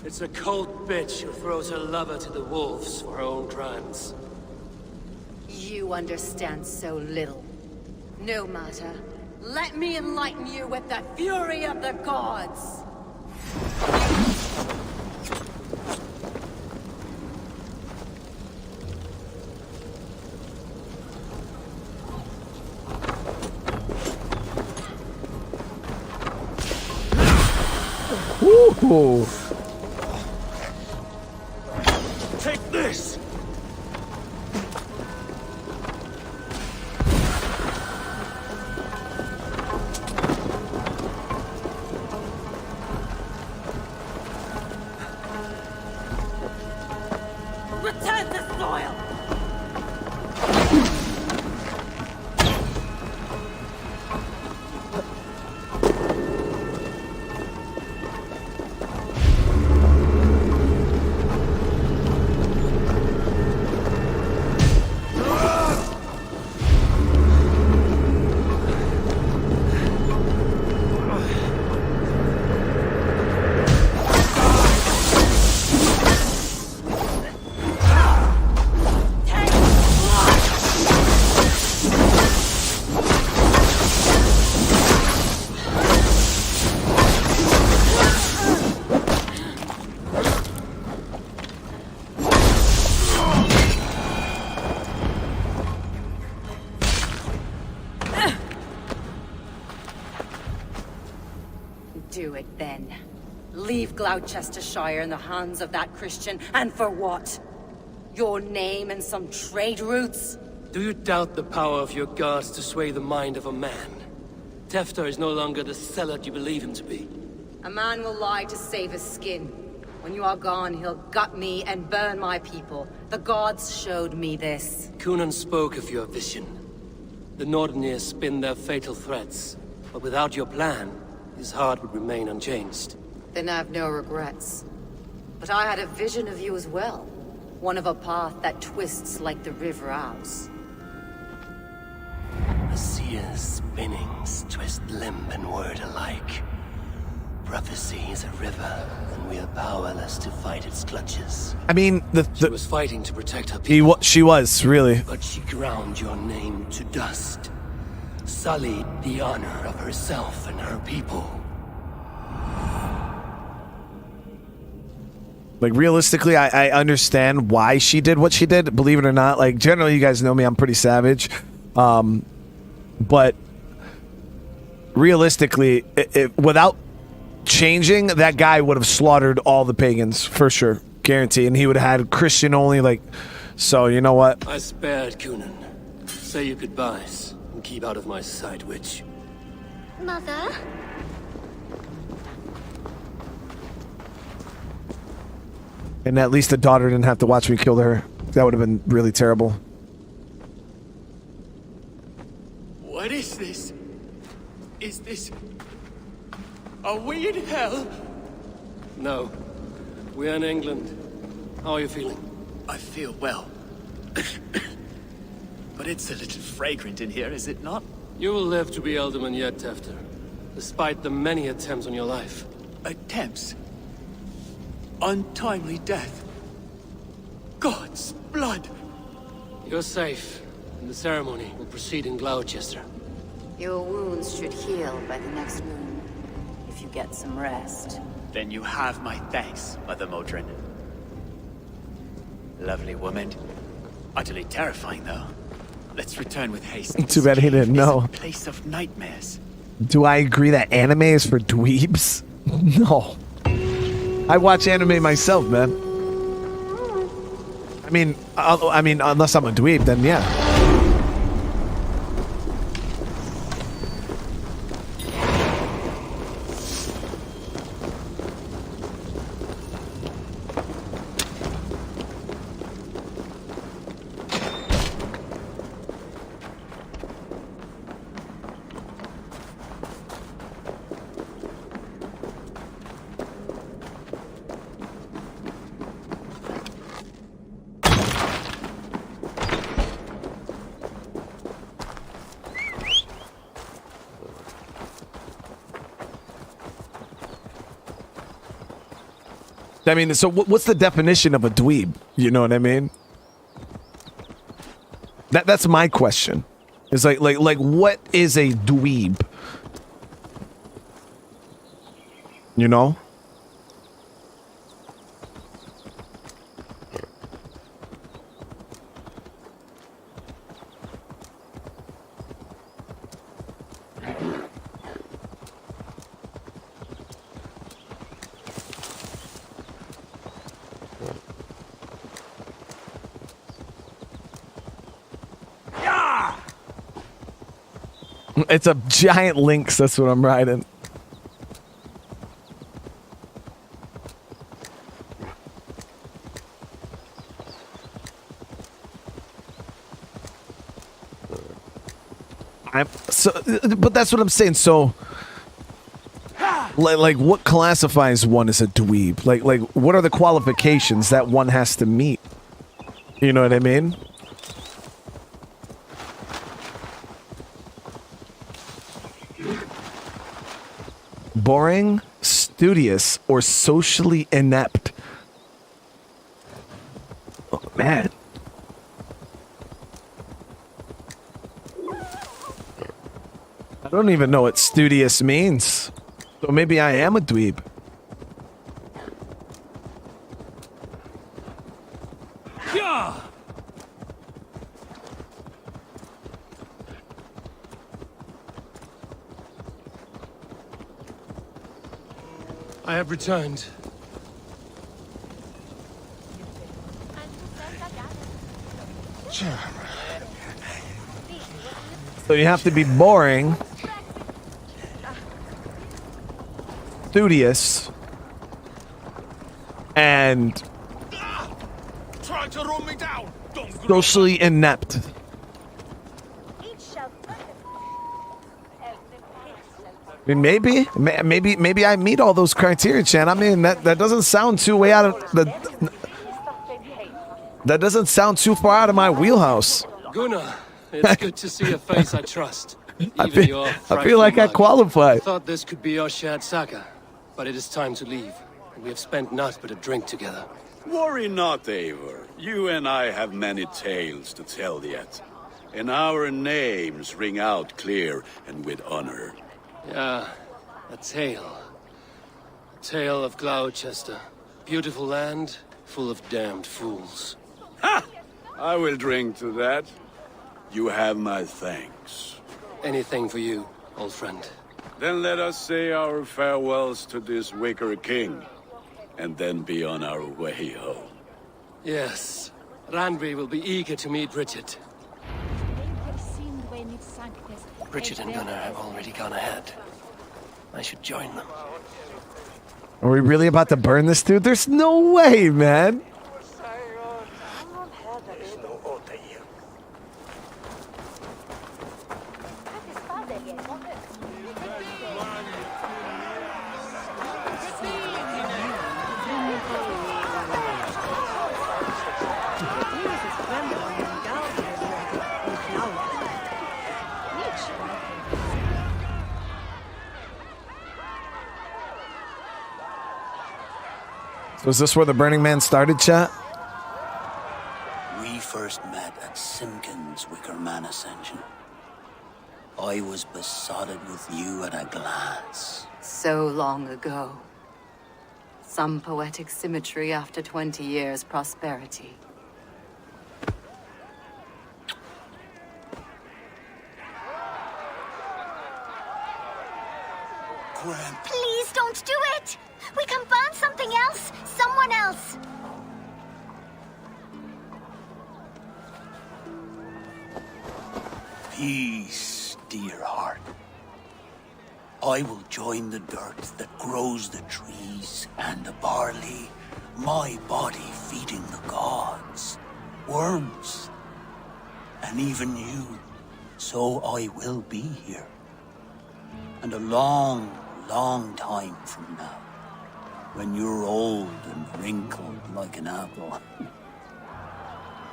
It's a cold bitch who throws her lover to the wolves for her own crimes. You understand so little. No matter. Let me enlighten you with the fury of the gods. Woo! Take this! Return the soil! Do it then. Leave Gloucestershire in the hands of that Christian, and for what? Your name and some trade routes? Do you doubt the power of your gods to sway the mind of a man? Tefter is no longer the zealot you believe him to be. A man will lie to save his skin. When you are gone, he'll gut me and burn my people. The gods showed me this. Kunon spoke of your vision. The Nordenir spin their fatal threats, but without your plan, his heart would remain unchanged. Then I've no regrets. But I had a vision of you as well. One of a path that twists like the river Ouse. A seer's spinnings twist limb and word alike. Prophecy is a river, and we are powerless to fight its clutches. I mean, she was fighting to protect her people. She was, really. But she ground your name to dust. Sullied the honor of herself and her people. Like, realistically, I understand why she did what she did, believe it or not. Like, generally, you guys know me, I'm pretty savage. But realistically, without changing, that guy would have slaughtered all the pagans, for sure. Guarantee. And he would have had Christian only, like... So, you know what? I spared Kunon. Say your goodbyes, and keep out of my sight, witch. Mother? And at least the daughter didn't have to watch me kill her. That would have been really terrible. What is this? Is this a weird hell? No. We're in England. How are you feeling? I feel well. But it's a little fragrant in here, is it not? You will live to be Elderman yet, Tefter. Despite the many attempts on your life. Attempts? Untimely death? God's blood! You're safe, and the ceremony will proceed in Gloucester. Your wounds should heal by the next moon, if you get some rest. Then you have my thanks, Mother Modron. Lovely woman. Utterly terrifying, though. Let's return with haste. Too bad he didn't know. Place of nightmares. Do I agree that anime is for dweebs? No. I watch anime myself, man. I mean, unless I'm a dweeb, then yeah. I mean, so what's the definition of a dweeb? You know what I mean? That's my question. It's like what is a dweeb? You know? It's a giant lynx, that's what I'm riding. But that's what I'm saying. So, like, what classifies one as a dweeb? Like, what are the qualifications that one has to meet? You know what I mean? Boring, studious, or socially inept. Oh, man. I don't even know what studious means. So maybe I am a dweeb. Yeah. I have returned. So you have to be boring, studious, and Try to run me down. socially inept. I mean, maybe I meet all those criteria, Chan. I mean, that doesn't sound too way out of the. That doesn't sound too far out of my wheelhouse. Gunnar, it's good to see a face I trust. I feel like I qualify. I thought this could be our shared saga, but it is time to leave. We have spent naught but a drink together. Worry not, Eivor. You and I have many tales to tell yet. And our names ring out clear and with honor. Yeah, a tale. A tale of Gloucester. Beautiful land, full of damned fools. Ha! I will drink to that. You have my thanks. Anything for you, old friend. Then let us say our farewells to this wicker king, and then be on our way home. Yes, Randvi will be eager to meet Bridget. Bridget and Gunnar have already gone ahead. I should join them. Are we really about to burn this dude? There's no way, man. So is this where the Burning Man started, chat? We first met at Simpkins' Wicker Man Ascension. I was besotted with you at a glance. So long ago. Some poetic symmetry after 20 years' prosperity. Please don't do it! We can burn something else! Someone else! Peace, dear heart. I will join the dirt that grows the trees and the barley, my body feeding the gods, worms, and even you. So I will be here. And a long, long time from now, when you're old and wrinkled like an apple,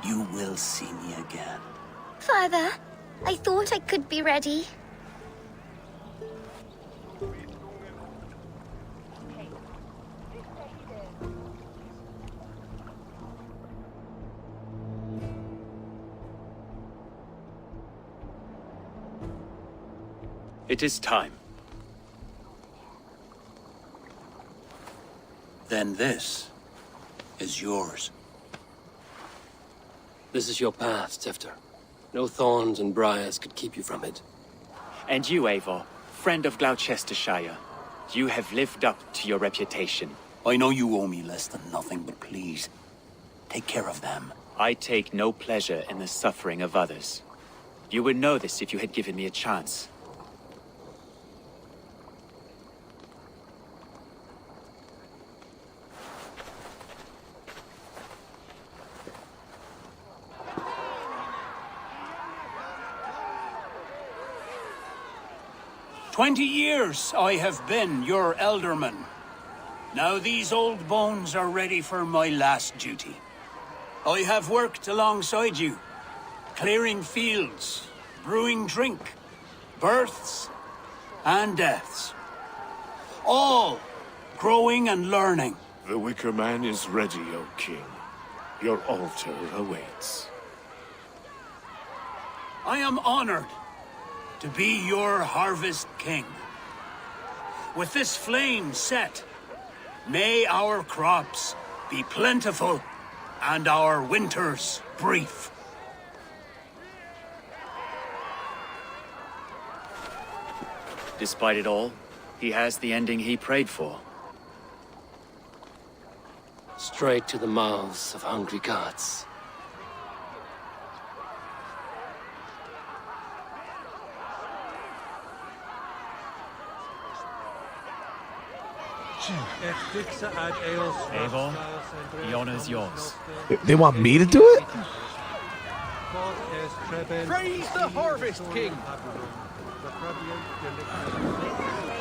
you will see me again. Father, I thought I could be ready. It is time. Then this is yours. This is your path, Tifter. No thorns and briars could keep you from it. And you, Eivor, friend of Gloucestershire, you have lived up to your reputation. I know you owe me less than nothing, but please, take care of them. I take no pleasure in the suffering of others. You would know this if you had given me a chance. "20 years I have been your elderman. Now these old bones are ready for my last duty. I have worked alongside you, clearing fields, brewing drink, births and deaths. All growing and learning. The Wicker Man is ready, O King. Your altar awaits. I am honored to be your harvest king. With this flame set, may our crops be plentiful and our winters brief. Despite it all, he has the ending he prayed for. Straight to the mouths of hungry gods. Eivor, the honor's yours. They want me to do it? Praise the Harvest King!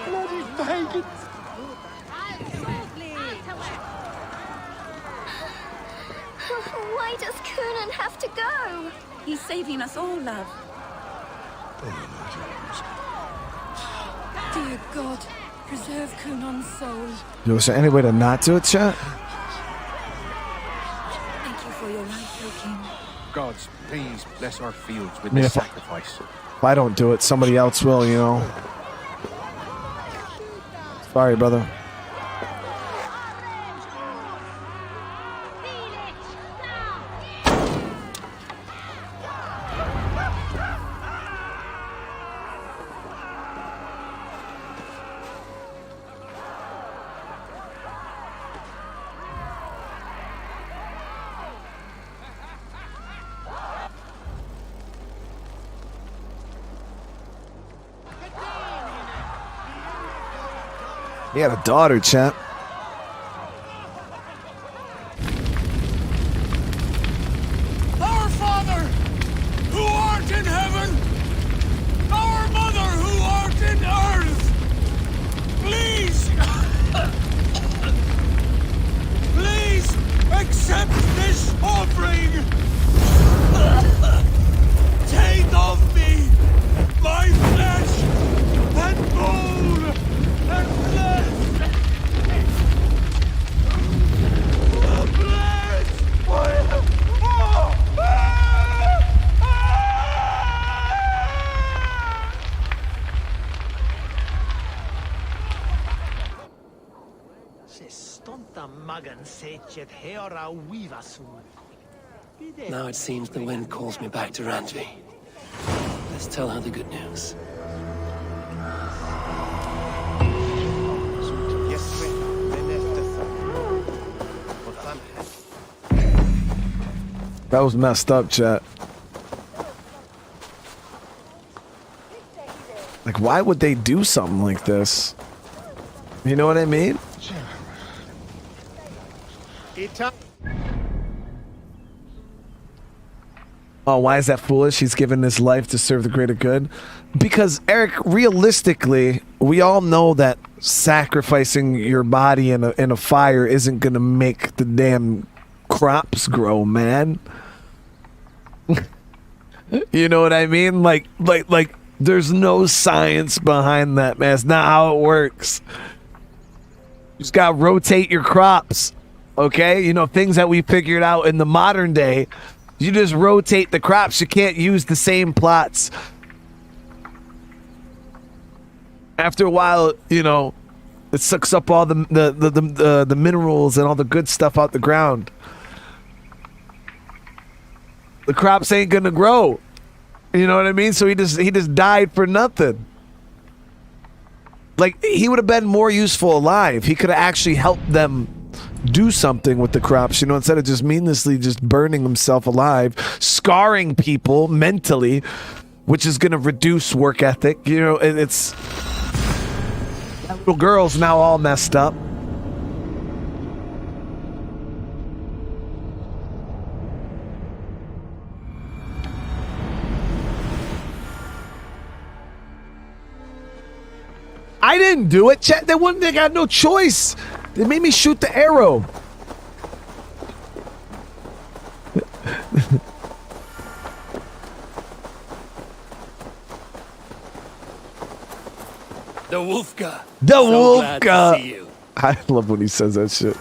Bloody pagans! Why does Coonan have to go? He's saving us all, love. Dear God, preserve Coonan's soul. Yo, is there any way to not do it, chat? Thank you for your life, O King. Gods, please bless our fields with I mean, this if sacrifice. If I don't do it, somebody else will, you know. Sorry, brother. He had a daughter, chat. Our Father, who art in heaven, our Mother, who art in earth, please, please accept this offering. Take of me my flesh and bone and blood. Now it seems the wind calls me back to Randvi. Let's tell her the good news. That was messed up, chat. Like, why would they do something like this? You know what I mean? Oh, why is that foolish? He's given his life to serve the greater good. Because, Eric, realistically, we all know that sacrificing your body in a fire isn't going to make the damn crops grow, man. You know what I mean? Like, there's no science behind that, man. It's not how it works. You just gotta rotate your crops, okay? You know, things that we figured out in the modern day. You just rotate the crops. You can't use the same plots. After a while, you know, it sucks up all the minerals and all the good stuff out the ground. The crops ain't gonna grow. You know what I mean? So he just died for nothing. Like, he would have been more useful alive. He could have actually helped them do something with the crops, you know, instead of just meaninglessly just burning himself alive, scarring people mentally, which is going to reduce work ethic. You know, it's... That little girl's now all messed up. I didn't do it, chat. They got no choice. They made me shoot the arrow. The Wolfka. The So glad to Wolfka. see you. I love when he says that shit.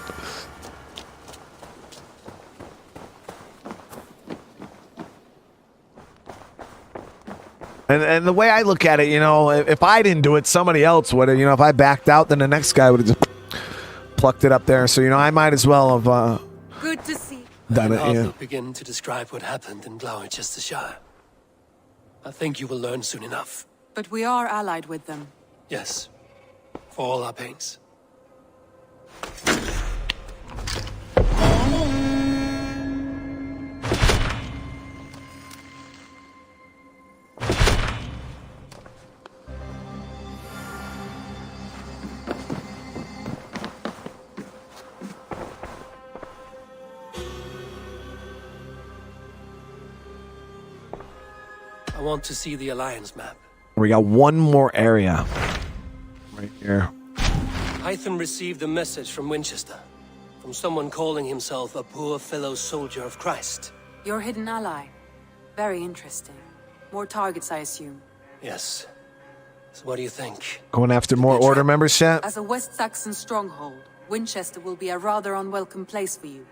And the way I look at it, you know, if I didn't do it, somebody else would have. You know, if I backed out, then the next guy would have just plucked it up there. So, you know, I might as well have Good to see. done it. I'll Yeah. begin to describe what happened in Gloucestershire. I think you will learn soon enough. But we are allied with them. Yes, for all our pains. I want to see the Alliance map. We got one more area. Right here. Hytham received a message from Winchester. From someone calling himself a poor fellow soldier of Christ. Your hidden ally. Very interesting. More targets, I assume. Yes. So what do you think? Going after more order members, chat? As a West Saxon stronghold, Winchester will be a rather unwelcome place for you.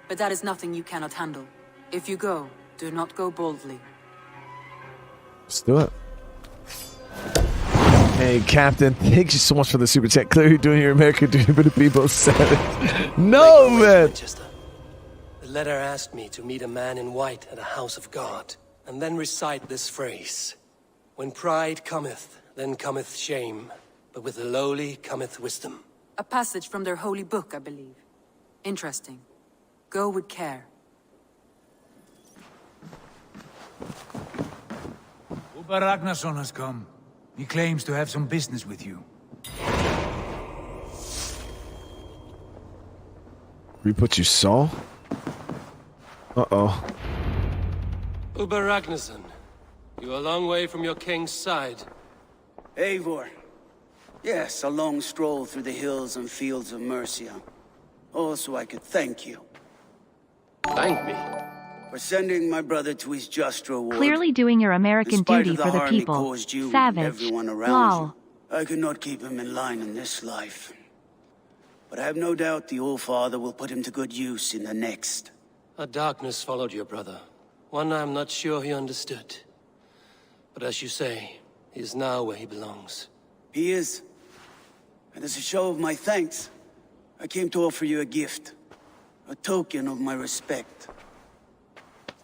But that is nothing you cannot handle. If you go, do not go boldly. Let's do it. Hey, Captain, thank you so much for the super chat. Clearly doing your American duty for the people of Savage. No, man! Winchester. The letter asked me to meet a man in white at a house of God, and then recite this phrase. When pride cometh, then cometh shame, but with the lowly cometh wisdom. A passage from their holy book, I believe. Interesting. Go with care. Uber Ragnarsson has come. He claims to have some business with you. Reap what you sow? Uh-oh. Uber Ragnarsson, you're a long way from your king's side. Eivor. Yes, a long stroll through the hills and fields of Mercia. Also, I could thank you. Thank me? For sending my brother to his just reward. Clearly doing your American duty for the harm he people. caused you and Savage. everyone around Lol. you. I could not keep him in line in this life. But I have no doubt the All-Father will put him to good use in the next. A darkness followed your brother. One I'm not sure he understood. But as you say, he is now where he belongs. He is. And as a show of my thanks, I came to offer you a gift. A token of my respect.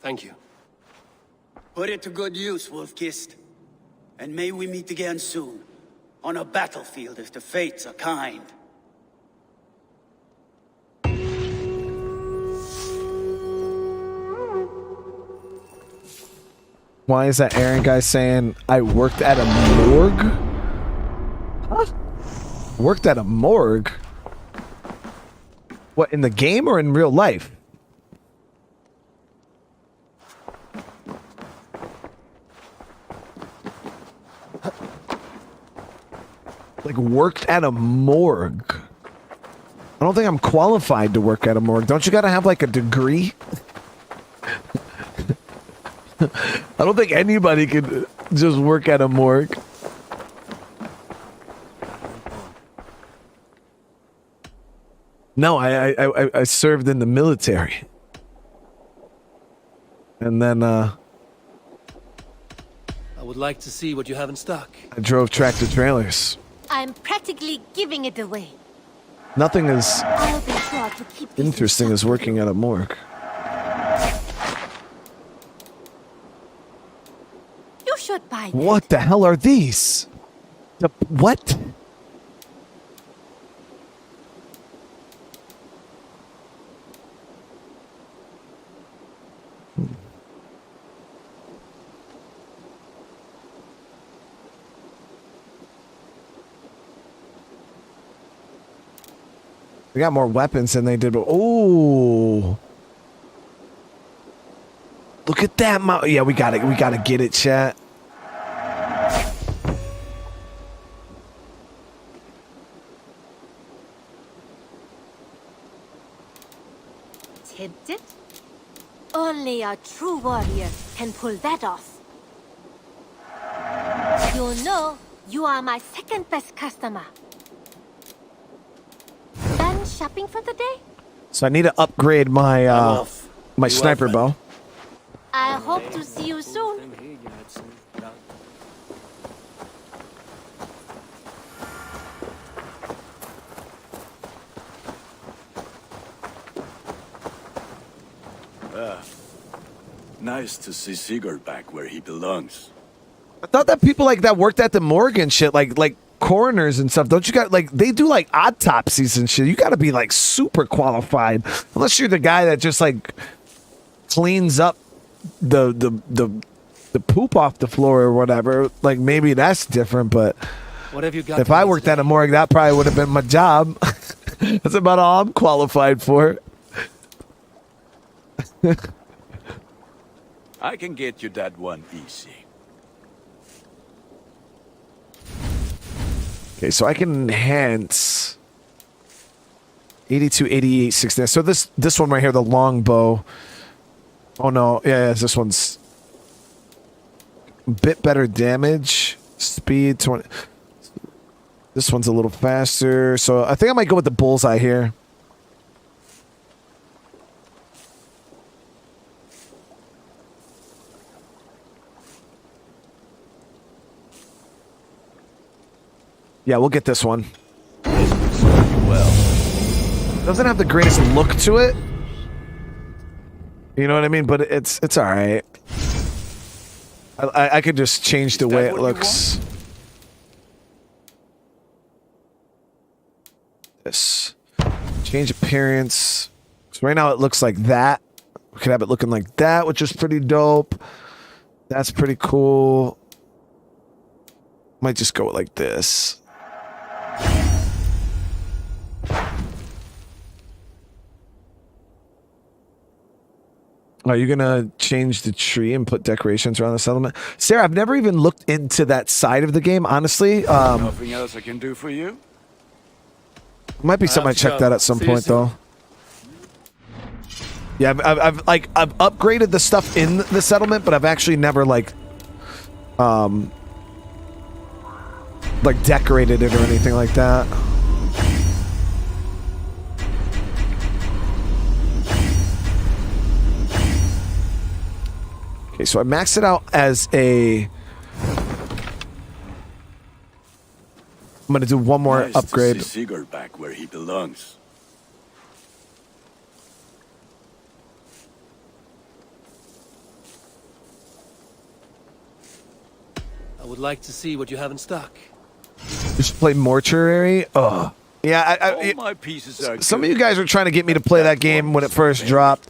Thank you. Put it to good use, Wolf-Kissed. And may we meet again soon. On a battlefield if the fates are kind. Why is that Aaron guy saying I worked at a morgue? Huh? Worked at a morgue? What, in the game or in real life? Like, worked at a morgue. I don't think I'm qualified to work at a morgue. Don't you gotta have, like, a degree? I don't think anybody could just work at a morgue. No, I served in the military. And then, I would like to see what you have in stock. I drove tractor trailers. I'm practically giving it away. Nothing as I'll be sure to keep this interesting as working at a morgue. You should buy them. What the hell are these? What? We got more weapons than they did, but oh, look at that! Yeah, we got it. We gotta get it, chat. Tempted? Only a true warrior can pull that off. You know, you are my second best customer. Done shopping for the day? So I need to upgrade my my sniper bow. I hope to see you soon. Nice to see Sigurd back where he belongs. I thought that people like that worked at the morgue and shit, like coroners and stuff. Don't you got like they do like autopsies and shit? You got to be like super qualified, unless you're the guy that just like cleans up the poop off the floor or whatever. Like maybe that's different, but What have you got? if I worked at a morgue, that probably would have been my job. That's about all I'm qualified for. I can get you that one easy. Okay, so I can enhance 82, 88, 69. So this one right here, the long bow. Oh no, yeah, this one's a bit better damage. Speed 20. This one's a little faster. So I think I might go with the bullseye here. Yeah, we'll get this one. Doesn't have the greatest look to it. You know what I mean? But it's all right. I could just change the way it looks. This. Change appearance. So right now it looks like that. We could have it looking like that, which is pretty dope. That's pretty cool. Might just go like this. Are you gonna change the tree and put decorations around the settlement? Sarah, I've never even looked into that side of the game, honestly. Nothing else I can do for you? Might be something I check that at some point, though. Yeah, I've upgraded the stuff in the settlement, but I've actually never like decorated it or anything like that. Okay, so I maxed it out as a... I'm going to do one more upgrade. To see Sigurd back where he belongs. I would like to see what you have in stock. Just play Mortuary? Ugh. Yeah, All my pieces are some of you guys were trying to get me to play that game when it first dropped.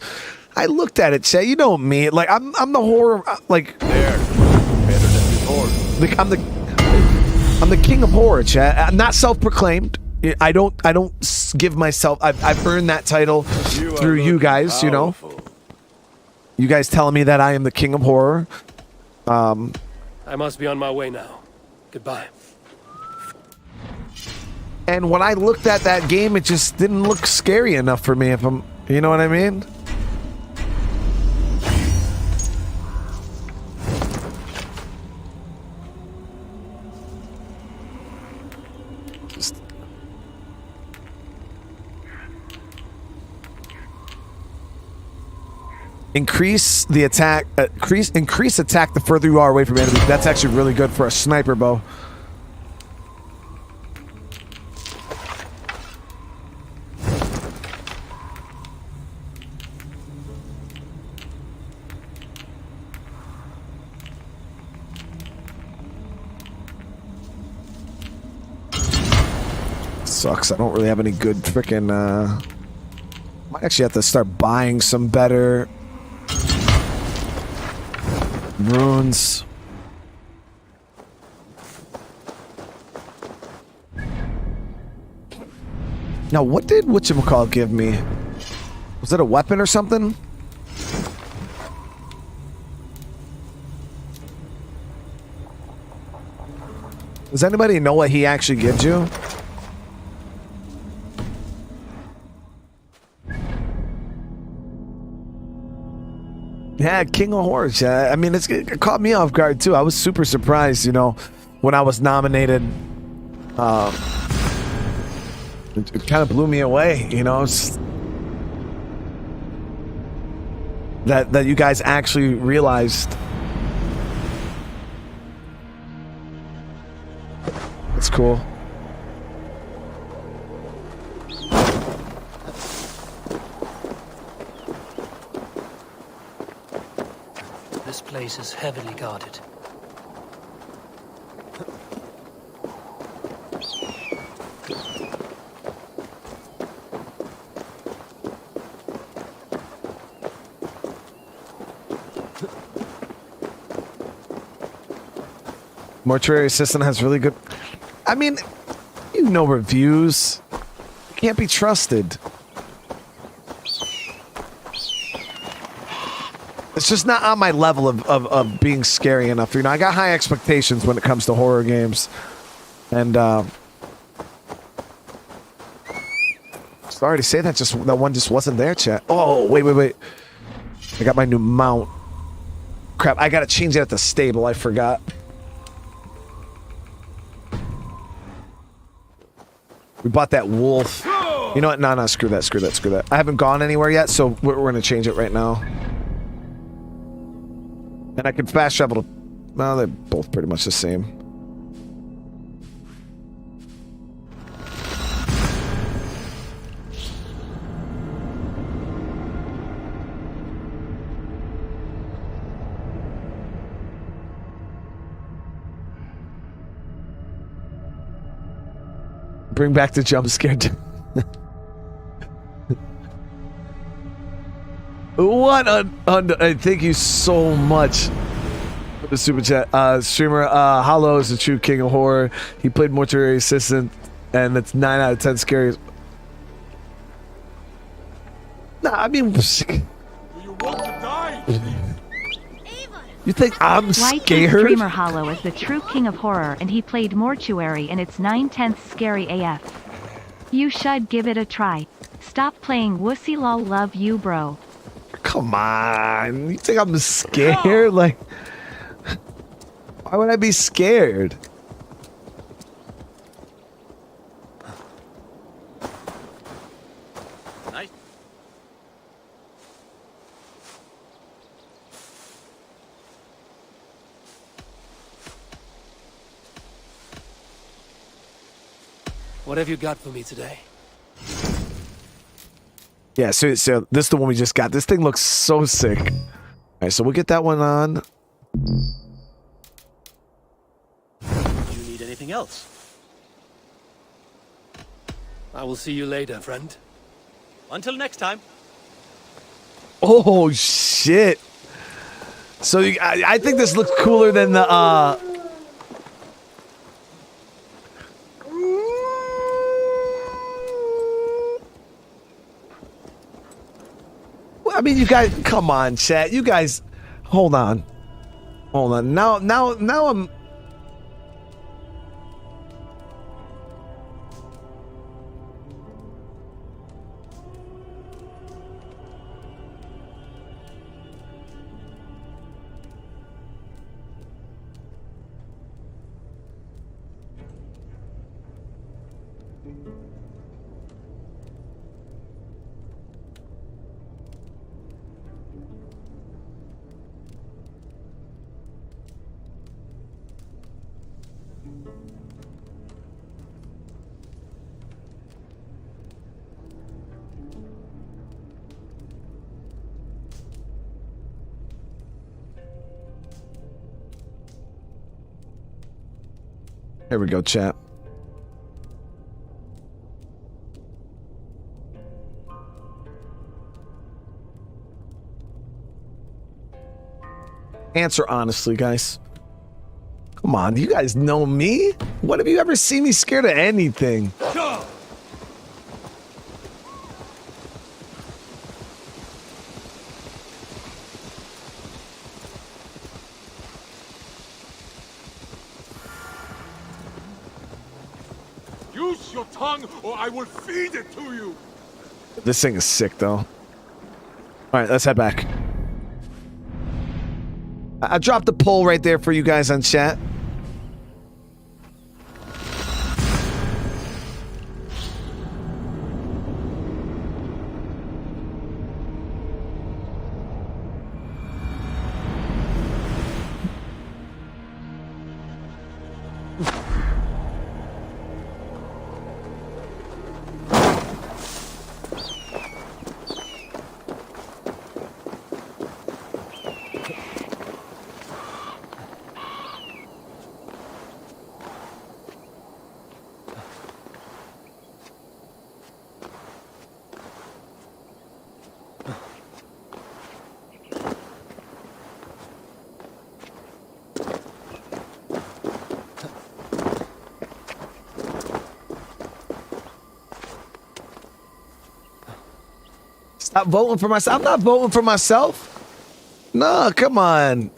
I looked at it, Chet. You know me. Like I'm the horror. Like there, better than before. Like I'm the king of horror, Chet. I'm not self-proclaimed. I don't give myself. I've earned that title through you guys. You know, you guys telling me that I am the king of horror. I must be on my way now. Goodbye. And when I looked at that game, it just didn't look scary enough for me. If I'm, you know what I mean. Increase the attack. Increase attack the further you are away from enemies. That's actually really good for a sniper bow. Sucks. I don't really have any good freaking. Might actually have to start buying some better runes. Now, what did whatchamacallit give me? Was it a weapon or something? Does anybody know what he actually gives you? Yeah, King of Horrors. Yeah, I mean, it caught me off guard too. I was super surprised, you know, when I was nominated. It kind of blew me away, you know. That you guys actually realized. It's cool. This place is heavily guarded. Mortuary Assistant has really good... I mean, you know reviews. Can't be trusted. It's just not on my level of being scary enough. You know, I got high expectations when it comes to horror games. And, sorry to say that, that one just wasn't there, chat. Oh, wait. I got my new mount. Crap, I gotta change it at the stable. I forgot. We bought that wolf. You know what? No, screw that. I haven't gone anywhere yet, so we're gonna change it right now. And I can fast travel to... Well, they're both pretty much the same. Bring back the jump scare. What thank you so much for the super chat. Streamer Hollow is the true king of horror. He played Mortuary Assistant, and it's 9 out of 10 scary. Nah, I mean, Do you want to die You think I'm YT scared? Streamer Hollow is the true king of horror, and he played Mortuary, and it's 9/10 scary AF. You should give it a try. Stop playing wussy lol, love you, bro. Come on. You think I'm scared? Like, why would I be scared? Nice. What have you got for me today? Yeah, so this is the one we just got. This thing looks so sick. All right, so we'll get that one on. Do you need anything else? I will see you later, friend. Until next time. Oh, shit. So I think this looks cooler than the... I mean, you guys, come on, chat. You guys, hold on. Hold on. Now I'm... Here we go, chat. Answer honestly, guys. Come on, you guys know me? When have you ever seen me scared of anything? Use your tongue, or I will feed it to you. This thing is sick, though. All right, let's head back. I dropped the poll right there for you guys on chat. Stop voting for myself. I'm not voting for myself. No, come on.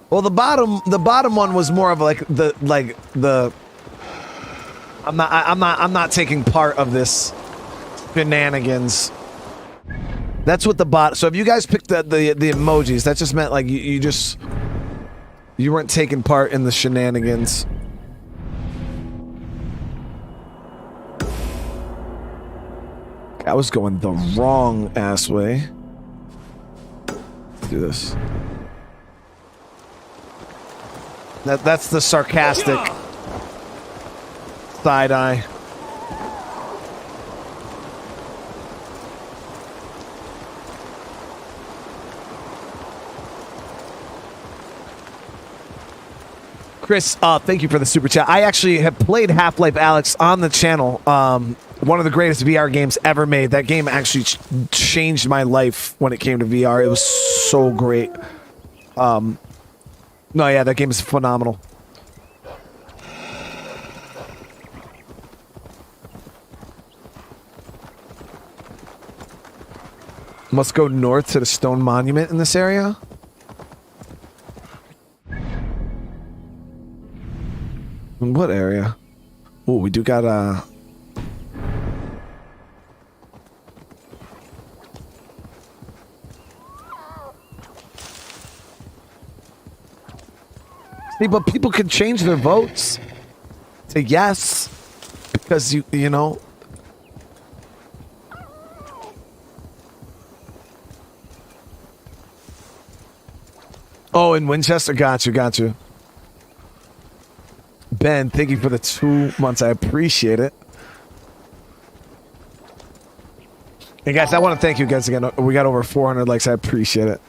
Well, the bottom one was more of like the I'm not taking part of this shenanigans. That's what the bot. So if you guys picked the emojis, that just meant like you weren't taking part in the shenanigans. I was going the wrong ass way. Let's do this. That's the sarcastic side eye. Chris, thank you for the super chat. I actually have played Half-Life Alyx on the channel one of the greatest VR games ever made. That game actually changed my life when it came to VR. It was so great. No, yeah, that game is phenomenal. Must go north to the stone monument in this area. In what area? Oh, we do got See, but people can change their votes to yes because you know. Oh, in Winchester, got you. Ben, thank you for the 2 months. I appreciate it. And guys, I want to thank you guys again. We got over 400 likes. I appreciate it.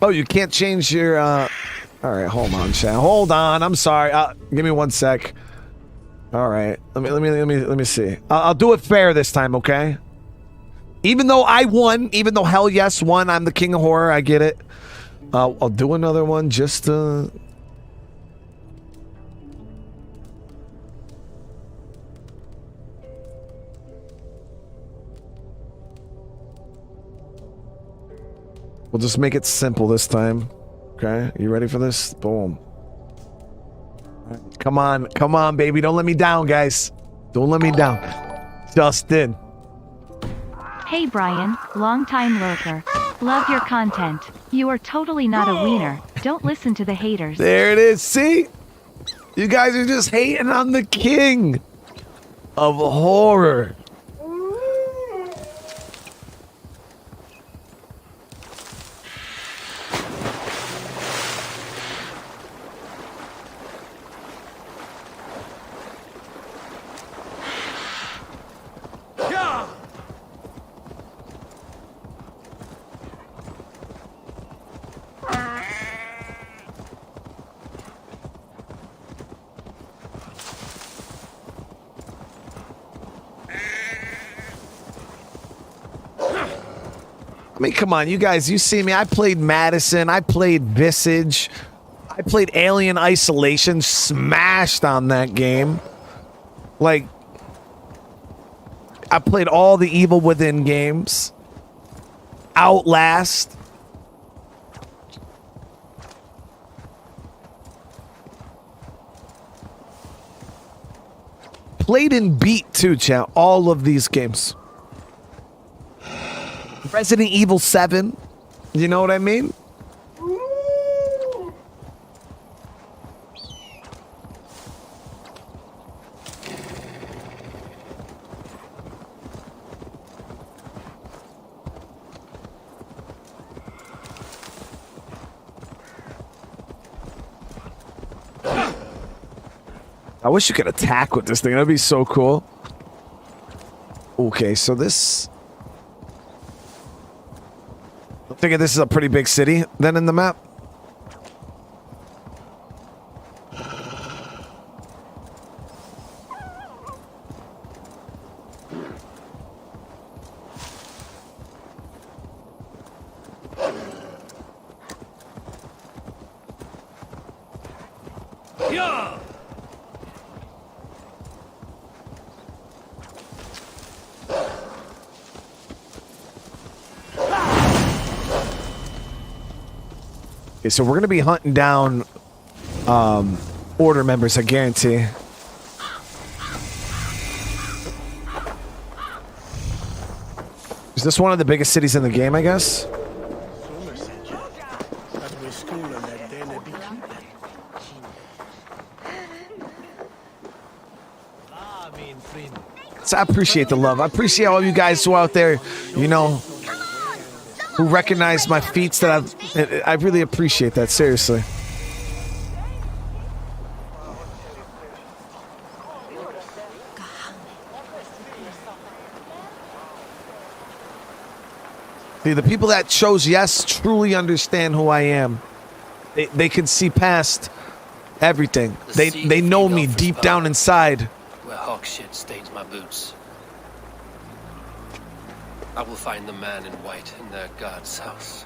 Oh, you can't change your. All right, hold on, chat. Hold on. I'm sorry. Give me 1 sec. All right. Let me see. I'll do it fair this time, okay? Even though I won, even though Hell Yes won, I'm the king of horror. I get it. I'll do another one just to. We'll just make it simple this time. Okay, you ready for this? Boom. Come on, baby. Don't let me down, guys. Don't let me down. Justin. Hey Brian, long-time lurker. Love your content. You are totally not a wiener. Don't listen to the haters. There it is. See? You guys are just hating on the king of horror. I mean, come on, you guys, you see me. I played Madison. I played Visage. I played Alien Isolation. Smashed on that game. Like, I played all the Evil Within games. Outlast. Played and beat, too, chat. All of these games. Resident Evil 7. You know what I mean? I wish you could attack with this thing. That'd be so cool. Okay, so this... I figure this is a pretty big city then in the map. Yeah. Okay, so we're going to be hunting down order members, I guarantee. Is this one of the biggest cities in the game, I guess? So I appreciate the love. I appreciate all you guys who are out there, you know, who recognize my feats that I really appreciate that, seriously. See, the people that chose yes truly understand who I am. They can see past Everything. They know me deep down inside. Where hawk shit stains my boots. I will find the man in white in their god's house.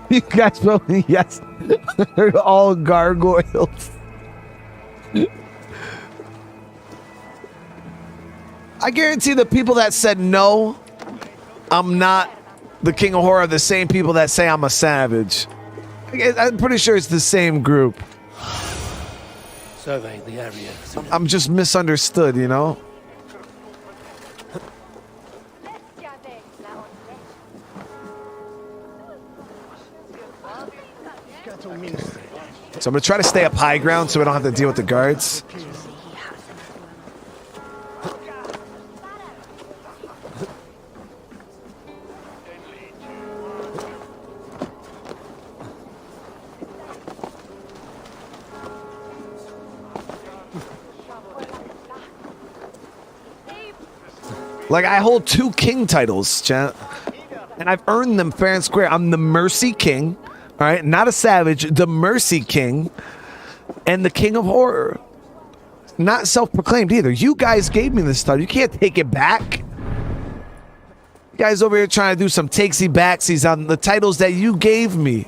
You guys probably, yes. They're all gargoyles. I guarantee the people that said no, I'm not the king of horror, are the same people that say I'm a savage. I'm pretty sure it's the same group. Survey the area. I'm just misunderstood, you know? So I'm gonna try to stay up high ground so we don't have to deal with the guards. Like, I hold 2 king titles, chat. And I've earned them fair and square. I'm the Mercy King. All right, not a savage, the Mercy King, and the King of Horror. Not self-proclaimed either. You guys gave me this stuff. You can't take it back. You guys over here trying to do some takesy-backsies on the titles that you gave me.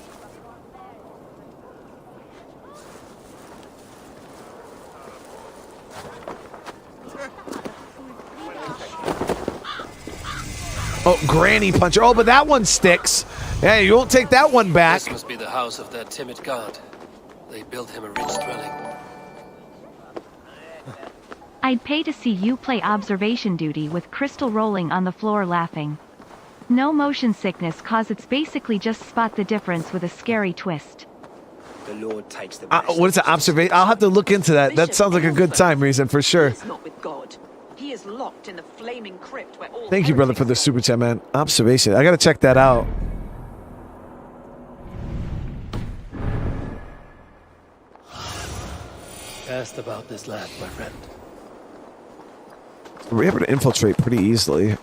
Oh, Granny Puncher. Oh, but that one sticks. Yeah, you won't take that one back. This must be the house of that timid god. They built him a rich dwelling. I'd pay to see you play observation duty with Crystal rolling on the floor laughing. No motion sickness cause it's basically just spot the difference with a scary twist. The Lord takes the what is it? Observation? I'll have to look into that. That sounds like a good time reason for sure. Not with God. He is locked in the flaming crypt where all Thank you, brother, for the super chat, man. Observation. I gotta check that out. Asked about this land, my friend. We're able to infiltrate pretty easily.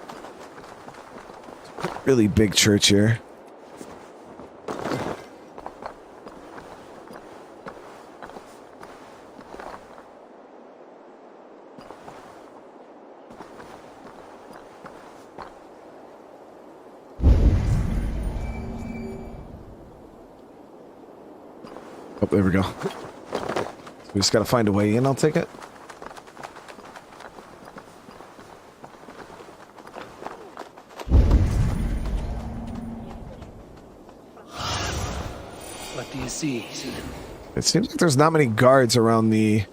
Really big church here. Oh, there we go. We just gotta find a way in, I'll take it. What do you see? It seems like there's not many guards around the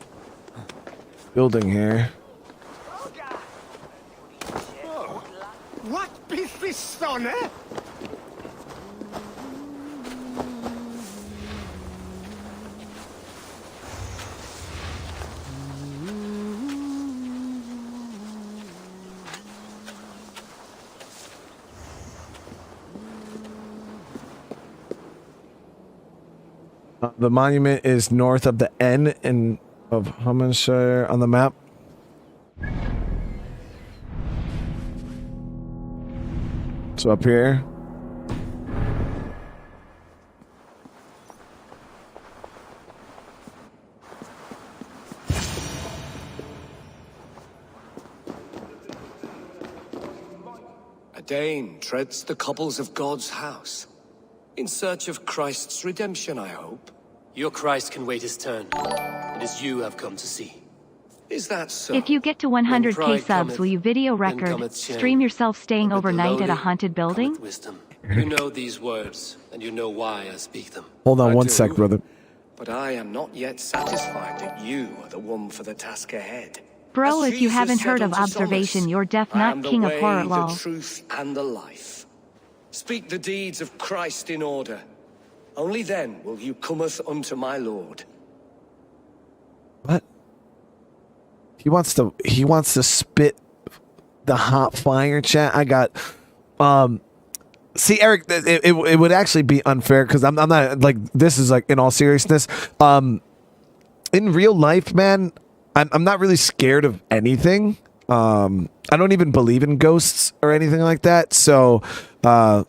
building here. What is this, son, eh? The monument is north of the N of Hoodening on the map. So up here. A Dane treads the cobbles of God's house. In search of Christ's redemption, I hope. Your Christ can wait his turn. It is you I've come to see. Is that so? If you get to 100k subs, will you video record, stream yourself staying overnight at a haunted building? Wisdom. You know these words, and you know why I speak them. Hold on one sec, brother. But I am not yet satisfied that you are the one for the task ahead. Bro, As if you Jesus haven't said heard of unto observation, Thomas, you're deaf I not am the king of way, horror the lol. truth, and the life. Speak the deeds of Christ in order. Only then will you cometh unto my Lord. What? He wants to spit the hot fire, chat. I got See, Eric, it would actually be unfair because I'm not like, this is like in all seriousness. In real life, man, I'm not really scared of anything. I don't even believe in ghosts or anything like that. So that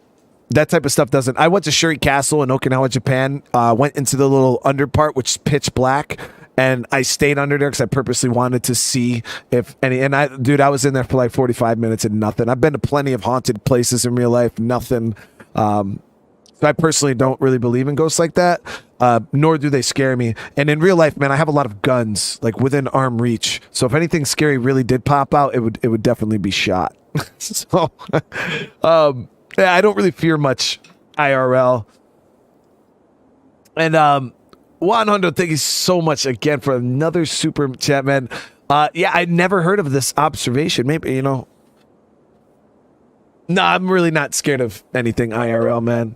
type of stuff doesn't. I went to Shuri Castle in Okinawa, Japan. Went into the little under part, which is pitch black. And I stayed under there because I purposely wanted to see if any. And I was in there for like 45 minutes and nothing. I've been to plenty of haunted places in real life, nothing. So I personally don't really believe in ghosts like that, nor do they scare me. And in real life, man, I have a lot of guns like within arm reach. So if anything scary really did pop out, it would definitely be shot. So yeah, I don't really fear much IRL. And 100, thank you so much again for another super chat, man. Yeah, I never heard of this observation. Maybe, you know. No, I'm really not scared of anything IRL, man.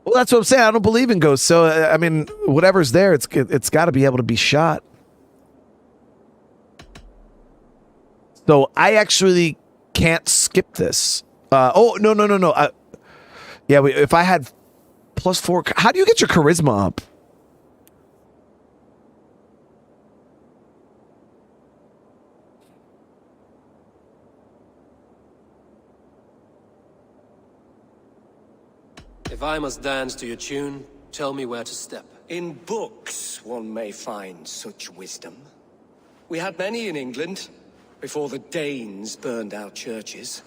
Well, that's what I'm saying. I don't believe in ghosts. So, I mean, whatever's there, it's got to be able to be shot. So, I actually can't skip this. No. Yeah, if I had +4, how do you get your charisma up? If I must dance to your tune, tell me where to step. In books, one may find such wisdom. We had many in England, before the Danes burned our churches.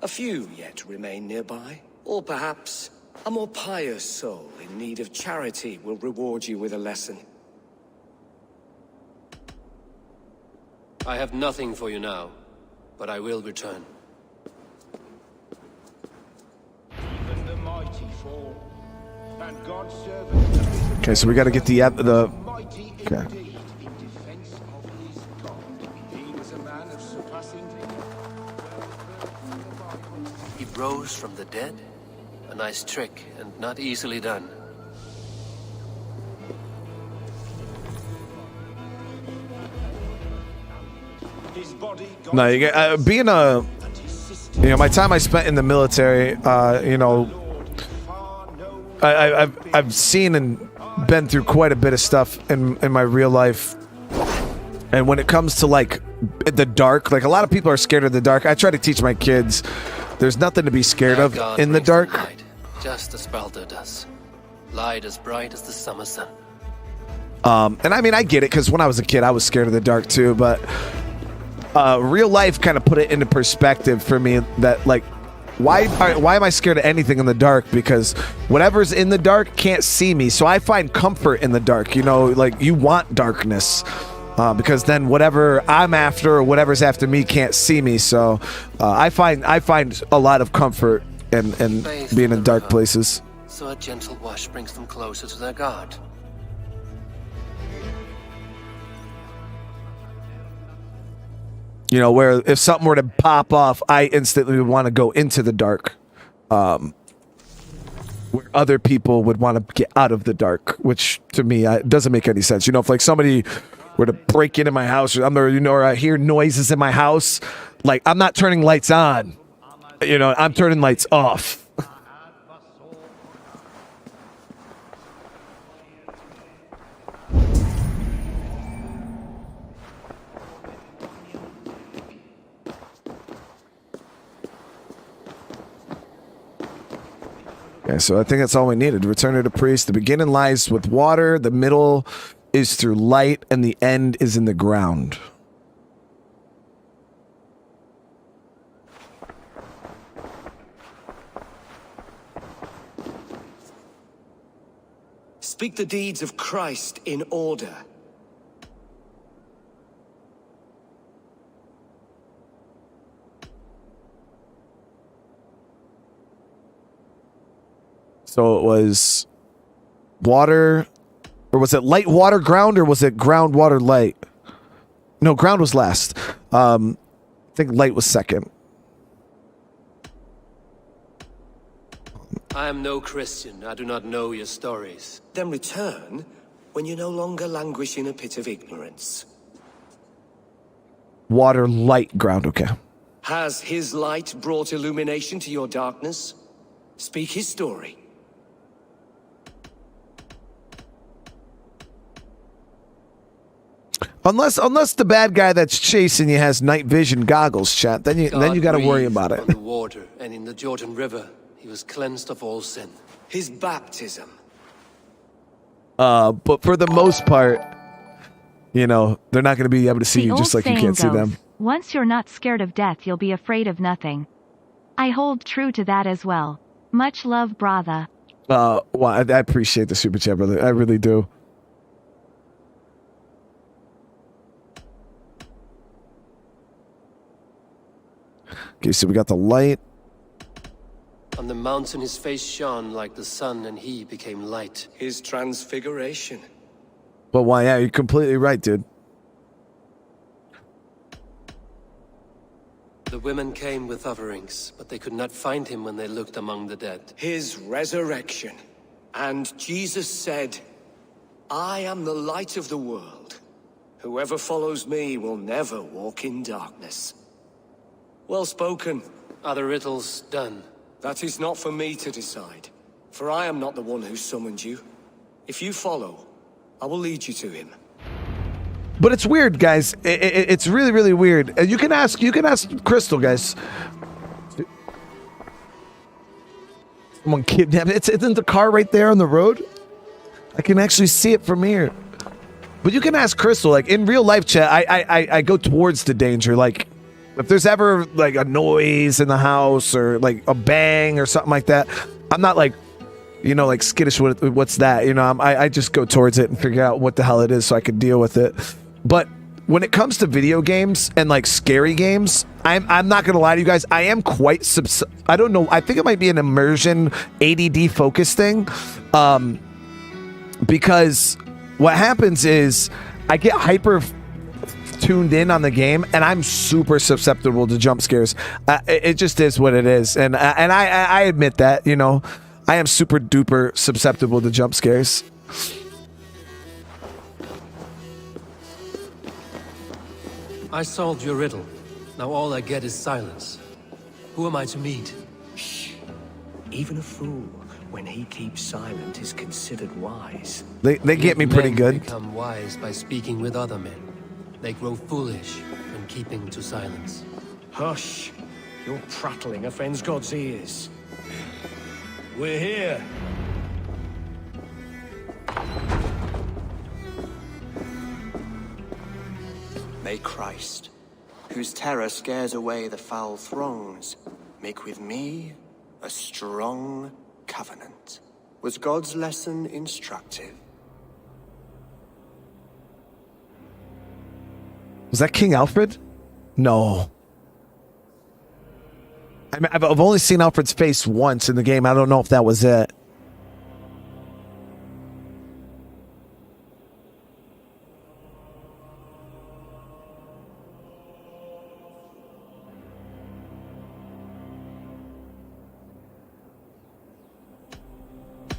A few yet remain nearby. Or perhaps a more pious soul in need of charity will reward you with a lesson. I have nothing for you now, but I will return. Even the mighty fall, and God's servant. Okay, so we got to get the okay. He was a man of surpassing. He rose from the dead? A nice trick, and not easily done. No, you get being a, you know, my time I spent in the military, you know, I've seen and been through quite a bit of stuff in my real life. And when it comes to like the dark, like a lot of people are scared of the dark. I try to teach my kids there's nothing to be scared of in the dark. Light, just as Baldur does. Light as bright as the summer sun. And I mean, I get it, because when I was a kid, I was scared of the dark too, but real life kind of put it into perspective for me that, like, why am I scared of anything in the dark? Because whatever's in the dark can't see me. So I find comfort in the dark. You know, like, you want darkness. Because then whatever I'm after or whatever's after me can't see me. So I find a lot of comfort in being in dark places. So a gentle wash brings them closer to their god. You know, where if something were to pop off, I instantly would want to go into the dark. Where other people would want to get out of the dark, which to me doesn't make any sense. You know, if like somebody were to break into my house, or I hear noises in my house, like, I'm not turning lights on. You know, I'm turning lights off. Okay, so I think that's all we needed. Return to the priest. The beginning lies with water, the middle is through light, and the end is in the ground. Speak the deeds of Christ in order. So it was water, or was it light, water, ground, or was it ground, water, light? No, ground was last. I think light was second. I am no Christian. I do not know your stories. Then return when you no longer languish in a pit of ignorance. Water, light, ground, okay. Has his light brought illumination to your darkness? Speak his story. Unless the bad guy that's chasing you has night vision goggles, chat, then you got to worry about it. On the water and in the Jordan River, he was cleansed of all sin. His baptism. But for the most part, you know, they're not going to be able to see The you just old like you can't see saying them. goes, once you're not scared of death, you'll be afraid of nothing. I hold true to that as well. Much love, brother. Well, I appreciate the super chat, brother. I really do. Okay, so we got the light. On the mountain his face shone like the sun, and he became light. His transfiguration. But why? Yeah, you're completely right, dude. The women came with offerings, but they could not find him when they looked among the dead. His resurrection. And Jesus said, I am the light of the world. Whoever follows me will never walk in darkness. Well spoken. Are the riddles done? That is not for me to decide, for I am not the one who summoned you. If you follow, I will lead you to him. But it's weird, guys. It's really, really weird. You can ask Crystal, guys. Someone kidnapped it. It's in the car right there on the road. I can actually see it from here. But you can ask Crystal. Like in real life, chat, I go towards the danger. Like if there's ever like a noise in the house or like a bang or something like that, I'm not like, you know, like skittish. What's that? You know, I just go towards it and figure out what the hell it is so I can deal with it. But when it comes to video games and like scary games, I'm not gonna lie to you guys. I am quite I don't know. I think it might be an immersion ADD focus thing, because what happens is I get hyper tuned in on the game and I'm super susceptible to jump scares. It just is what it is, and I admit that. You know, I am super duper susceptible to jump scares. I solved your riddle. Now all I get is silence. Who am I to meet? Shh. Even a fool, when he keeps silent, is considered wise. They get me pretty good. Men become wise by speaking with other men. They grow foolish when keeping to silence. Hush. Your prattling offends God's ears. We're here. May Christ, whose terror scares away the foul throngs, make with me a strong covenant. Was God's lesson instructive? Was that King Alfred? No. I mean, I've only seen Alfred's face once in the game. I don't know if that was it.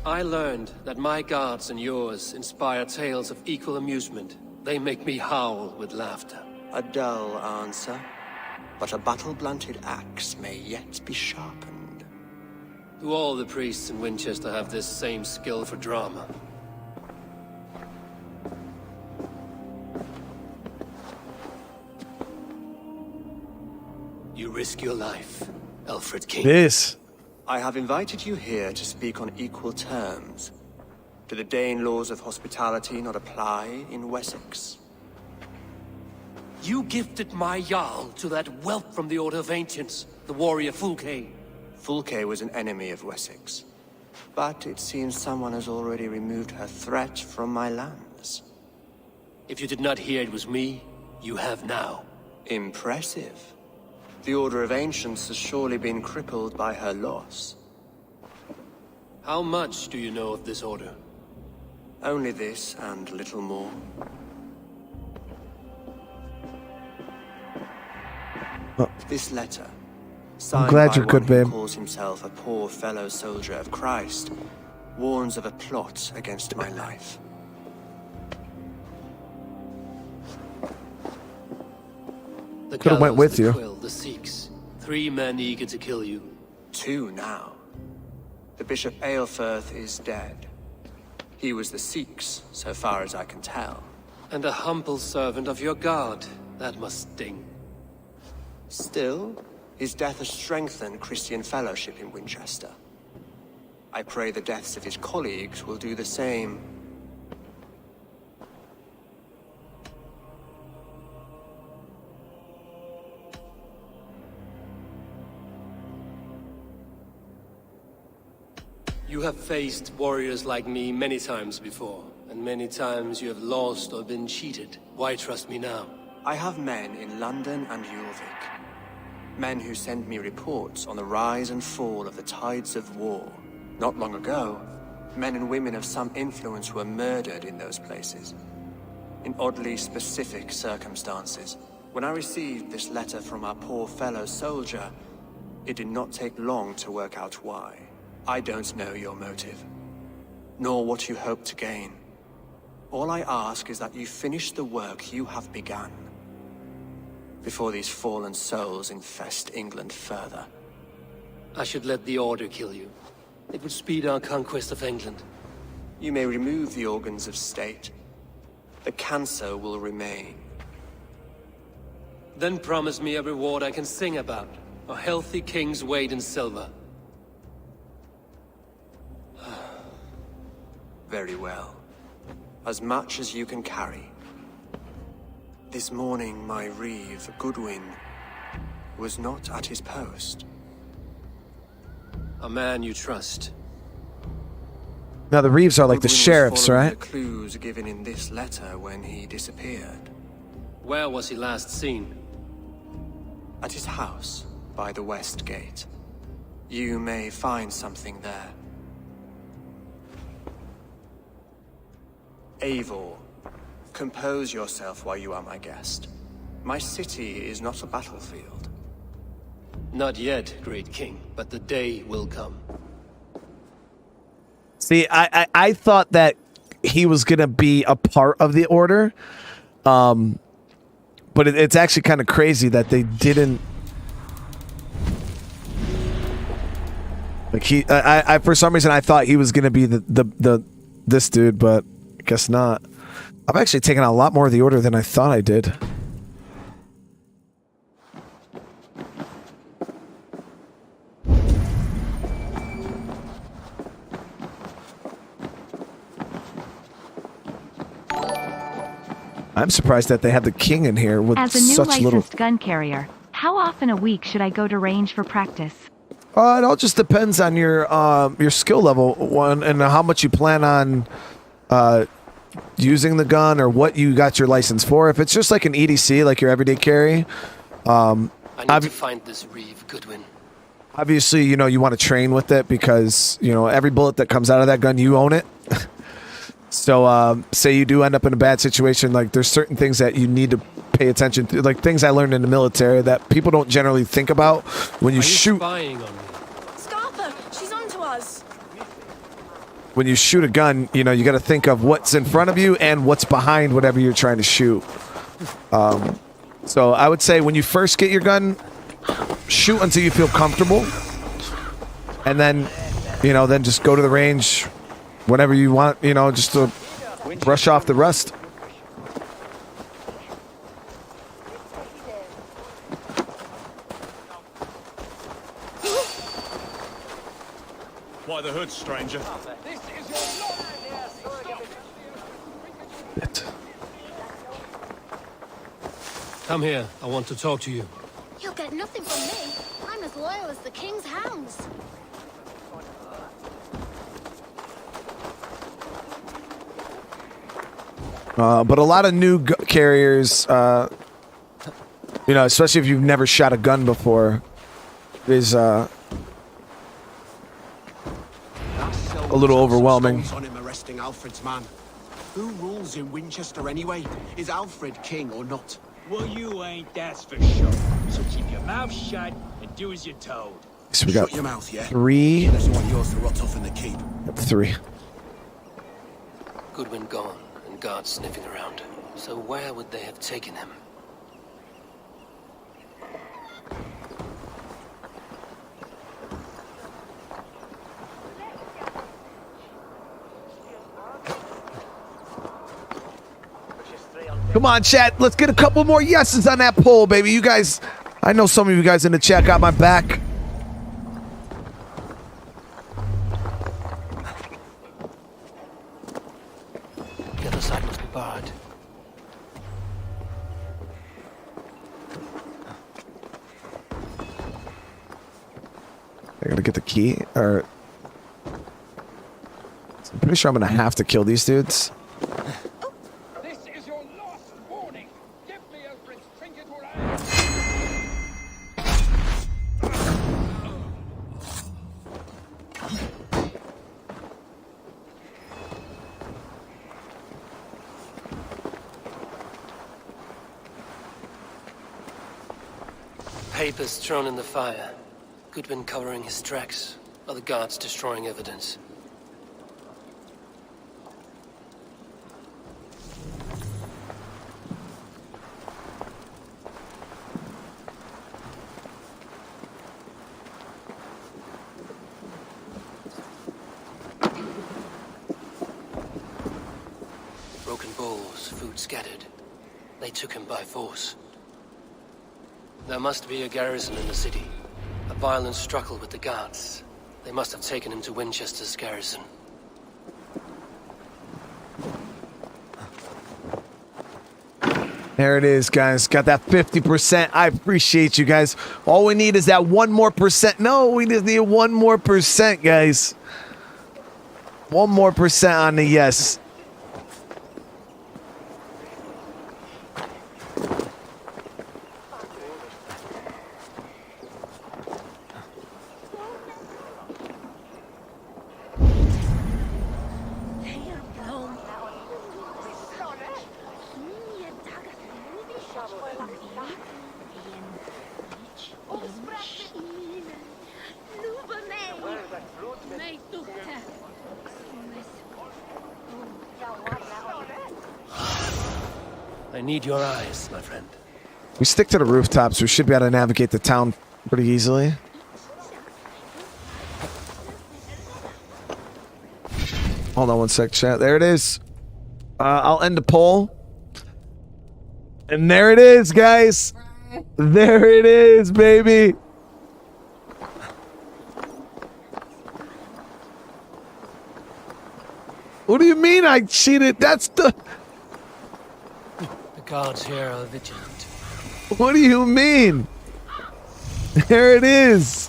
I learned that my gods and yours inspire tales of equal amusement. They make me howl with laughter. A dull answer, but a battle-blunted axe may yet be sharpened. Do all the priests in Winchester have this same skill for drama? You risk your life, Alfred King. This. I have invited you here to speak on equal terms. Do the Dane laws of hospitality not apply in Wessex? You gifted my Jarl to that whelp from the Order of Ancients, the warrior Fulke. Fulke was an enemy of Wessex. But it seems someone has already removed her threat from my lands. If you did not hear it was me, you have now. Impressive. The Order of Ancients has surely been crippled by her loss. How much do you know of this order? Only this and little more. This letter, signed glad by you're good, one who babe. calls himself a poor fellow soldier of Christ, warns of a plot against my life. The Could have went gallows, with the you. quill, the Sikhs. 3 men eager to kill you. 2 now. The Bishop Aelfirth is dead. He was the Sikhs, so far as I can tell. And a humble servant of your god. That must sting. Still, his death has strengthened Christian fellowship in Winchester. I pray the deaths of his colleagues will do the same. You have faced warriors like me many times before, and many times you have lost or been cheated. Why trust me now? I have men in London and Jorvik. Men who send me reports on the rise and fall of the tides of war. Not long ago, men and women of some influence were murdered in those places. In oddly specific circumstances. When I received this letter from our poor fellow soldier, it did not take long to work out why. I don't know your motive, nor what you hope to gain. All I ask is that you finish the work you have begun, before these fallen souls infest England further. I should let the Order kill you. It would speed our conquest of England. You may remove the organs of state. The cancer will remain. Then promise me a reward I can sing about. A healthy king's weight in silver. Very well. As much as you can carry. This morning, my reeve, Goodwin, was not at his post. A man you trust. Now the Reeves are like the Goodwin was sheriffs, following right? the clues given in this letter when he disappeared. Where was he last seen? At his house, by the west gate. You may find something there. Eivor, compose yourself while you are my guest. My city is not a battlefield. Not yet, great king, but the day will come. See, I thought that he was going to be a part of the Order. But it's actually kind of crazy that they didn't. Like I for some reason I thought he was going to be this dude, but I guess not. I've actually taken out a lot more of the Order than I thought I did. I'm surprised that they had the king in here with As a new such licensed little. gun carrier, how often a week should I go to range for practice? It all just depends on your skill level one and how much you plan on using the gun or what you got your license for. If it's just like an EDC, like your everyday carry, I need to find this Reeve, Goodwin. Obviously, you want to train with it because every bullet that comes out of that gun, you own it. So, say you do end up in a bad situation, like there's certain things that you need to pay attention to, like things I learned in the military that people don't generally think about when you shoot. Spying on me. Scarpa, she's on to us. When you shoot a gun, you got to think of what's in front of you and what's behind whatever you're trying to shoot. So I would say when you first get your gun, shoot until you feel comfortable, and then, then just go to the range. Whenever you want, just to brush off the rust. Why the hood, stranger? Come here. I want to talk to you. You'll get nothing from me. I'm as loyal as the king's hounds. But a lot of new carriers, especially if you've never shot a gun before, is a little overwhelming. On him arresting Alfred's man. Who rules in Winchester anyway? Is Alfred king or not? Well, you ain't, that's for sure. So keep your mouth shut and do as you're told. So we got Shut your mouth, yeah? 3. That's why yours to rot off in the keep. 3. Goodwin gone, and guards sniffing around. So where would they have taken him? Come on, chat. Let's get a couple more yeses on that poll, baby. You guys, I know some of you guys in the chat got my back. The other side must be barred. I gotta get the key, or... I'm pretty sure I'm gonna have to kill these dudes. This is your last warning. Give me Alfred's trinket or Papers thrown in the fire. Goodwin covering his tracks. Other guards destroying evidence. Broken bowls, food scattered. They took him by force. There must be a garrison in the city. A violent struggle with the guards. They must have taken him to Winchester's garrison. There it is, guys. Got that 50%. I appreciate you guys. All we need is that 1 more percent. No, we just need 1 more percent, guys. 1 more percent on the yes. I need your eyes, my friend. We stick to the rooftops. We should be able to navigate the town pretty easily. Hold on 1 sec, chat. There it is. I'll end the poll. And there it is, guys. There it is, baby. What do you mean I cheated? That's the... The guards here are vigilant. What do you mean? There it is.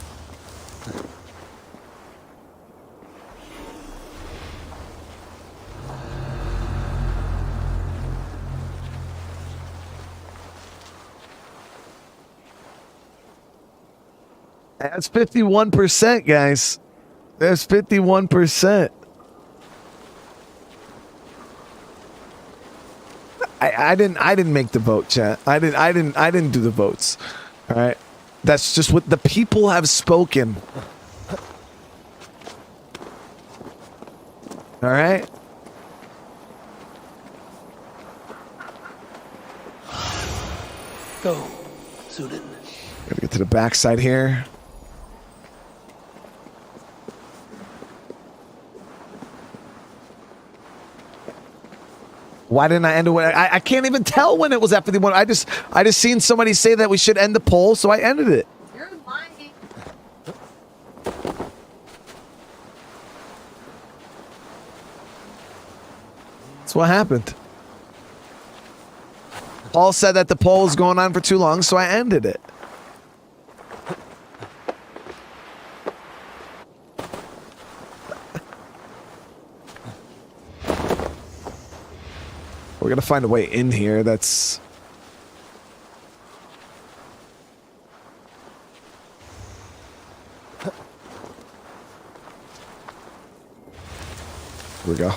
That's 51%, guys. That's 51%. I didn't make the vote, chat. I didn't do the votes. All right. That's just what the people have spoken. All right. Go, Hoodening. Gotta get to the backside here. Why didn't I end it when I can't even tell when it was at 51. I just seen somebody say that we should end the poll, so I ended it. You're lying. That's what happened. Paul said that the poll was going on for too long, so I ended it. We're gonna find a way in here that's... Here we go.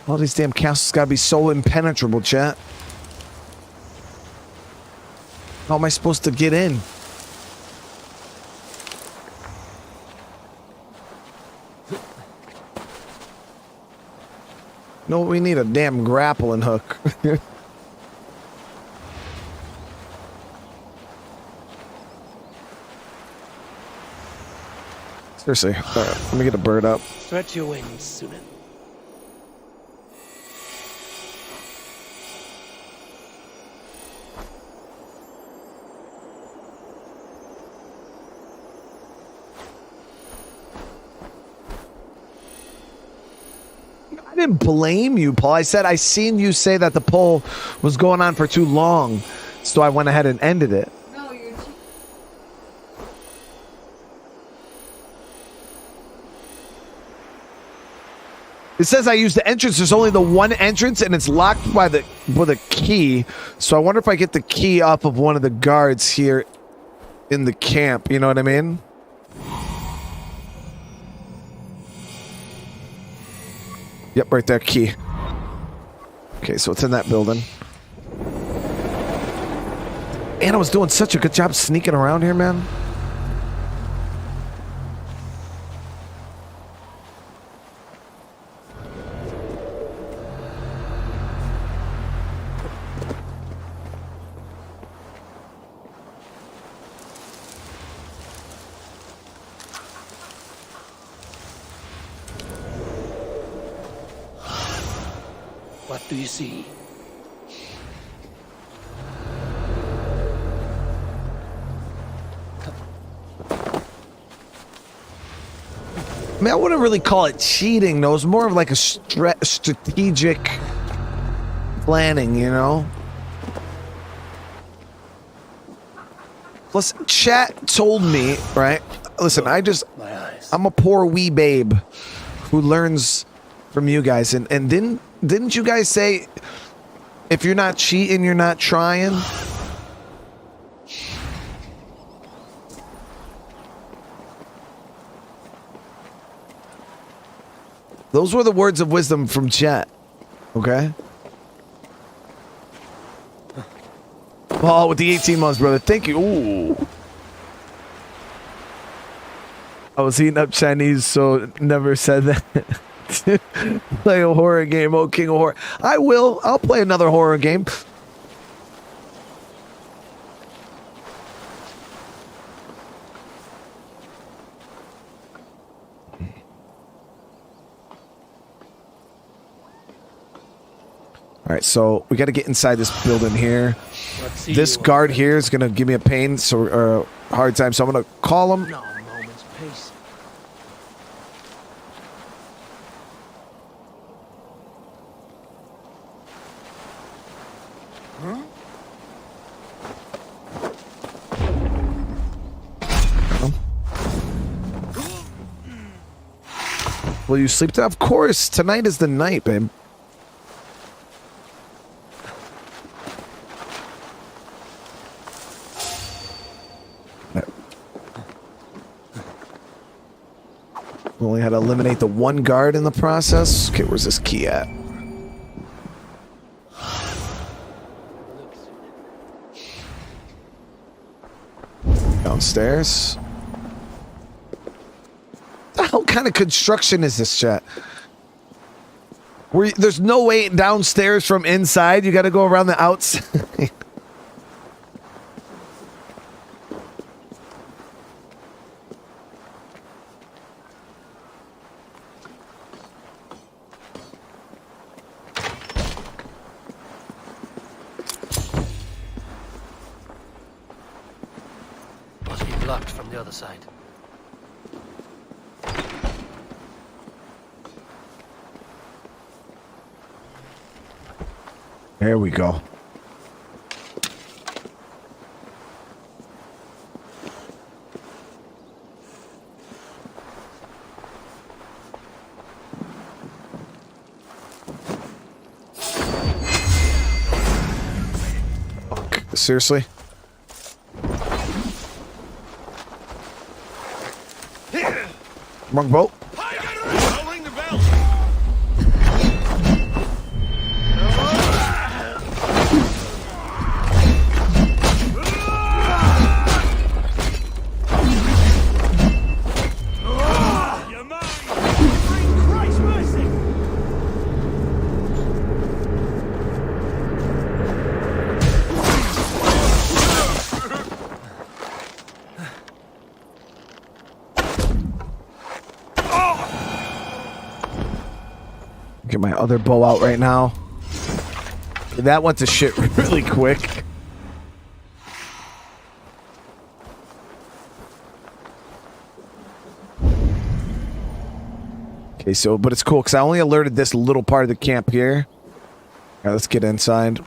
All these damn castles gotta be so impenetrable, chat. How am I supposed to get in? No, we need a damn grappling hook. Seriously. All right, let me get a bird up. Stretch your wings, Sunan. I didn't blame you, Paul. I said I seen you say that the poll was going on for too long, so I went ahead and ended it. No, you're... It says I used the entrance. There's only the one entrance, and it's locked by with a key. So I wonder if I get the key off of one of the guards here in the camp. You know what I mean? Yep, right there, key. Okay, so it's in that building. Anna was doing such a good job sneaking around here, man. What do you see? I mean, I wouldn't really call it cheating, though. It's more of like a strategic planning, you know? Plus, chat told me, right? Listen, I'm a poor wee babe who learns from you guys. And didn't you guys say, if you're not cheating, you're not trying? Those were the words of wisdom from chat. Okay? Paul with the 18 months, brother. Thank you. Ooh. I was eating up Chinese, so never said that. Play a horror game, oh king of horror. I will. I'll play another horror game. All right, so we got to get inside this building here. This guard here is going to give me a pain, so hard time. So I'm going to call him. No moment's peace. Huh? Will you sleep tonight? Of course. Tonight is the night, babe. We only had to eliminate the one guard in the process. Okay, where's this key at? Downstairs. What the hell kind of construction is this, chat? There's no way downstairs from inside. You got to go around the outside. Must be blocked from the other side. There we go. Fuck. Seriously? Wrong boat? other bow out right now. That went to shit really quick. Okay, so, but it's cool because I only alerted this little part of the camp here. All right, let's get inside.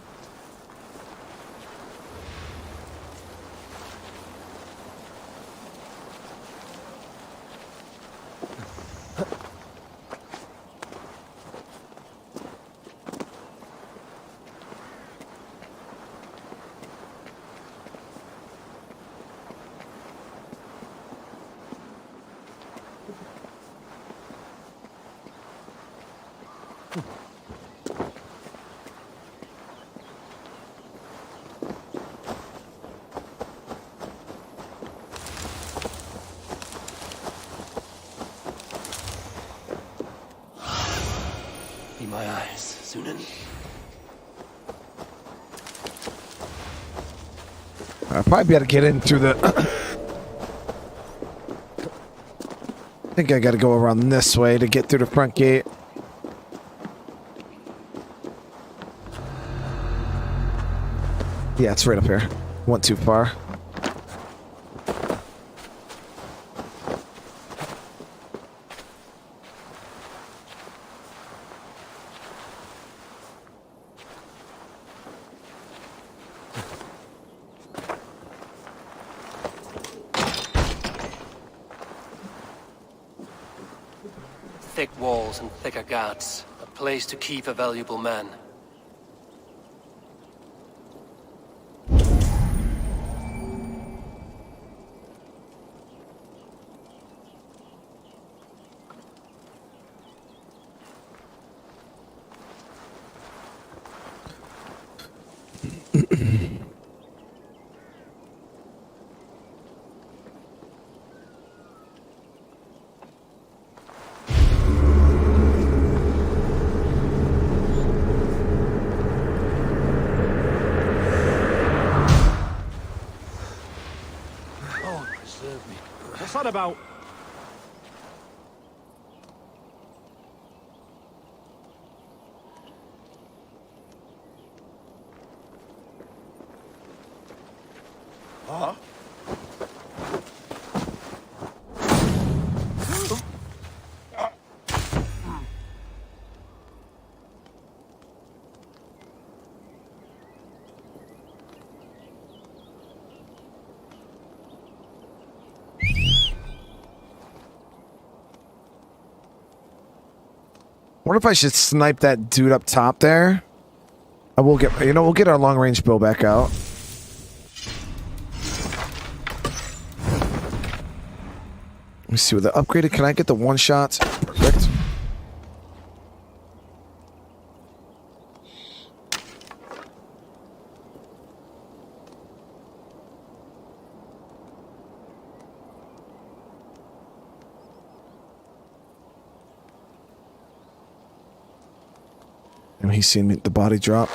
Be my eyes, Sunan. I'll probably be able to get in through the... I think I got to go around this way to get through the front gate. Yeah, it's right up here. Went too far. Thick walls and thicker guards. A place to keep a valuable man. What's that about? Huh? What if I should snipe that dude up top there? I will get, you know, we'll get our long range bow back out. Let me see with the upgraded. Can I get the one shots? Perfect. And he's seen the body drop.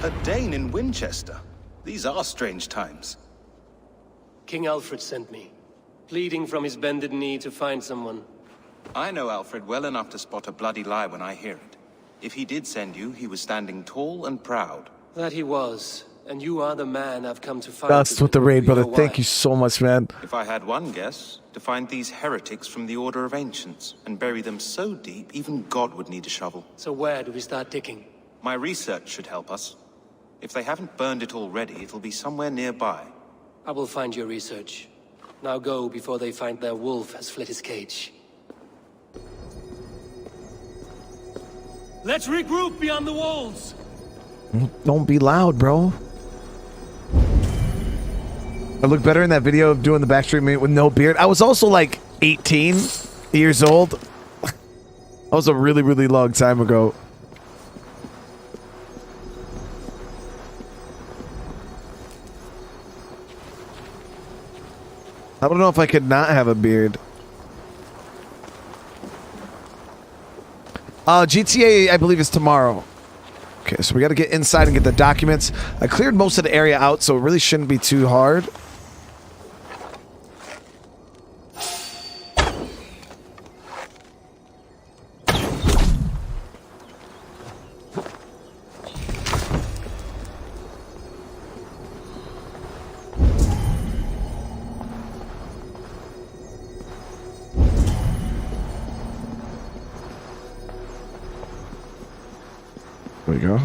A Dane in Winchester. These are strange times. King Alfred sent me, pleading from his bended knee to find someone. I know Alfred well enough to spot a bloody lie when I hear it. If he did send you, he was standing tall and proud. That he was, And you are the man I've come to find. Dust with the raid, brother. Thank you so much, man. If I had one guess, to find these heretics from the Order of Ancients and bury them so deep, even God would need a shovel. So where do we start digging? My research should help us. If they haven't burned it already, it'll be somewhere nearby. I will find your research. Now go before they find their wolf has fled his cage. Let's regroup beyond the walls! Don't be loud, bro. I look better in that video of doing the backstreet meet with no beard. I was also like 18 years old. That was a really, really long time ago. I don't know if I could not have a beard. GTA, I believe, is tomorrow. Okay, so we got to get inside and get the documents. I cleared most of the area out, so it really shouldn't be too hard. There we go.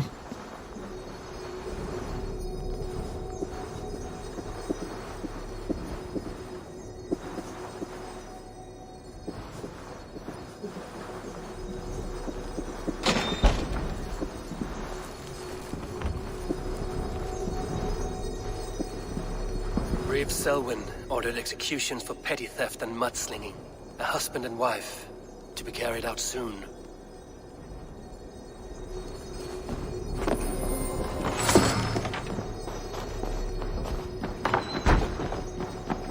Reeve Selwyn ordered executions for petty theft and mudslinging. A husband and wife, to be carried out soon.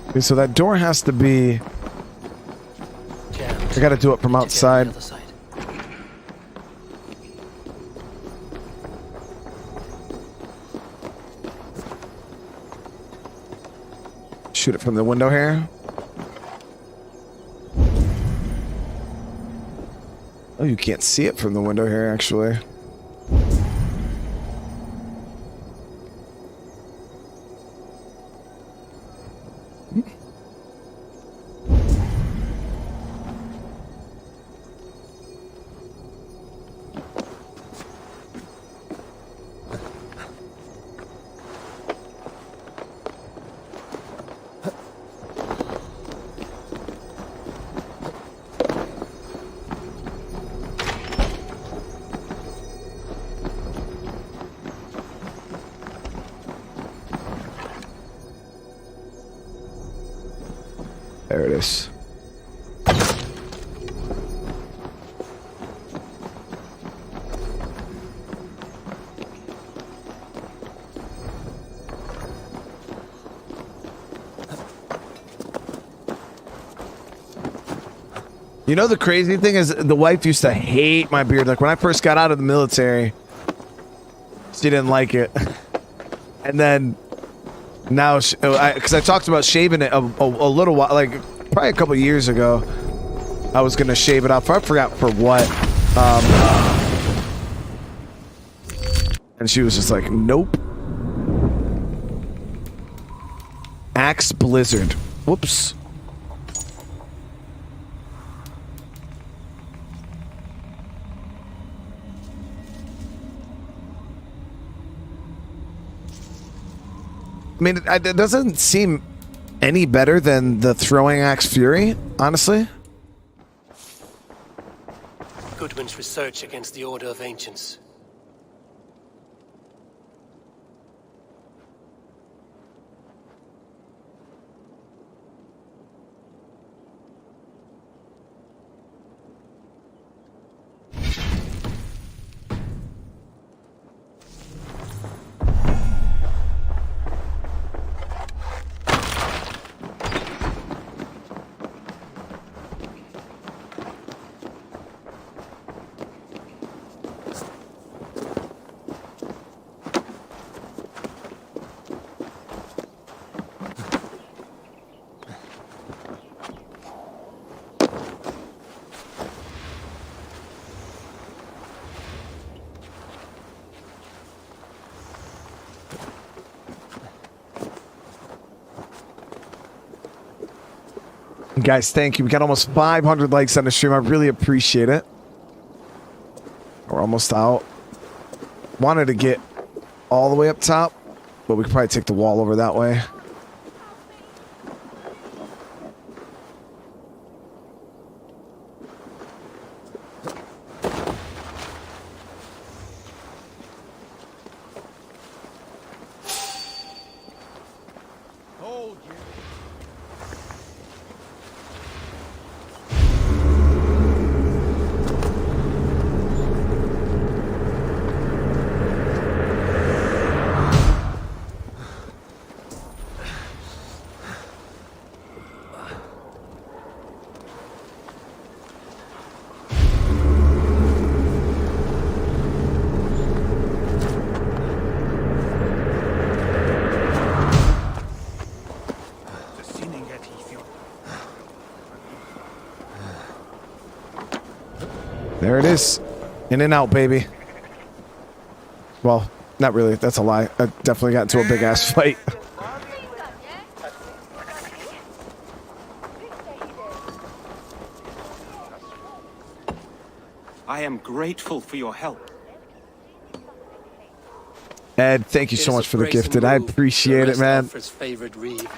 Okay, so that door has to be... I gotta do it from outside. Shoot it from the window here. Oh, you can't see it from the window here, actually. There it is. You know, the crazy thing is the wife used to hate my beard. Like when I first got out of the military, she didn't like it. And then now, because I talked about shaving it a little while, like probably a couple years ago, I was going to shave it off. I forgot for what. And she was just like, nope. Axe Blizzard. Whoops. I mean, it doesn't seem any better than the throwing axe Fury, honestly. Goodwin's research against the Order of Ancients. Guys, thank you. We got almost 500 likes on the stream. I really appreciate it. We're almost out. Wanted to get all the way up top, but we could probably take the wall over that way. There it is. In and out, baby. Well, not really. That's a lie. I definitely got into a big-ass fight. I am grateful for your help. Ed, thank you so much for the gifted. I appreciate it, man. Alfred's favorite reed.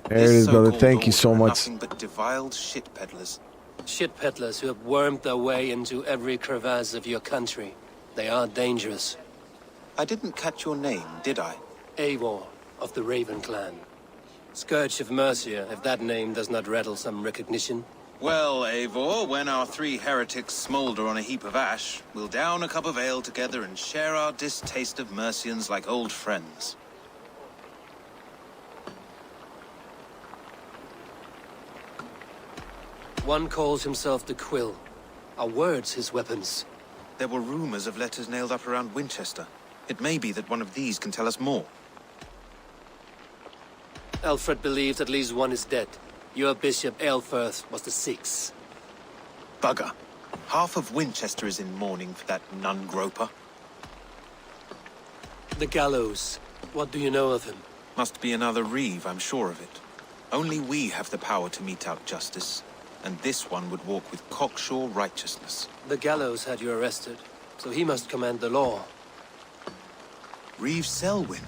There it is, brother. Thank you so much. Nothing but deviled shit peddlers. Shit peddlers who have wormed their way into every crevasse of your country. They are dangerous. I didn't catch your name, did I? Eivor, of the Raven clan. Scourge of Mercia, if that name does not rattle some recognition. Well, Eivor, when our three heretics smolder on a heap of ash, we'll down a cup of ale together and share our distaste of Mercians like old friends. One calls himself the Quill. Are words his weapons? There were rumors of letters nailed up around Winchester. It may be that one of these can tell us more. Alfred believes at least one is dead. Your Bishop Aelfirth was the sixth. Bugger. Half of Winchester is in mourning for that nun-groper. The gallows. What do you know of him? Must be another Reeve, I'm sure of it. Only we have the power to mete out justice, and this one would walk with cocksure righteousness. The gallows had you arrested, so he must command the law. Reeve Selwyn?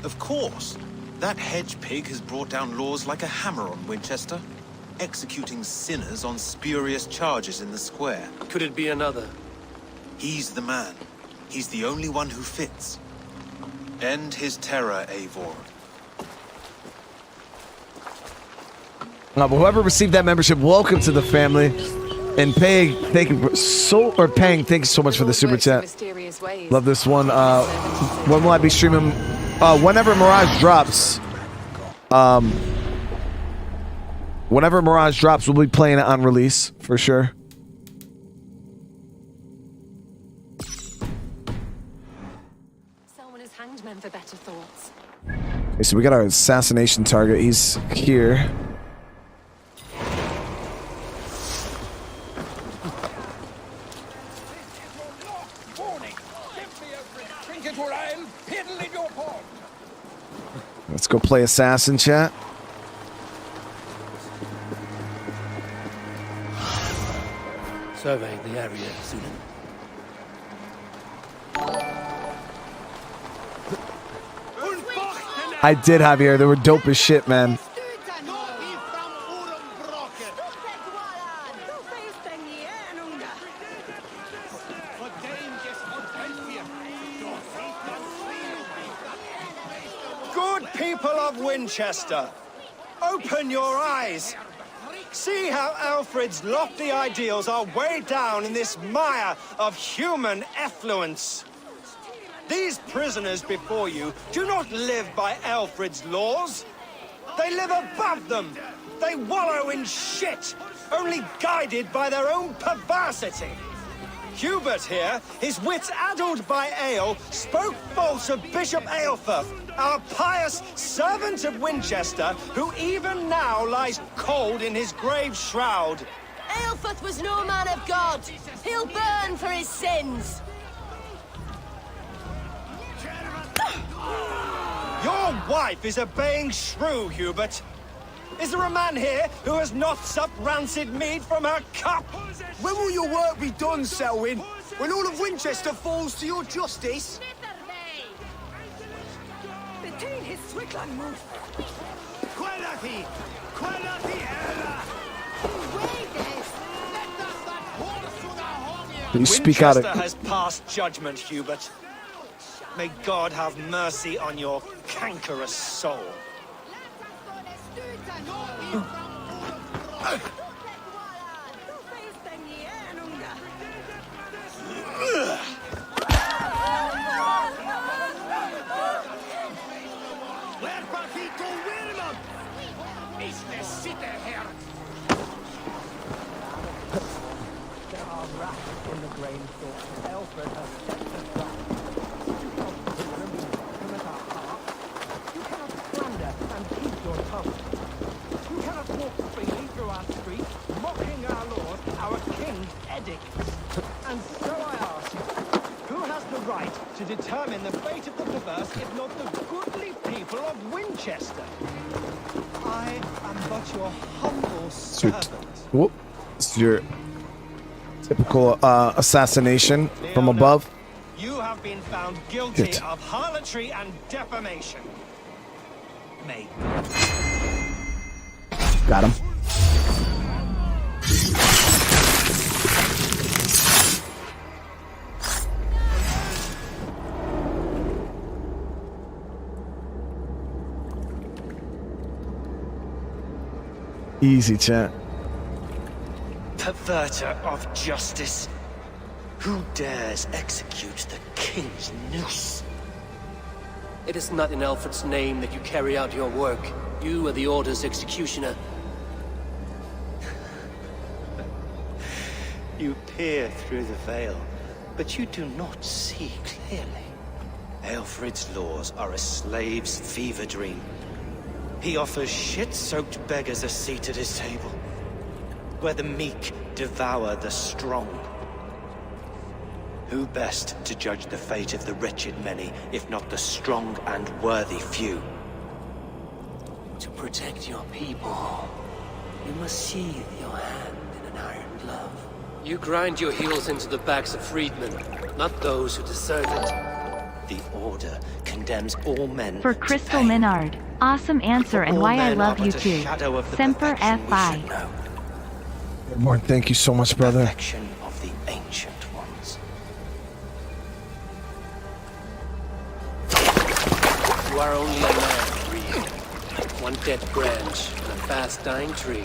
Of course. That hedge pig has brought down laws like a hammer on Winchester, executing sinners on spurious charges in the square. Could it be another? He's the man. He's the only one who fits. End his terror, Eivor. But whoever received that membership, welcome to the family. And Peg, thank you Pang, thank you so much for the super chat. Love this one. When will I be streaming? Whenever Mirage drops. Whenever Mirage drops, we'll be playing it on release for sure. Someone has hanged men for better thoughts. Okay, so we got our assassination target. He's here. Let's go play assassin, chat. Survey the area, student. I did, Javier. They were dope as shit, man. Winchester, open your eyes. See how Alfred's lofty ideals are weighed down in this mire of human effluence. These prisoners before you do not live by Alfred's laws. They live above them. They wallow in shit, only guided by their own perversity. Hubert here, his wits addled by ale, spoke false of Bishop Aelfirth, our pious servant of Winchester, who even now lies cold in his grave shroud. Aelfirth was no man of God. He'll burn for his sins. Your wife is obeying shrew, Hubert. Is there a man here who has not supped rancid mead from her cup? When will your work be done, Selwyn? When all of Winchester falls to your justice? Retain his Swickland move. Quellati! Quellati ella! You speak out Winchester of... has passed judgment, Hubert. May God have mercy on your cankerous soul. There are rats in the grain store. Alfred has set us up. You cannot slander and keep your tongue. You cannot walk freely through our streets, mocking our laws, our king's edicts. And so I ask, who has the right to determine the fate of the perverse if not the goodly people of Winchester? I am but your humble servant. Whoop. It's your typical assassination from above. You have been found guilty Shit. of harlotry and defamation. May. Got him. Easy, chat. Perverter of justice. Who dares execute the king's noose? It is not in Alfred's name that you carry out your work. You are the Order's executioner. You peer through the veil, but you do not see clearly. Alfred's laws are a slave's fever dream. He offers shit-soaked beggars a seat at his table, where the meek devour the strong. Who best to judge the fate of the wretched many, if not the strong and worthy few? To protect your people, you must sheathe your hand in an iron glove. You grind your heels into the backs of freedmen, not those who deserve it. The Order condemns all men For Crystal Menard. Awesome answer and why I love you too. Semper Fi. More, thank you so much, brother. Perfection of the ancient ones. You are only a man. One dead branch and a fast dying tree.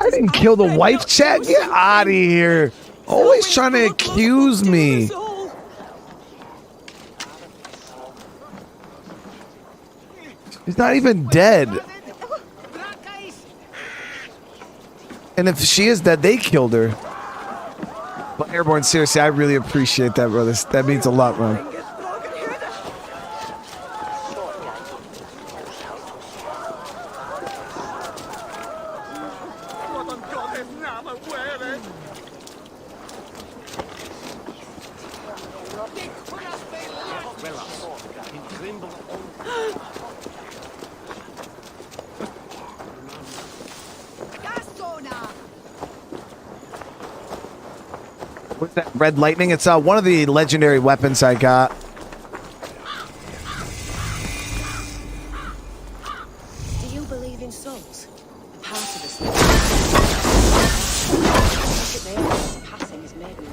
I didn't kill the wife, chat. Get out of here. Always trying to accuse me. She's not even dead. And if she is dead, they killed her. But Airborne, seriously, I really appreciate that, brother. That means a lot, man. What's that? Red lightning? It's one of the legendary weapons I got. Do you believe in souls? A part of us. Passing is made in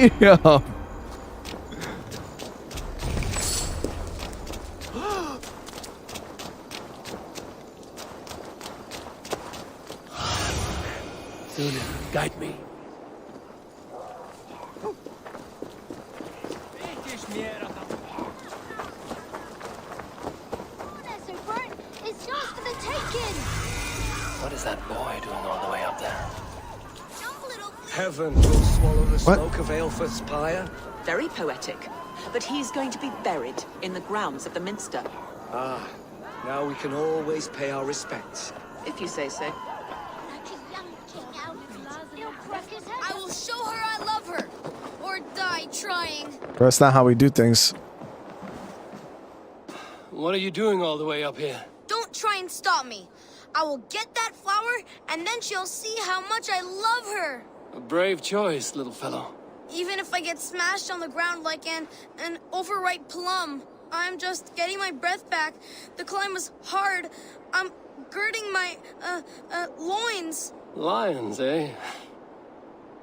Yo. Gunnar, guide me. It's yours for the taking! What is that boy doing all the way up there? Heaven will swallow the smoke of Aelfred's pyre. Very poetic. But he's going to be buried in the grounds of the Minster. Ah, now we can always pay our respects. If you say so. I will show her I love her, or die trying. Bro, that's not how we do things. What are you doing all the way up here? Don't try and stop me. I will get that flower, and then she'll see how much I love her. A brave choice, little fellow. Even if I get smashed on the ground like an overripe plum, I'm just getting my breath back. The climb was hard. I'm girding my, loins. Lions, eh?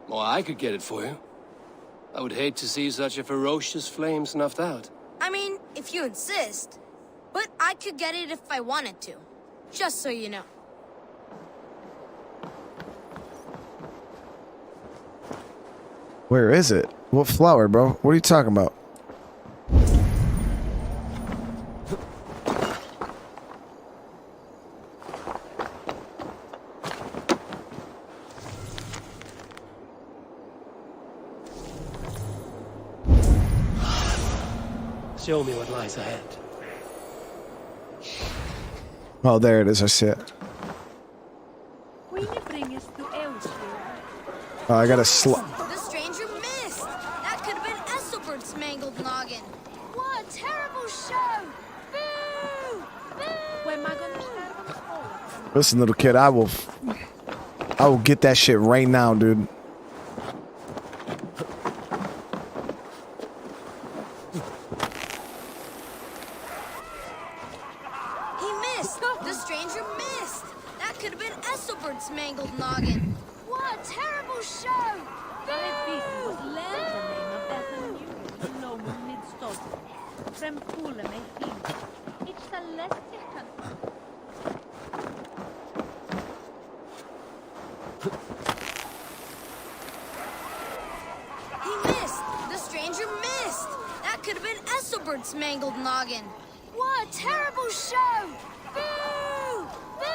Well, I could get it for you. I would hate to see such a ferocious flame snuffed out. I mean, if you insist. But I could get it if I wanted to. Just so you know. Where is it? What flower, bro? What are you talking about? Show me what lies ahead. Oh, there it is. I see it. Oh, I got a The stranger missed! That could have been Esselbert's mangled noggin. What a terrible show! Boo! Boo! Listen, little kid, I will get that shit right now, dude. He missed! The stranger missed! That could have been Esselbert's mangled noggin. What a terrible show! Boo! He missed! The stranger missed! That could have been Esselbert's mangled noggin. What a terrible show! Boo! Boo!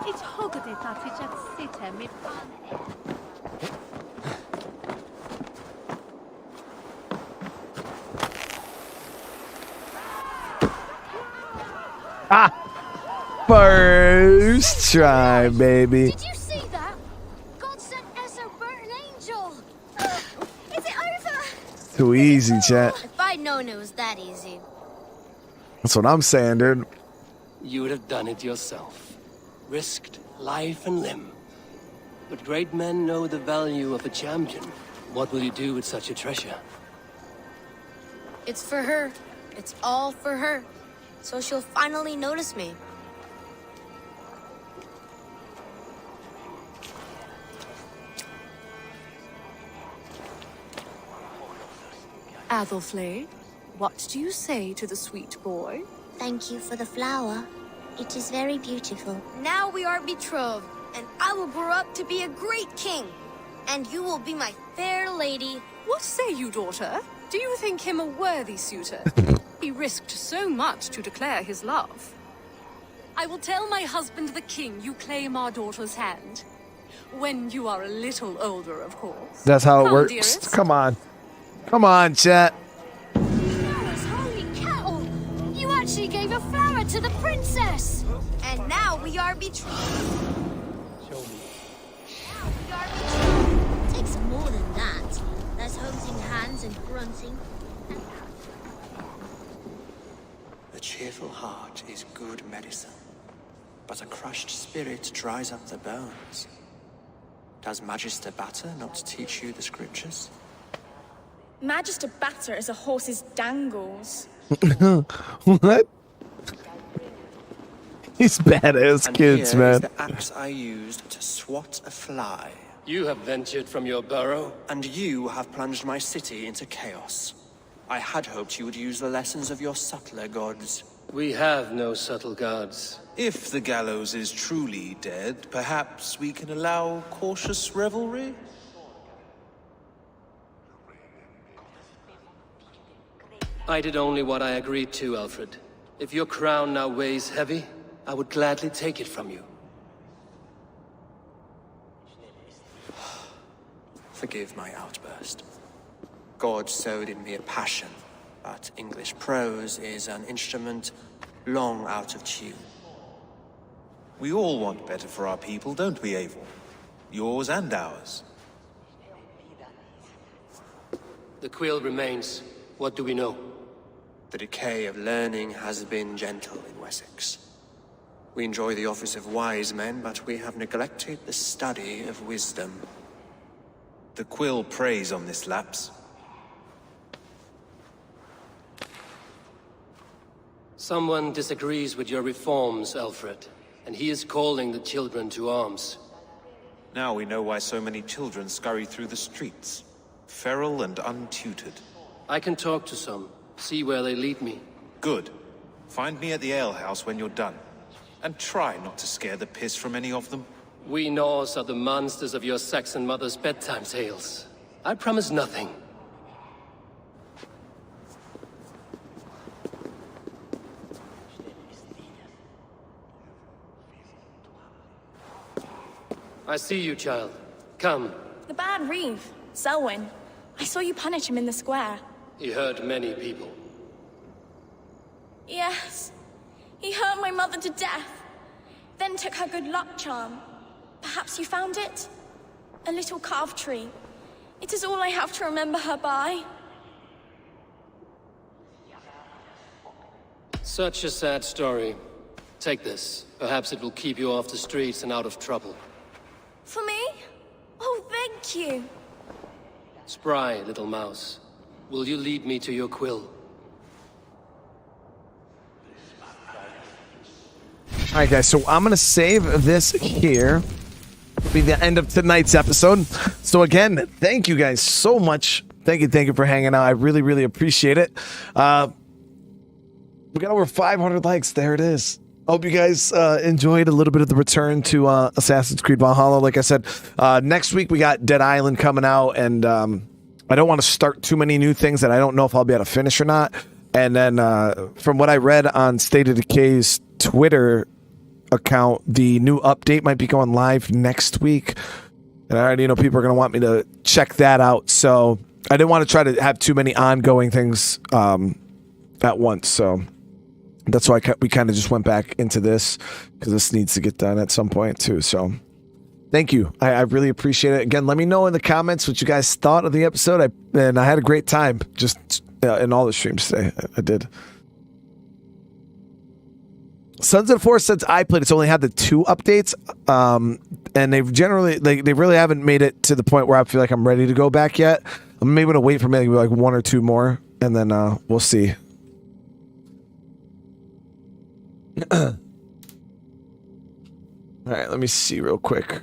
It's hogget att vi just sitter med fan. Ah! First try, baby. Did you see that? God sent Esselbert an angel. Is it over? Too easy, chat. If I'd known it was that easy. That's what I'm saying, dude. You would have done it yourself. Risked life and limb. But great men know the value of a champion. What will you do with such a treasure? It's for her. It's all for her. So she'll finally notice me. Athelflaed, what do you say to the sweet boy? Thank you for the flower. It is very beautiful. Now we are betrothed, and I will grow up to be a great king. And you will be my fair lady. What say you, daughter? Do you think him a worthy suitor? He risked so much to declare his love. I will tell my husband the king you claim our daughter's hand. When you are a little older, of course. That's how it Come, works. dearest. Come on. Come on, chat. Holy cow! You actually gave a flower to the princess! And now we are betrothed. Show me. Now we are betrothed. It takes more than that. There's holding hands and grunting. A cheerful heart is good medicine, but a crushed spirit dries up the bones. Does Magister Batter not teach you the scriptures? Magister Batter is a horse's dangles. What? These badass And kids, here man. is the axe I used to swat a fly. You have ventured from your burrow. And you have plunged my city into chaos. I had hoped you would use the lessons of your subtler gods. We have no subtle gods. If the gallows is truly dead, perhaps we can allow cautious revelry? I did only what I agreed to, Alfred. If your crown now weighs heavy, I would gladly take it from you. Forgive my outburst. God sowed in me a passion, but English prose is an instrument long out of tune. We all want better for our people, don't we, Eivor? Yours and ours. The quill remains. What do we know? The decay of learning has been gentle in Wessex. We enjoy the office of wise men, but we have neglected the study of wisdom. The quill preys on this lapse. Someone disagrees with your reforms, Alfred, and he is calling the children to arms. Now we know why so many children scurry through the streets, feral and untutored. I can talk to some, see where they lead me. Good. Find me at the alehouse when you're done. And try not to scare the piss from any of them. We Norse are the monsters of your Saxon mother's bedtime tales. I promise nothing. I see you, child. Come. The bad Reeve, Selwyn. I saw you punish him in the square. He hurt many people. Yes. He hurt my mother to death. Then took her good luck charm. Perhaps you found it? A little carved tree. It is all I have to remember her by. Such a sad story. Take this. Perhaps it will keep you off the streets and out of trouble. For me? Oh, thank you. Spry, little mouse. Will you lead me to your quill? Alright guys, so I'm gonna save this here. It'll be the end of tonight's episode. So again, thank you guys so much. Thank you for hanging out. I really appreciate it. We got over 500 likes. There it is. Hope you guys enjoyed a little bit of the return to Assassin's Creed Valhalla. Like I said, next week we got Dead Island coming out, and I don't want to start too many new things that I don't know if I'll be able to finish or not. And then from what I read on State of Decay's Twitter account, the new update might be going live next week. And I already know people are going to want me to check that out. So I didn't want to try to have too many ongoing things at once. So that's why we kind of just went back into this, because this needs to get done at some point too. So thank you. I really appreciate it. Again, let me know in the comments what you guys thought of the episode. I had a great time just in all the streams today. I did. Sons of the Forest, since I played, it's only had the 2 updates, and they've generally they really haven't made it to the point where I feel like I'm ready to go back yet. I'm maybe gonna wait for maybe like 1 or 2 more, and then we'll see. All right, let me see real quick.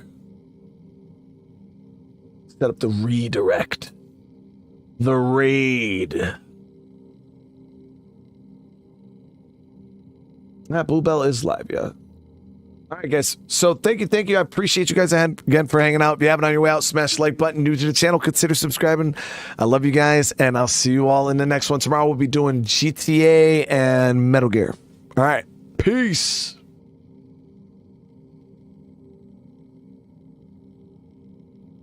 Set up the redirect. The raid. Bluebell is live, yeah. All right, guys. So thank you. I appreciate you guys again for hanging out. If you haven't on your way out, smash the like button. New to the channel, consider subscribing. I love you guys, and I'll see you all in the next one. Tomorrow we'll be doing GTA and Metal Gear. All right. Peace.